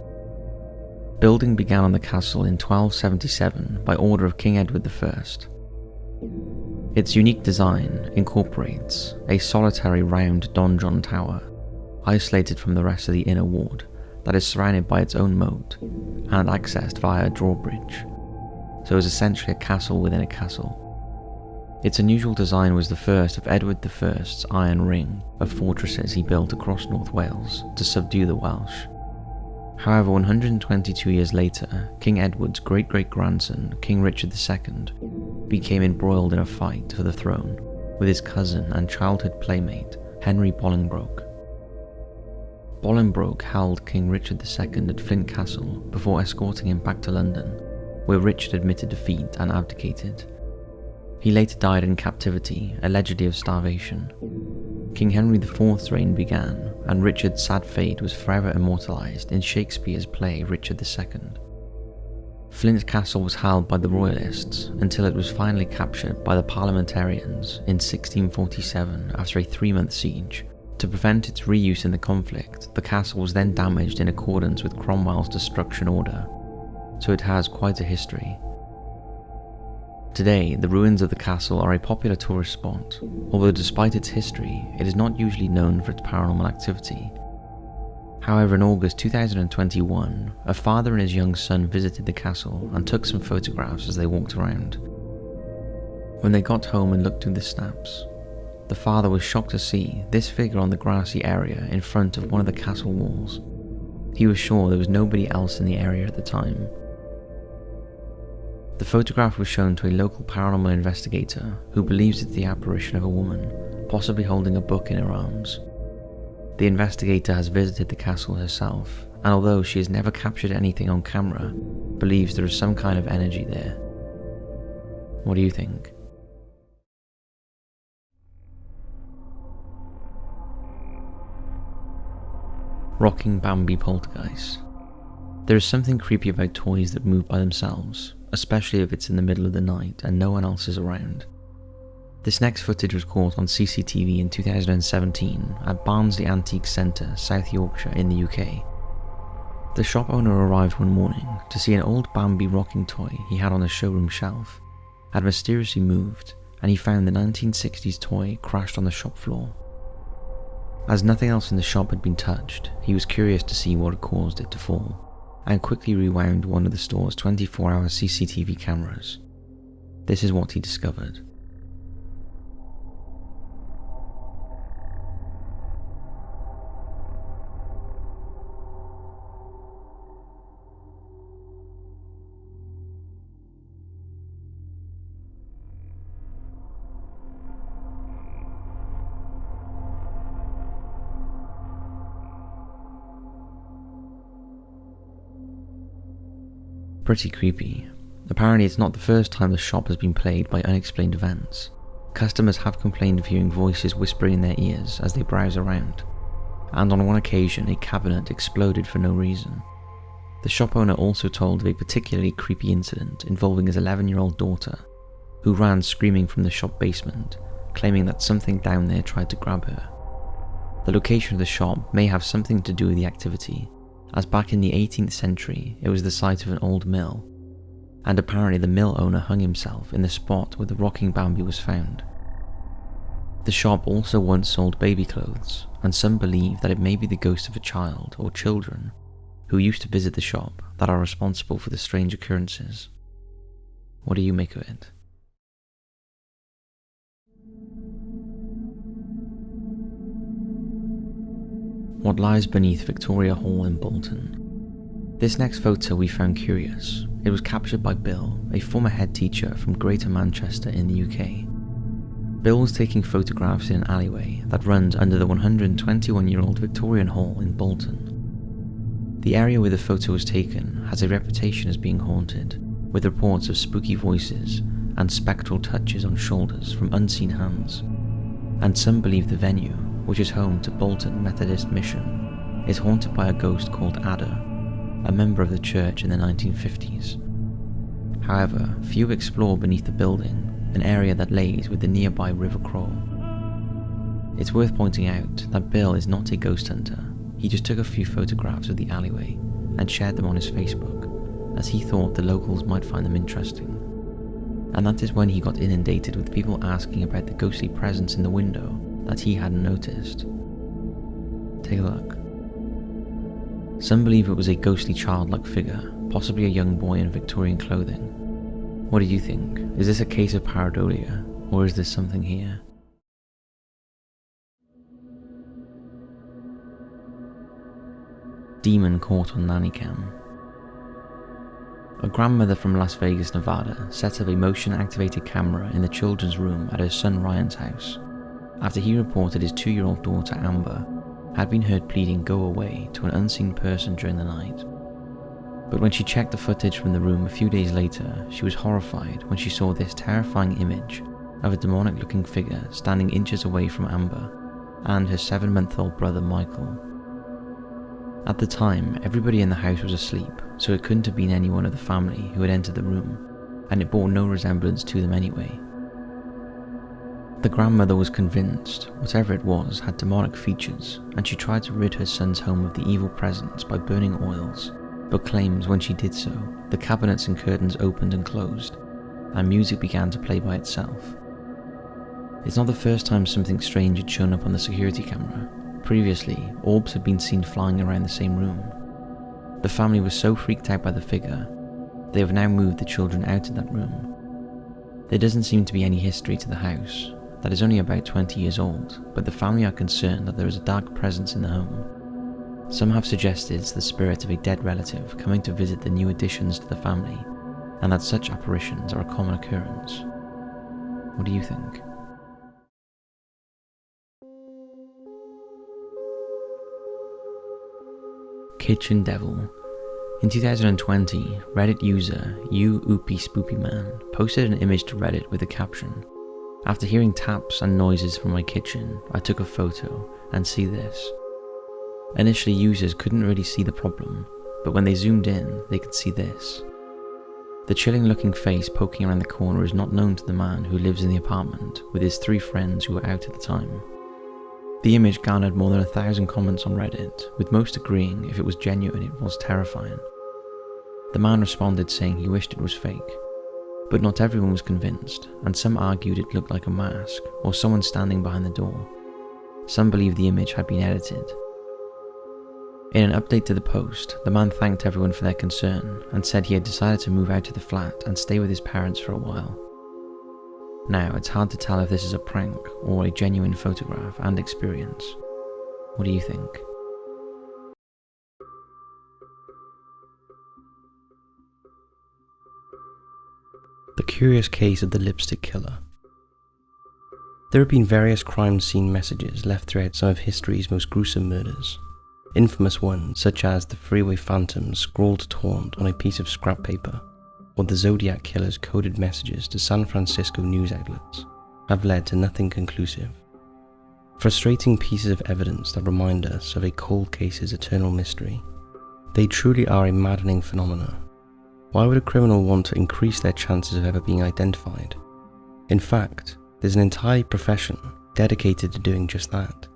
Building began on the castle in 1277 by order of King Edward I. Its unique design incorporates a solitary round donjon tower, isolated from the rest of the inner ward, that is surrounded by its own moat and accessed via a drawbridge, so is essentially a castle within a castle. Its unusual design was the first of Edward I's iron ring of fortresses he built across North Wales to subdue the Welsh. However, 122 years later, King Edward's great-great-grandson, King Richard II, became embroiled in a fight for the throne with his cousin and childhood playmate, Henry Bolingbroke. Bolingbroke held King Richard II at Flint Castle before escorting him back to London, where Richard admitted defeat and abdicated. He later died in captivity, allegedly of starvation. King Henry IV's reign began, and Richard's sad fate was forever immortalised in Shakespeare's play Richard II. Flint Castle was held by the Royalists until it was finally captured by the Parliamentarians in 1647 after a 3-month siege. To prevent its reuse in the conflict, the castle was then damaged in accordance with Cromwell's destruction order, so it has quite a history. Today, the ruins of the castle are a popular tourist spot, although despite its history, it is not usually known for its paranormal activity. However, in August 2021, a father and his young son visited the castle and took some photographs as they walked around. When they got home and looked through the snaps, the father was shocked to see this figure on the grassy area in front of one of the castle walls. He was sure there was nobody else in the area at the time. The photograph was shown to a local paranormal investigator who believes it's the apparition of a woman, possibly holding a book in her arms. The investigator has visited the castle herself, and although she has never captured anything on camera, believes there is some kind of energy there. What do you think? Rocking Bambi poltergeist. There is something creepy about toys that move by themselves, especially if it's in the middle of the night and no one else is around. This next footage was caught on CCTV in 2017 at Barnsley Antique Centre, South Yorkshire in the UK. The shop owner arrived one morning to see an old Bambi rocking toy he had on a showroom shelf had mysteriously moved, and he found the 1960s toy crashed on the shop floor. As nothing else in the shop had been touched, he was curious to see what had caused it to fall, and quickly rewound one of the store's 24-hour CCTV cameras. This is what he discovered. Pretty creepy. Apparently it's not the first time the shop has been plagued by unexplained events. Customers have complained of hearing voices whispering in their ears as they browse around, and on one occasion a cabinet exploded for no reason. The shop owner also told of a particularly creepy incident involving his 11-year-old daughter, who ran screaming from the shop basement, claiming that something down there tried to grab her. The location of the shop may have something to do with the activity, as back in the 18th century it was the site of an old mill, and apparently the mill owner hung himself in the spot where the rocking Bambi was found. The shop also once sold baby clothes, and some believe that it may be the ghost of a child or children who used to visit the shop that are responsible for the strange occurrences. What do you make of it? What lies beneath Victoria Hall in Bolton? This next photo we found curious. It was captured by Bill, a former head teacher from Greater Manchester in the UK. Bill was taking photographs in an alleyway that runs under the 121-year-old Victorian Hall in Bolton. The area where the photo was taken has a reputation as being haunted, with reports of spooky voices and spectral touches on shoulders from unseen hands. And some believe the venue, which is home to Bolton Methodist Mission, is haunted by a ghost called Ada, a member of the church in the 1950s. However, few explore beneath the building, an area that lays with the nearby River Crawl. It's worth pointing out that Bill is not a ghost hunter. He just took a few photographs of the alleyway and shared them on his Facebook, as he thought the locals might find them interesting. And that is when he got inundated with people asking about the ghostly presence in the window that he hadn't noticed. Take a look. Some believe it was a ghostly childlike figure, possibly a young boy in Victorian clothing. What do you think? Is this a case of pareidolia, or is there something here? Demon caught on nanny cam. a grandmother from Las Vegas, Nevada set up a motion-activated camera in the children's room at her son Ryan's house after he reported his 2-year-old daughter Amber had been heard pleading "go away" to an unseen person during the night. But when she checked the footage from the room a few days later, she was horrified when she saw this terrifying image of a demonic-looking figure standing inches away from Amber and her 7-month-old brother Michael. At the time, everybody in the house was asleep, so it couldn't have been anyone of the family who had entered the room, and it bore no resemblance to them anyway. The grandmother was convinced whatever it was had demonic features, and she tried to rid her son's home of the evil presence by burning oils, but claims when she did so, the cabinets and curtains opened and closed, and music began to play by itself. It's not the first time something strange had shown up on the security camera. Previously, orbs had been seen flying around the same room. The family was so freaked out by the figure, they have now moved the children out of that room. There doesn't seem to be any history to the house, that is only about 20 years old, but the family are concerned that there is a dark presence in the home. Some have suggested it's the spirit of a dead relative coming to visit the new additions to the family, and that such apparitions are a common occurrence. What do you think? Kitchen Devil. In 2020, Reddit user UOopySpoopyMan posted an image to Reddit with a caption, "After hearing taps and noises from my kitchen, I took a photo and see this." Initially, users couldn't really see the problem, but when they zoomed in, they could see this. The chilling looking face poking around the corner is not known to the man who lives in the apartment with his 3 friends who were out at the time. The image garnered more than 1,000 comments on Reddit, with most agreeing if it was genuine it was terrifying. The man responded saying he wished it was fake, but not everyone was convinced, and some argued it looked like a mask or someone standing behind the door. Some believed the image had been edited. In an update to the post, the man thanked everyone for their concern and said he had decided to move out of the flat and stay with his parents for a while. Now, it's hard to tell if this is a prank or a genuine photograph and experience. What do you think? The curious case of the lipstick killer. There have been various crime scene messages left throughout some of history's most gruesome murders. Infamous ones, such as the freeway phantom's scrawled taunt on a piece of scrap paper, or the Zodiac killer's coded messages to San Francisco news outlets, have led to nothing conclusive. Frustrating pieces of evidence that remind us of a cold case's eternal mystery. They truly are a maddening phenomenon. Why would a criminal want to increase their chances of ever being identified? In fact, there's an entire profession dedicated to doing just that.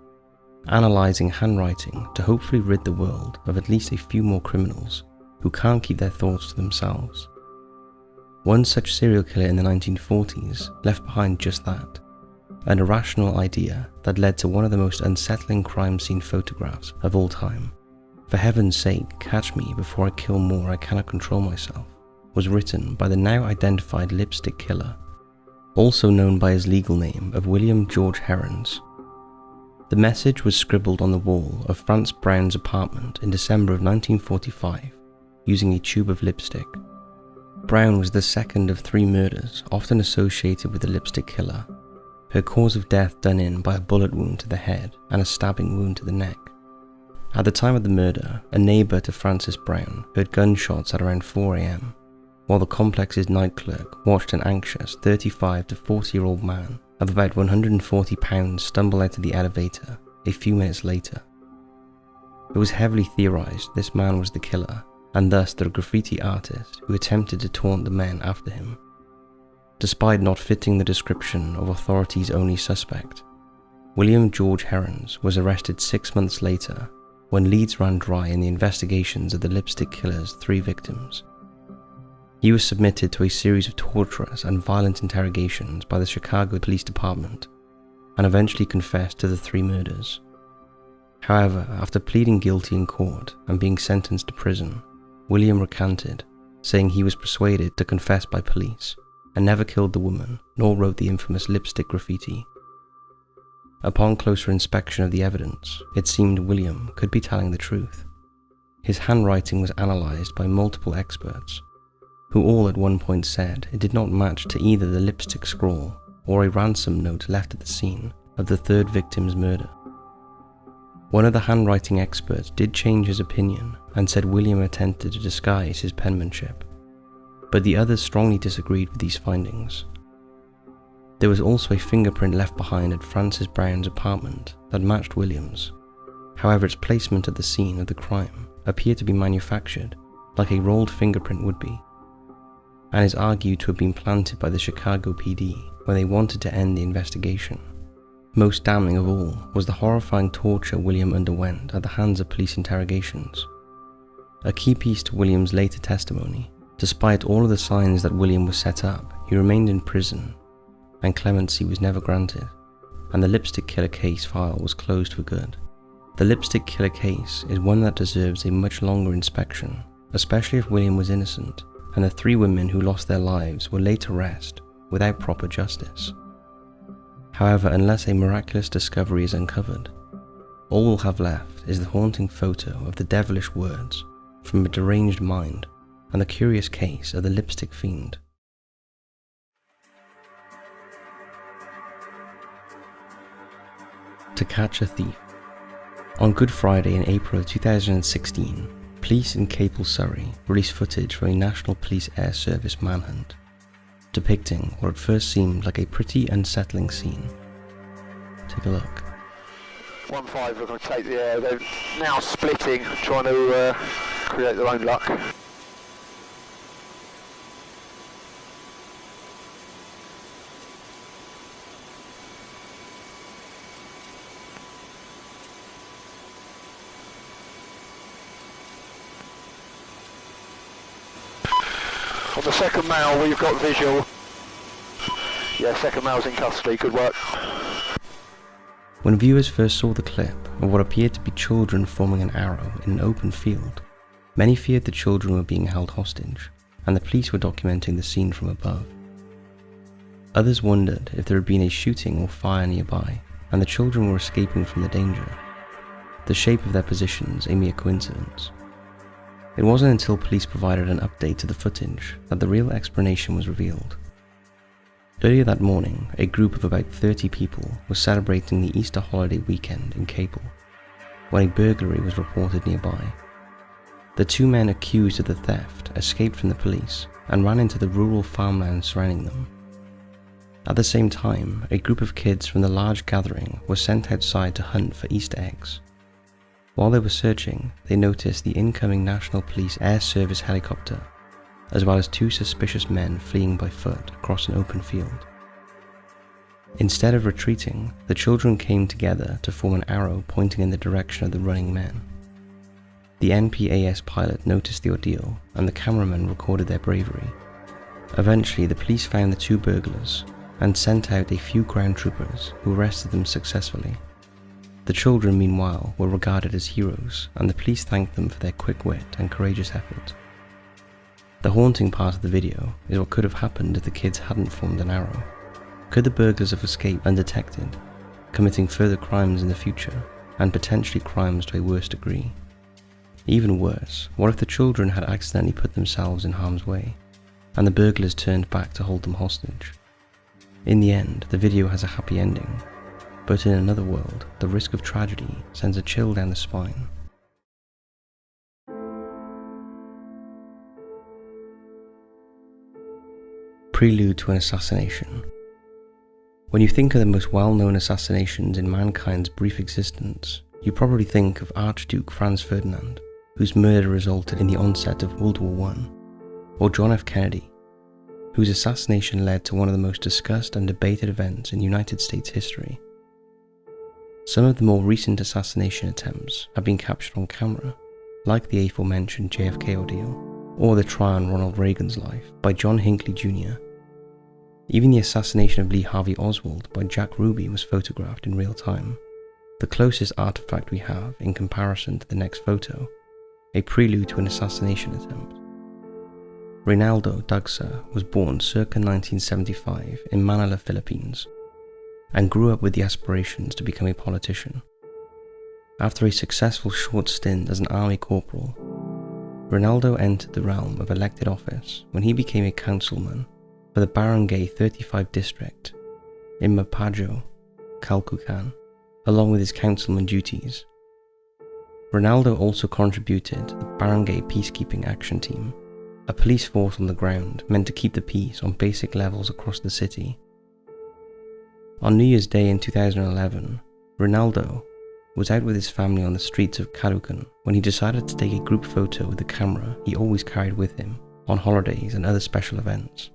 Analysing handwriting to hopefully rid the world of at least a few more criminals who can't keep their thoughts to themselves. One such serial killer in the 1940s left behind just that, an irrational idea that led to one of the most unsettling crime scene photographs of all time. "For heaven's sake, catch me before I kill more, I cannot control myself," was written by the now identified lipstick killer, also known by his legal name of William George Herons. The message was scribbled on the wall of Franz Brown's apartment in December of 1945 using a tube of lipstick. Brown was the second of 3 murders often associated with the lipstick killer, her cause of death done in by a bullet wound to the head and a stabbing wound to the neck. At the time of the murder, a neighbour to Francis Brown heard gunshots at around 4 a.m, while the complex's night clerk watched an anxious 35 to 40-year-old man of about 140 pounds stumble out of the elevator a few minutes later. It was heavily theorised this man was the killer, and thus the graffiti artist who attempted to taunt the men after him. Despite not fitting the description of authorities' only suspect, William George Herons was arrested 6 months later when leads ran dry in the investigations of the lipstick killer's 3 victims. He was submitted to a series of torturous and violent interrogations by the Chicago Police Department and eventually confessed to the 3 murders. However, after pleading guilty in court and being sentenced to prison, William recanted, saying he was persuaded to confess by police and never killed the woman nor wrote the infamous lipstick graffiti. Upon closer inspection of the evidence, it seemed William could be telling the truth. His handwriting was analysed by multiple experts. who all at one point said it did not match to either the lipstick scrawl or a ransom note left at the scene of the third victim's murder. One of the handwriting experts did change his opinion and said William attempted to disguise his penmanship, but the others strongly disagreed with these findings. There was also a fingerprint left behind at Frances Brown's apartment that matched William's. However, its placement at the scene of the crime appeared to be manufactured like a rolled fingerprint would be, and is argued to have been planted by the Chicago PD when they wanted to end the investigation. Most damning of all was the horrifying torture William underwent at the hands of police interrogations. A key piece to William's later testimony, despite all of the signs that William was set up, he remained in prison, and clemency was never granted, and the lipstick killer case file was closed for good. The lipstick killer case is one that deserves a much longer inspection, especially if William was innocent, and the 3 women who lost their lives were laid to rest without proper justice. However, unless a miraculous discovery is uncovered, all we'll have left is the haunting photo of the devilish words from a deranged mind and the curious case of the lipstick fiend. To catch a thief. On Good Friday in April of 2016, police in Capel, Surrey released footage from a National Police Air Service manhunt, depicting what at first seemed like a pretty unsettling scene. Take a look. 1-5 are going to take the air. They're now splitting, trying to create their own luck. On the second male, we've got visual. Yeah, second male's in custody, good work. When viewers first saw the clip of what appeared to be children forming an arrow in an open field, many feared the children were being held hostage, and the police were documenting the scene from above. Others wondered if there had been a shooting or fire nearby, and the children were escaping from the danger. The shape of their positions a mere coincidence. It wasn't until police provided an update to the footage that the real explanation was revealed. Earlier that morning, a group of about 30 people was celebrating the Easter holiday weekend in Capel, when a burglary was reported nearby. The 2 men accused of the theft escaped from the police and ran into the rural farmland surrounding them. At the same time, a group of kids from the large gathering was sent outside to hunt for Easter eggs. While they were searching, they noticed the incoming National Police Air Service helicopter, as well as 2 suspicious men fleeing by foot across an open field. Instead of retreating, the children came together to form an arrow pointing in the direction of the running men. The NPAS pilot noticed the ordeal, and the cameraman recorded their bravery. Eventually, the police found the 2 burglars and sent out a few ground troopers who arrested them successfully. The children, meanwhile, were regarded as heroes, and the police thanked them for their quick wit and courageous effort. The haunting part of the video is what could have happened if the kids hadn't formed an arrow. Could the burglars have escaped undetected, committing further crimes in the future, and potentially crimes to a worse degree? Even worse, what if the children had accidentally put themselves in harm's way, and the burglars turned back to hold them hostage? In the end, the video has a happy ending, but in another world, the risk of tragedy sends a chill down the spine. Prelude to an assassination. When you think of the most well-known assassinations in mankind's brief existence, you probably think of Archduke Franz Ferdinand, whose murder resulted in the onset of World War I, or John F. Kennedy, whose assassination led to one of the most discussed and debated events in United States history. Some of the more recent assassination attempts have been captured on camera, like the aforementioned JFK ordeal, or the try on Ronald Reagan's life by John Hinckley Jr. Even the assassination of Lee Harvey Oswald by Jack Ruby was photographed in real time, the closest artifact we have in comparison to the next photo, a prelude to an assassination attempt. Reynaldo Dagsa was born circa 1975 in Manila, Philippines, and grew up with the aspirations to become a politician. After a successful short stint as an army corporal, Ronaldo entered the realm of elected office when he became a councilman for the Barangay 35 district in Mapajo, Calcucan, along with his councilman duties. Ronaldo also contributed to the Barangay Peacekeeping Action Team, a police force on the ground meant to keep the peace on basic levels across the city. On New Year's Day in 2011, Ronaldo was out with his family on the streets of Calcucan when he decided to take a group photo with the camera he always carried with him on holidays and other special events.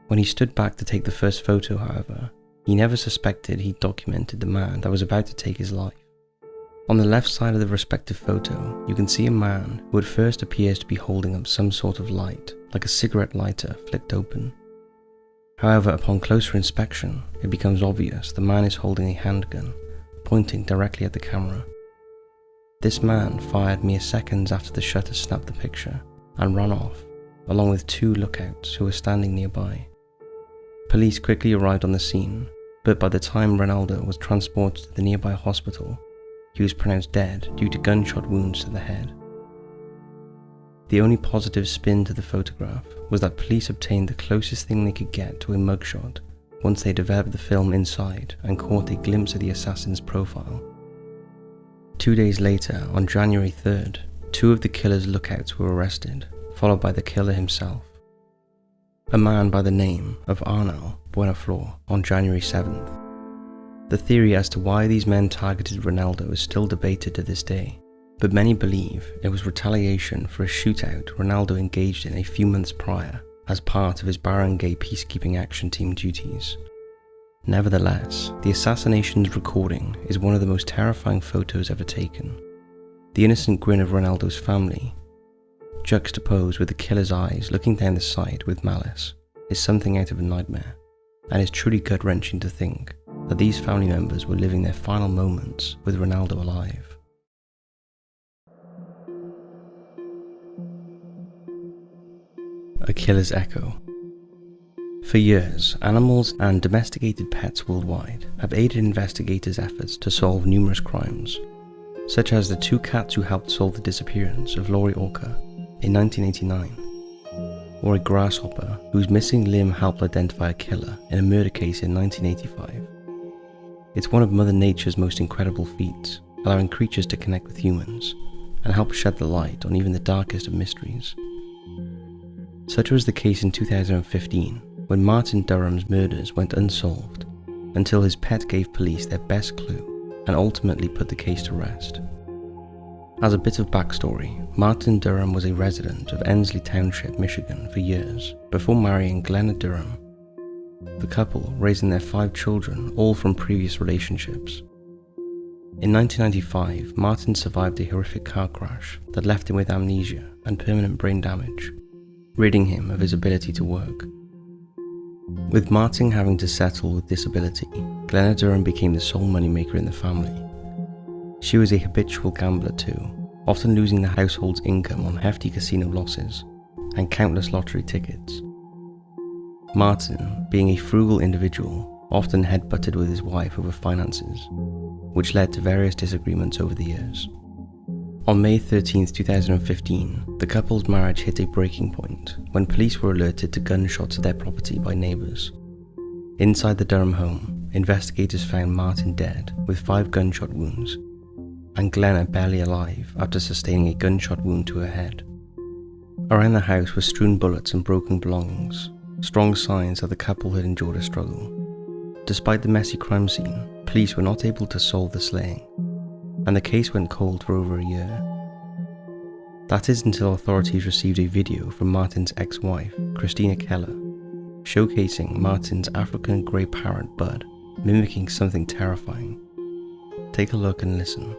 When he stood back to take the first photo, however, he never suspected he'd documented the man that was about to take his life. On the left side of the respective photo, you can see a man who at first appears to be holding up some sort of light, like a cigarette lighter flicked open. However, upon closer inspection, it becomes obvious the man is holding a handgun, pointing directly at the camera. This man fired mere seconds after the shutter snapped the picture and ran off, along with 2 lookouts who were standing nearby. Police quickly arrived on the scene, but by the time Ronaldo was transported to the nearby hospital, he was pronounced dead due to gunshot wounds to the head. The only positive spin to the photograph was that police obtained the closest thing they could get to a mugshot once they developed the film inside and caught a glimpse of the assassin's profile. 2 days later, on January 3rd, 2 of the killer's lookouts were arrested, followed by the killer himself, a man by the name of Arnal Buenaflor, on January 7th. The theory as to why these men targeted Ronaldo is still debated to this day, but many believe it was retaliation for a shootout Ronaldo engaged in a few months prior as part of his Barangay Peacekeeping Action Team duties. Nevertheless, the assassination's recording is one of the most terrifying photos ever taken. The innocent grin of Ronaldo's family, juxtaposed with the killer's eyes looking down the sight with malice, is something out of a nightmare, and is truly gut-wrenching to think that these family members were living their final moments with Ronaldo alive. A killer's echo. For years, animals and domesticated pets worldwide have aided investigators' efforts to solve numerous crimes, such as the 2 cats who helped solve the disappearance of Lori Orca in 1989, or a grasshopper whose missing limb helped identify a killer in a murder case in 1985. It's one of Mother Nature's most incredible feats, allowing creatures to connect with humans and help shed the light on even the darkest of mysteries. Such was the case in 2015, when Martin Durham's murders went unsolved until his pet gave police their best clue and ultimately put the case to rest. As a bit of backstory, Martin Durham was a resident of Ensley Township, Michigan for years before marrying Glenna Durham. The couple raising their 5 children, all from previous relationships. In 1995, Martin survived a horrific car crash that left him with amnesia and permanent brain damage, ridding him of his ability to work. With Martin having to settle with disability, Glenna Durham became the sole moneymaker in the family. She was a habitual gambler too, often losing the household's income on hefty casino losses and countless lottery tickets. Martin, being a frugal individual, often headbutted with his wife over finances, which led to various disagreements over the years. On May 13, 2015, the couple's marriage hit a breaking point when police were alerted to gunshots at their property by neighbours. Inside the Durham home, investigators found Martin dead with 5 gunshot wounds, and Glenna barely alive after sustaining a gunshot wound to her head. Around the house were strewn bullets and broken belongings, strong signs that the couple had endured a struggle. Despite the messy crime scene, police were not able to solve the slaying, and the case went cold for over a year. That is until authorities received a video from Martin's ex-wife, Christina Keller, showcasing Martin's African grey parrot Bud, mimicking something terrifying. Take a look and listen.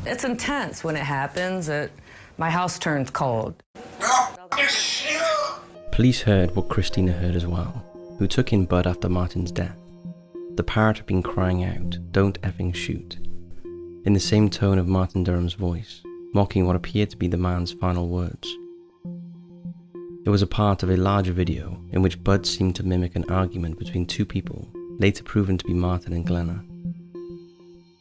It's intense when it happens. My house turns cold. Police heard what Christina heard as well, who took in Bud after Martin's death. The parrot had been crying out, "Don't effing shoot," in the same tone of Martin Durham's voice, mocking what appeared to be the man's final words. It was a part of a larger video in which Bud seemed to mimic an argument between 2 people, later proven to be Martin and Glenna.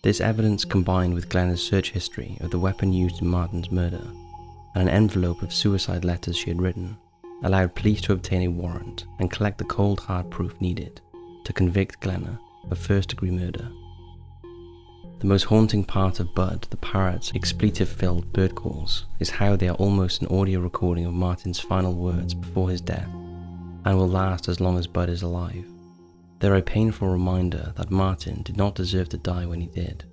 This evidence, combined with Glenna's search history of the weapon used in Martin's murder and an envelope of suicide letters she had written, allowed police to obtain a warrant and collect the cold hard proof needed to convict Glenna of first-degree murder. The most haunting part of Bud the parrot's expletive-filled bird calls is how they are almost an audio recording of Martin's final words before his death, and will last as long as Bud is alive. They're a painful reminder that Martin did not deserve to die when he did,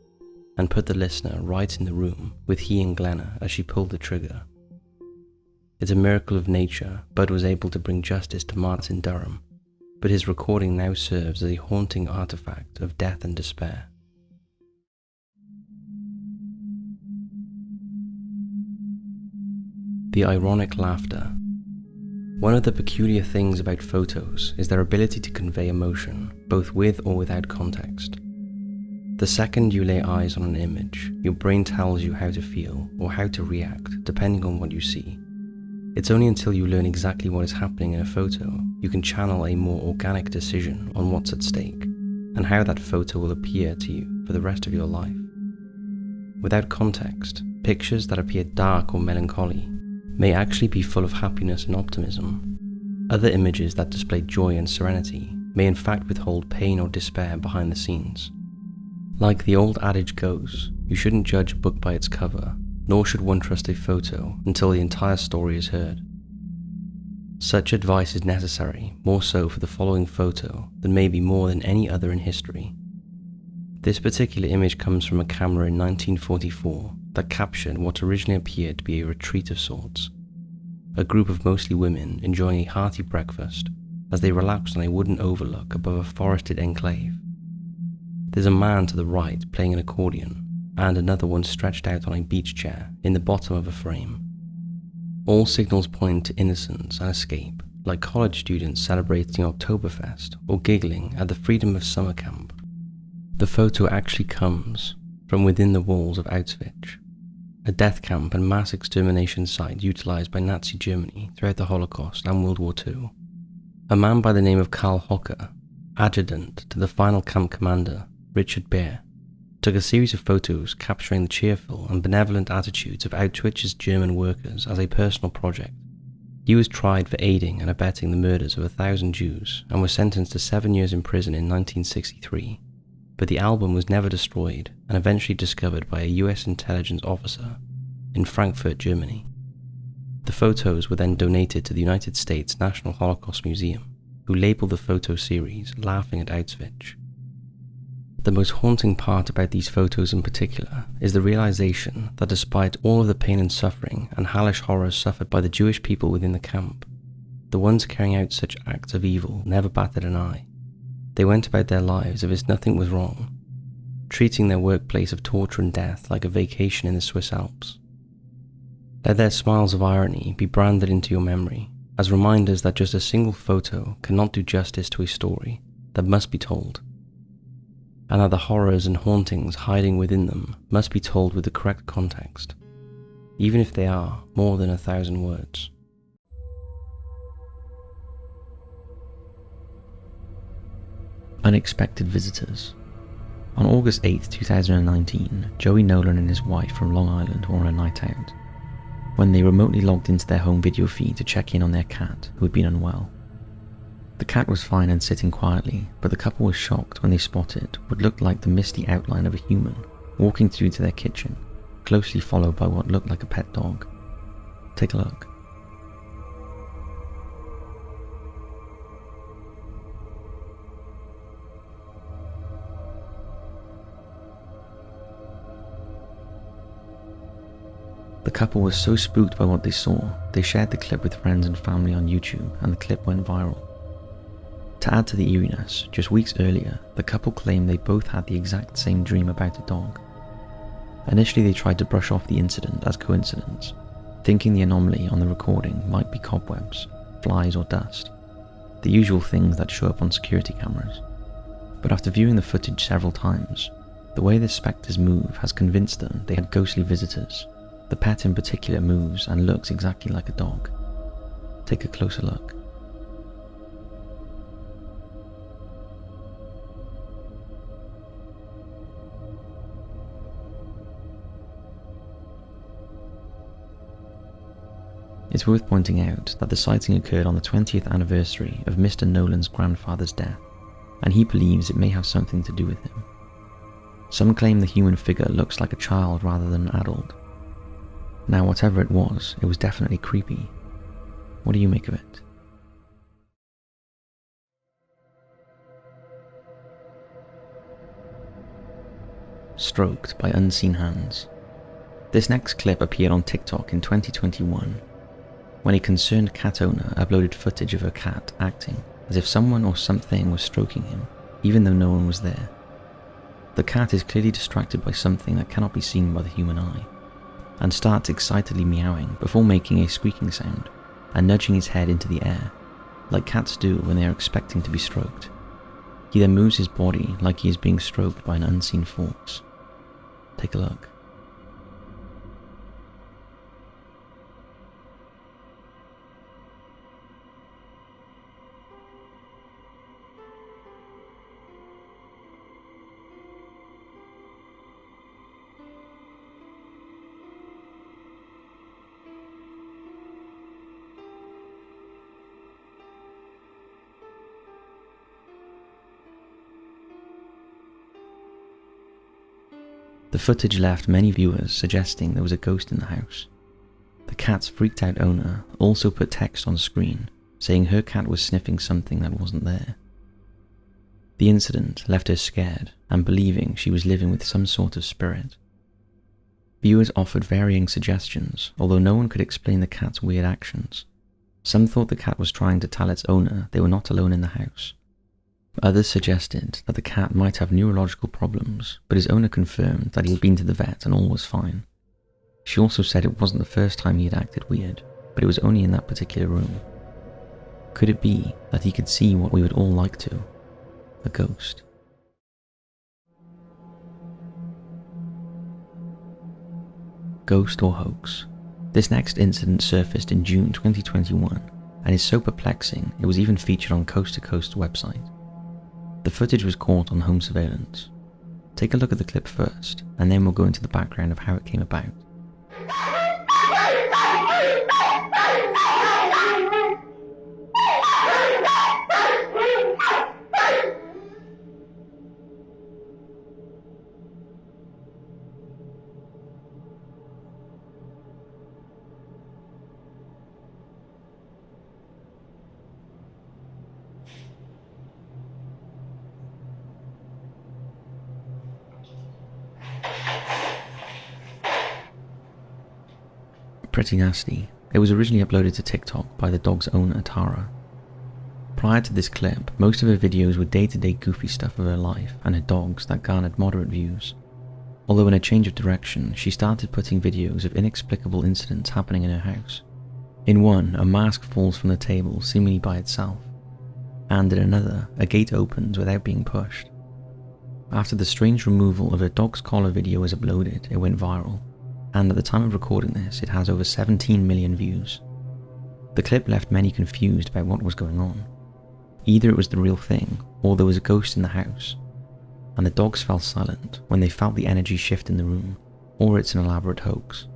and put the listener right in the room with he and Glenna as she pulled the trigger. It's a miracle of nature Bud was able to bring justice to Martin Durham, but his recording now serves as a haunting artifact of death and despair. The ironic laughter. One of the peculiar things about photos is their ability to convey emotion, both with or without context. The second you lay eyes on an image, your brain tells you how to feel or how to react depending on what you see. It's only until you learn exactly what is happening in a photo you can channel a more organic decision on what's at stake and how that photo will appear to you for the rest of your life. Without context, pictures that appear dark or melancholy may actually be full of happiness and optimism. Other images that display joy and serenity may in fact withhold pain or despair behind the scenes. Like the old adage goes, you shouldn't judge a book by its cover, nor should one trust a photo until the entire story is heard. Such advice is necessary, more so for the following photo than maybe more than any other in history. This particular image comes from a camera in 1944 that captured what originally appeared to be a retreat of sorts. A group of mostly women enjoying a hearty breakfast as they relaxed on a wooden overlook above a forested enclave. There's a man to the right playing an accordion, and another one stretched out on a beach chair in the bottom of a frame. All signals point to innocence and escape, like college students celebrating Oktoberfest or giggling at the Freedom of Summer Camp. The photo actually comes from within the walls of Auschwitz, a death camp and mass extermination site utilized by Nazi Germany throughout the Holocaust and World War II. A man by the name of Karl Hocker, adjutant to the final camp commander, Richard Beer, took a series of photos capturing the cheerful and benevolent attitudes of Auschwitz's German workers as a personal project. He was tried for aiding and abetting the murders of 1,000 Jews and was sentenced to 7 years in prison in 1963. But the album was never destroyed and eventually discovered by a US intelligence officer in Frankfurt, Germany. The photos were then donated to the United States National Holocaust Museum, who labeled the photo series Laughing at Auschwitz. The most haunting part about these photos in particular is the realization that despite all of the pain and suffering and hellish horrors suffered by the Jewish people within the camp, the ones carrying out such acts of evil never batted an eye. They went about their lives as if nothing was wrong, treating their workplace of torture and death like a vacation in the Swiss Alps. Let their smiles of irony be branded into your memory as reminders that just a single photo cannot do justice to a story that must be told, and that the horrors and hauntings hiding within them must be told with the correct context, even if they are more than 1,000 words. Unexpected visitors. On August 8, 2019, Joey Nolan and his wife from Long Island were on a night out when they remotely logged into their home video feed to check in on their cat, who had been unwell. The cat was fine and sitting quietly, but the couple was shocked when they spotted what looked like the misty outline of a human walking through to their kitchen, closely followed by what looked like a pet dog. Take a look. The couple was so spooked by what they saw, they shared the clip with friends and family on YouTube, and the clip went viral. To add to the eeriness, just weeks earlier, the couple claimed they both had the exact same dream about a dog. Initially they tried to brush off the incident as coincidence, thinking the anomaly on the recording might be cobwebs, flies or dust, the usual things that show up on security cameras. But after viewing the footage several times, the way the spectres move has convinced them they had ghostly visitors. The pet in particular moves and looks exactly like a dog. Take a closer look. It's worth pointing out that the sighting occurred on the 20th anniversary of Mr. Nolan's grandfather's death, and he believes it may have something to do with him. Some claim the human figure looks like a child rather than an adult. Now, whatever it was definitely creepy. What do you make of it? Stroked by unseen hands. This next clip appeared on TikTok in 2021, when a concerned cat owner uploaded footage of her cat acting as if someone or something was stroking him, even though no one was there. The cat is clearly distracted by something that cannot be seen by the human eye, and starts excitedly meowing before making a squeaking sound and nudging his head into the air, like cats do when they are expecting to be stroked. He then moves his body like he is being stroked by an unseen force. Take a look. The footage left many viewers suggesting there was a ghost in the house. The cat's freaked out owner also put text on screen saying her cat was sniffing something that wasn't there. The incident left her scared and believing she was living with some sort of spirit. Viewers offered varying suggestions, although no one could explain the cat's weird actions. Some thought the cat was trying to tell its owner they were not alone in the house. Others suggested that the cat might have neurological problems, but his owner confirmed that he had been to the vet and all was fine. She also said it wasn't the first time he had acted weird, but it was only in that particular room. Could it be that he could see what we would all like to? A ghost. Ghost or hoax? This next incident surfaced in June 2021 and is so perplexing it was even featured on Coast to Coast's website. The footage was caught on home surveillance. Take a look at the clip first, and then we'll go into the background of how it came about. Pretty nasty. It was originally uploaded to TikTok by the dog's owner, Tara. Prior to this clip, most of her videos were day-to-day goofy stuff of her life and her dogs that garnered moderate views. Although in a change of direction, she started putting videos of inexplicable incidents happening in her house. In one, a mask falls from the table seemingly by itself, and in another, a gate opens without being pushed. After the strange removal of her dog's collar video was uploaded, it went viral, and at the time of recording this, it has over 17 million views. The clip left many confused about what was going on. Either it was the real thing, or there was a ghost in the house, and the dogs fell silent when they felt the energy shift in the room, or it's an elaborate hoax.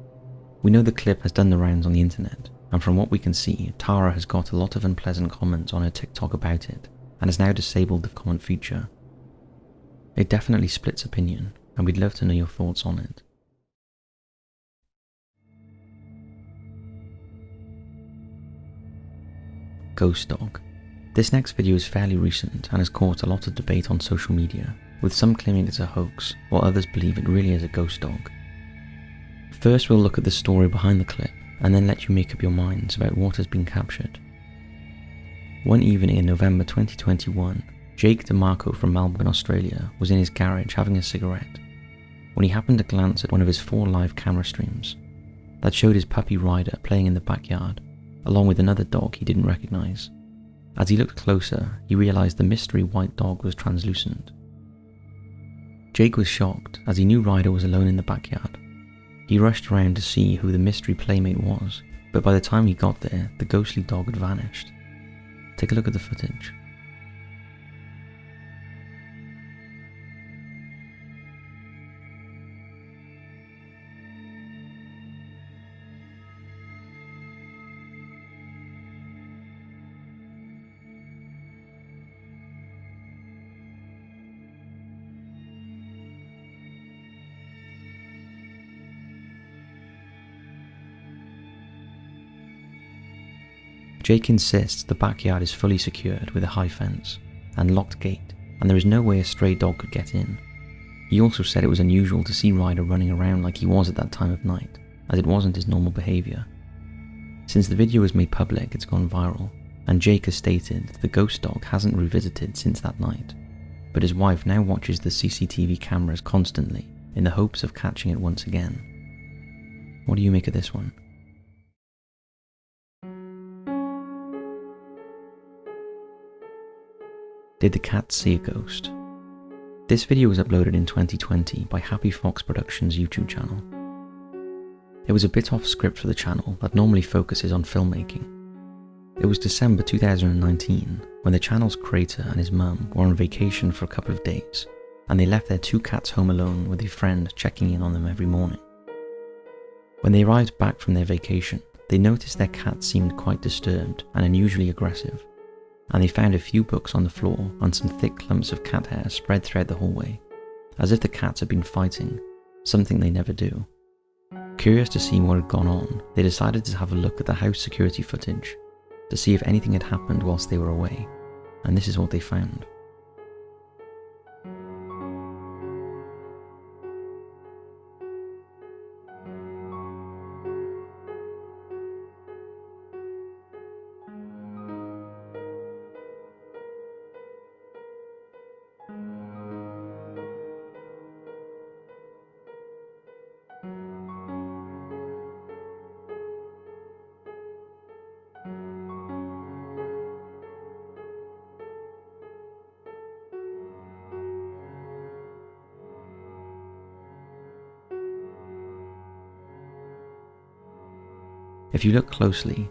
We know the clip has done the rounds on the internet, and from what we can see, Tara has got a lot of unpleasant comments on her TikTok about it, and has now disabled the comment feature. It definitely splits opinion, and we'd love to know your thoughts on it. Ghost dog. This next video is fairly recent and has caused a lot of debate on social media, with some claiming it's a hoax, while others believe it really is a ghost dog. First we'll look at the story behind the clip, and then let you make up your minds about what has been captured. One evening in November 2021, Jake DeMarco from Melbourne, Australia was in his garage having a cigarette, when he happened to glance at one of his 4 live camera streams that showed his puppy Ryder playing in the backyard, along with another dog he didn't recognise. As he looked closer, he realised the mystery white dog was translucent. Jake was shocked as he knew Ryder was alone in the backyard. He rushed around to see who the mystery playmate was, but by the time he got there, the ghostly dog had vanished. Take a look at the footage. Jake insists the backyard is fully secured with a high fence and locked gate, and there is no way a stray dog could get in. He also said it was unusual to see Ryder running around like he was at that time of night, as it wasn't his normal behaviour. Since the video was made public, it's gone viral, and Jake has stated that the ghost dog hasn't revisited since that night, but his wife now watches the CCTV cameras constantly in the hopes of catching it once again. What do you make of this one? Did the cat see a ghost? This video was uploaded in 2020 by Happy Fox Productions YouTube channel. It was a bit off script for the channel that normally focuses on filmmaking. It was December 2019 when the channel's creator and his mum were on vacation for a couple of days, and they left their 2 cats home alone with a friend checking in on them every morning. When they arrived back from their vacation, they noticed their cat seemed quite disturbed and unusually aggressive, and they found a few books on the floor and some thick clumps of cat hair spread throughout the hallway, as if the cats had been fighting, something they never do. Curious to see what had gone on, they decided to have a look at the house security footage to see if anything had happened whilst they were away, and this is what they found. If you look closely,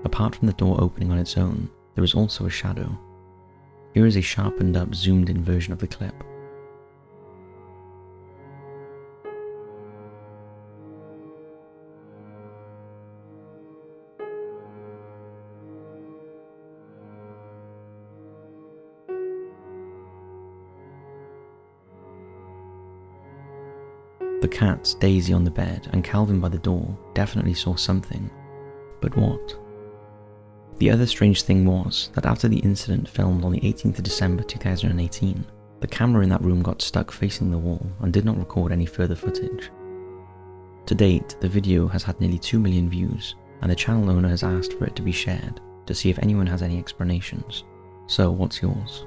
apart from the door opening on its own, there is also a shadow. Here is a sharpened up, zoomed in version of the clip. The cats, Daisy on the bed and Calvin by the door, definitely saw something. But what? The other strange thing was that after the incident filmed on the 18th of December 2018, the camera in that room got stuck facing the wall and did not record any further footage. To date, the video has had nearly 2 million views, and the channel owner has asked for it to be shared to see if anyone has any explanations. So what's yours?